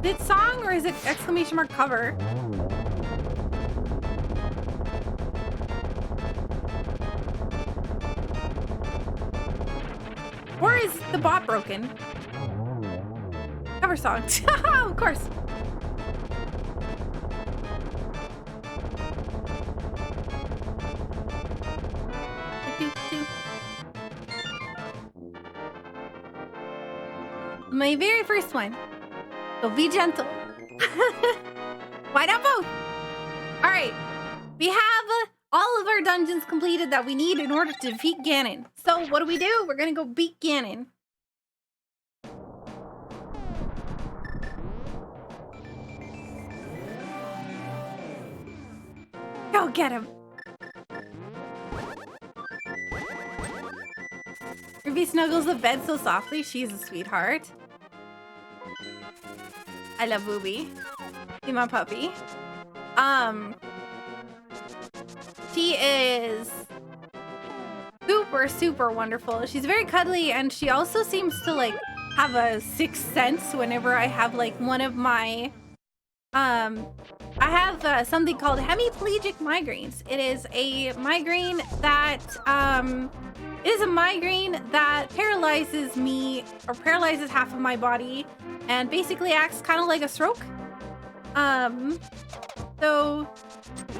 Is it song or is it exclamation mark cover? Or is the bot broken? Cover song. Of course. My very first one. So be gentle. Why not both? All right. We have all of our dungeons completed that we need in order to defeat Ganon. So what do? We're going to go beat Ganon. Go get him. Ruby snuggles the bed so softly. She's a sweetheart. I love Ruby. See my puppy. She is super, super wonderful. She's very cuddly, and she also seems to like have a sixth sense whenever I have like one of my I have something called hemiplegic migraines. It is a migraine that paralyzes me, or paralyzes half of my body, and basically acts kind of like a stroke. So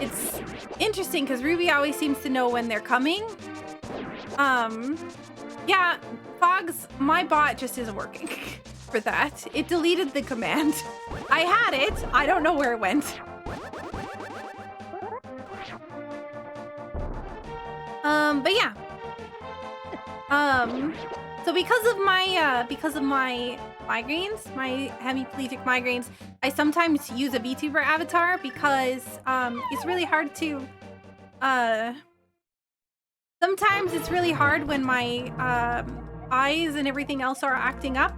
it's interesting because Ruby always seems to know when they're coming. Yeah, Fogs, my bot just isn't working for that. It deleted the command. I had it. I don't know where it went. But yeah. So because of my migraines, my hemiplegic migraines, I sometimes use a VTuber avatar because it's really hard to sometimes it's really hard when my eyes and everything else are acting up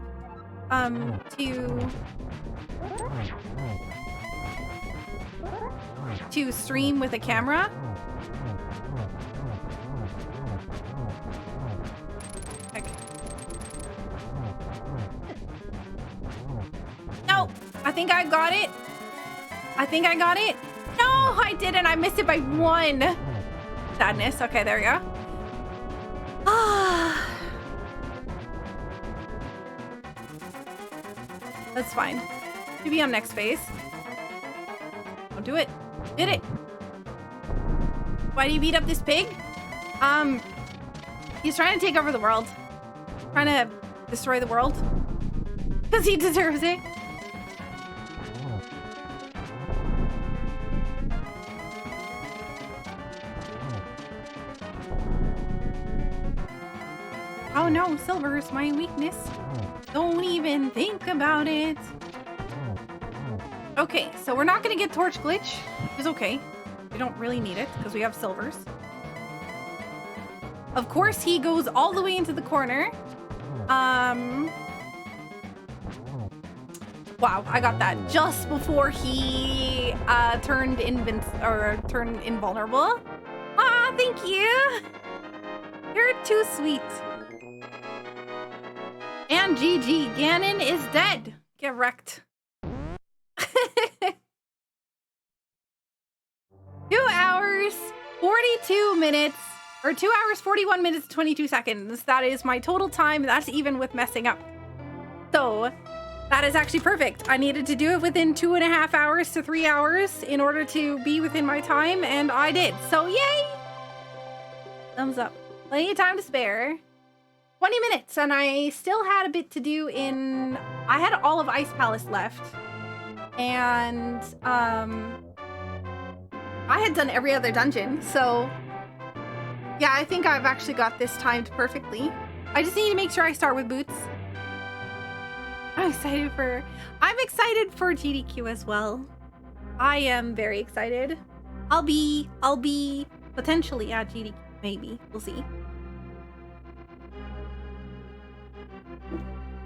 to stream with a camera. No, I think I got it. No, I didn't. I missed it by one. Sadness. Okay, there we go. That's fine. To be on next phase. I'll do it. Did it. Why do you beat up this pig? He's trying to take over the world. Trying to destroy the world. Because he deserves it. Oh no, silver is my weakness. Don't even think about it. Okay, so we're not gonna get torch glitch. It's okay. We don't really need it because we have silvers. Of course, he goes all the way into the corner. Wow, I got that just before he turned invulnerable. Ah, thank you. You're too sweet. And GG, Ganon is dead. Get wrecked. 2 hours, 42 minutes, or 2 hours, 41 minutes, 22 seconds. That is my total time. That's even with messing up. So that is actually perfect. I needed to do it within 2.5 hours to 3 hours in order to be within my time, and I did. So yay! Thumbs up. Plenty of time to spare. 20 minutes, and I still had a bit to do in... I had all of Ice Palace left. And, I had done every other dungeon, so... Yeah, I think I've actually got this timed perfectly. I just need to make sure I start with boots. I'm excited for GDQ as well. I am very excited. I'll be potentially at GDQ, maybe. We'll see.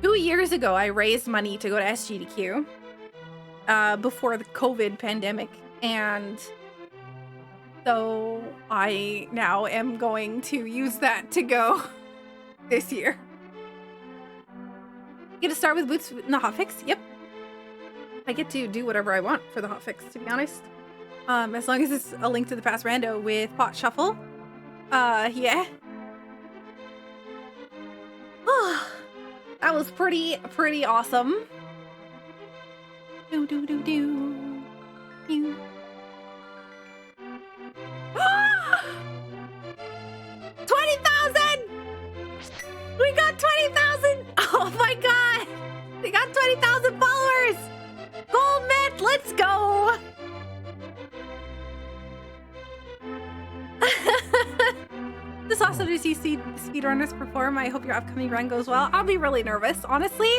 2 years ago, I raised money to go to SGDQ before the COVID pandemic, and so I now am going to use that to go this year. Get to start with boots in the hotfix? Yep. I get to do whatever I want for the hotfix, to be honest. As long as it's a Link to the Past rando with pot shuffle. Yeah. That was pretty awesome. Do do do do. You. 20,000! We got 20,000! Oh my god! We got 20,000 followers! Gold mint, let's go! awesome to see speedrunners perform. I hope your upcoming run goes well. I'll be really nervous, honestly.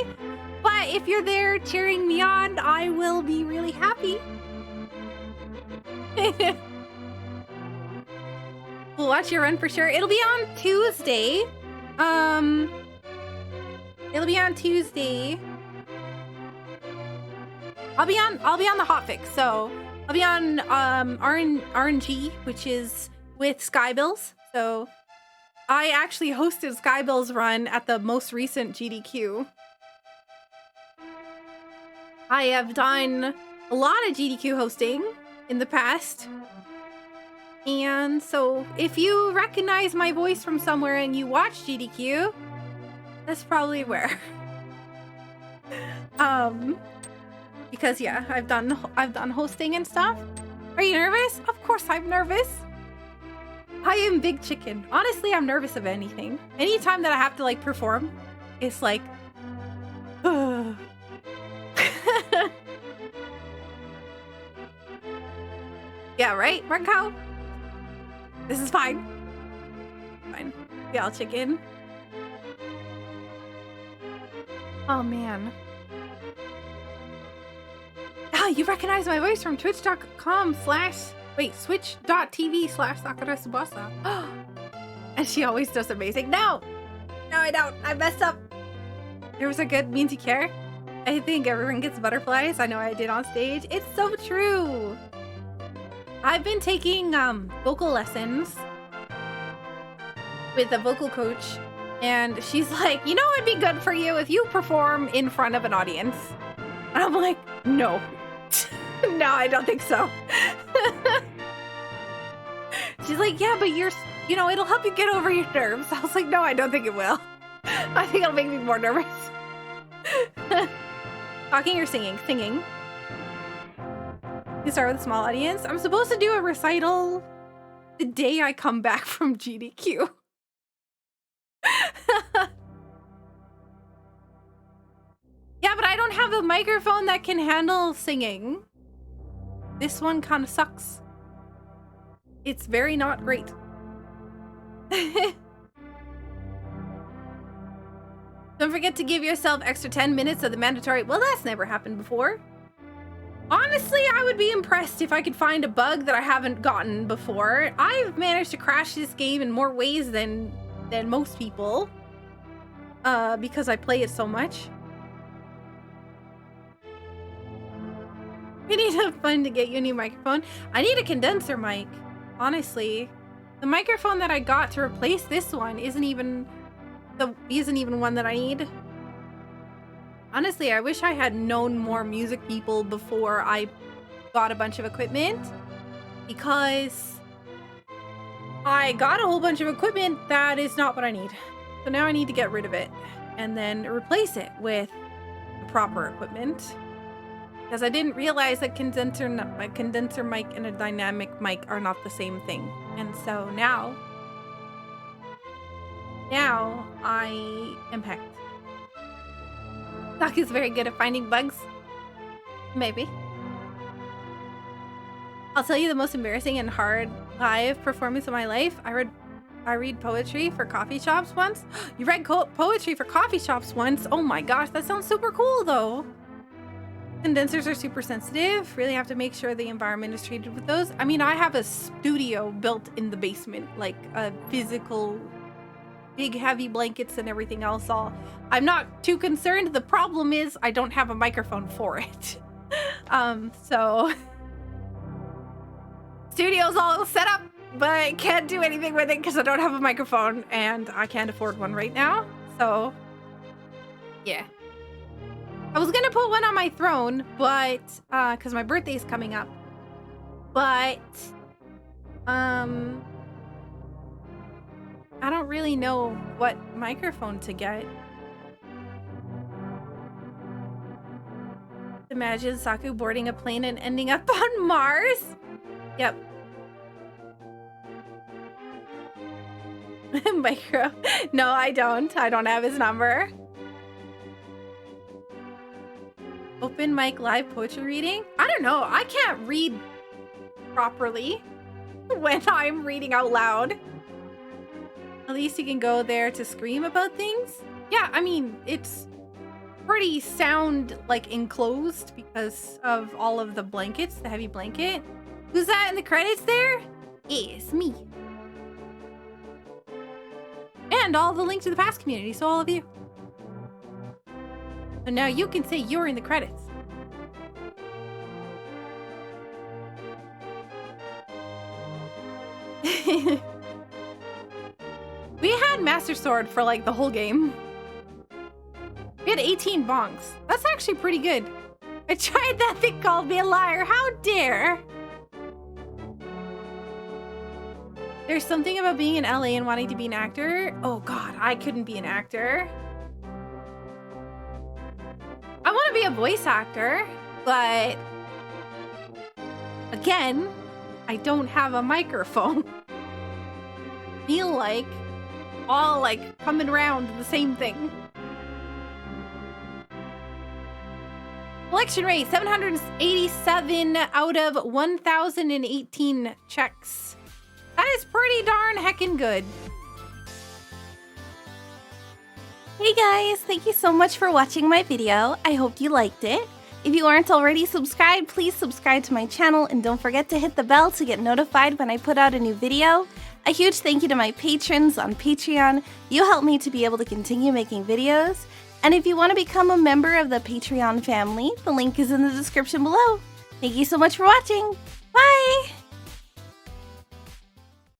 But if you're there cheering me on, I will be really happy. We'll watch your run for sure. It'll be on Tuesday. It'll be on Tuesday. I'll be on the hotfix, so I'll be on RNG, which is with Skybills. So I actually hosted Skybill's run at the most recent GDQ. I have done a lot of GDQ hosting in the past. And so if you recognize my voice from somewhere and you watch GDQ, that's probably where. Because yeah, I've done hosting and stuff. Are you nervous? Of course I'm nervous. I am big chicken. Honestly, I'm nervous of anything. Anytime that I have to like perform, it's like yeah, right, Marco? This is fine. Fine. Yeah, I'll chicken. Oh man. Ah, you recognize my voice from switch.tv/Sakura Tsubasa. And she always does amazing. No, I don't. I messed up. There was a good means you care. I think everyone gets butterflies. I know I did on stage. It's so true. I've been taking vocal lessons with a vocal coach, and she's like, you know, it'd be good for you if you perform in front of an audience. And I'm like, no. No, I don't think so. She's like, yeah, but you know, it'll help you get over your nerves. I was like, no, I don't think it will. I think it'll make me more nervous. Talking or singing? Singing. You start with a small audience. I'm supposed to do a recital the day I come back from GDQ. Yeah, but I don't have a microphone that can handle singing. This one kind of sucks. It's very not great. Don't forget to give yourself extra 10 minutes of the mandatory. Well, that's never happened before. Honestly, I would be impressed if I could find a bug that I haven't gotten before. I've managed to crash this game in more ways than most people. Because I play it so much. We need a fund to get you a new microphone. I need a condenser mic, honestly. The microphone that I got to replace this one isn't even one that I need. Honestly, I wish I had known more music people before I got a bunch of equipment, because I got a whole bunch of equipment that is not what I need. So now I need to get rid of it and then replace it with proper equipment. Because I didn't realize that a condenser mic and a dynamic mic are not the same thing. And so now I am hacked. Saku's very good at finding bugs. Maybe. I'll tell you the most embarrassing and hard live performance of my life. I read poetry for coffee shops once. You read poetry for coffee shops once? Oh my gosh, that sounds super cool though. Condensers are super sensitive. Really have to make sure the environment is treated with those. I mean, I have a studio built in the basement, like a physical, big heavy blankets and everything else. I'm not too concerned. The problem is I don't have a microphone for it. So studio's all set up, but I can't do anything with it because I don't have a microphone and I can't afford one right now. So yeah. I was gonna put one on my throne, but because my birthday's coming up. But I don't really know what microphone to get. Imagine Saku boarding a plane and ending up on Mars. Yep. Micro. No, I don't. I don't have his number. Open mic live poetry reading? I don't know. I can't read properly when I'm reading out loud. At least you can go there to scream about things. Yeah, I mean, it's pretty sound like enclosed because of all of the blankets, the heavy blanket. Who's that in the credits there? It's me. And all the link to the past community, so all of you. So now you can say you're in the credits. We had Master Sword for like the whole game. We had 18 bonks. That's actually pretty good. I tried that thing called me a liar. How dare! There's something about being in LA and wanting to be an actor. Oh god, I couldn't be an actor. I want to be a voice actor, but again, I don't have a microphone. Feel like all like coming around the same thing. Collection rate 787 out of 1,018 checks. That is pretty darn heckin' good. Hey guys, thank you so much for watching my video. I hope you liked it. If you aren't already subscribed, please subscribe to my channel and don't forget to hit the bell to get notified when I put out a new video. A huge thank you to my patrons on Patreon. You help me to be able to continue making videos. And if you want to become a member of the Patreon family, the link is in the description below. Thank you so much for watching. Bye!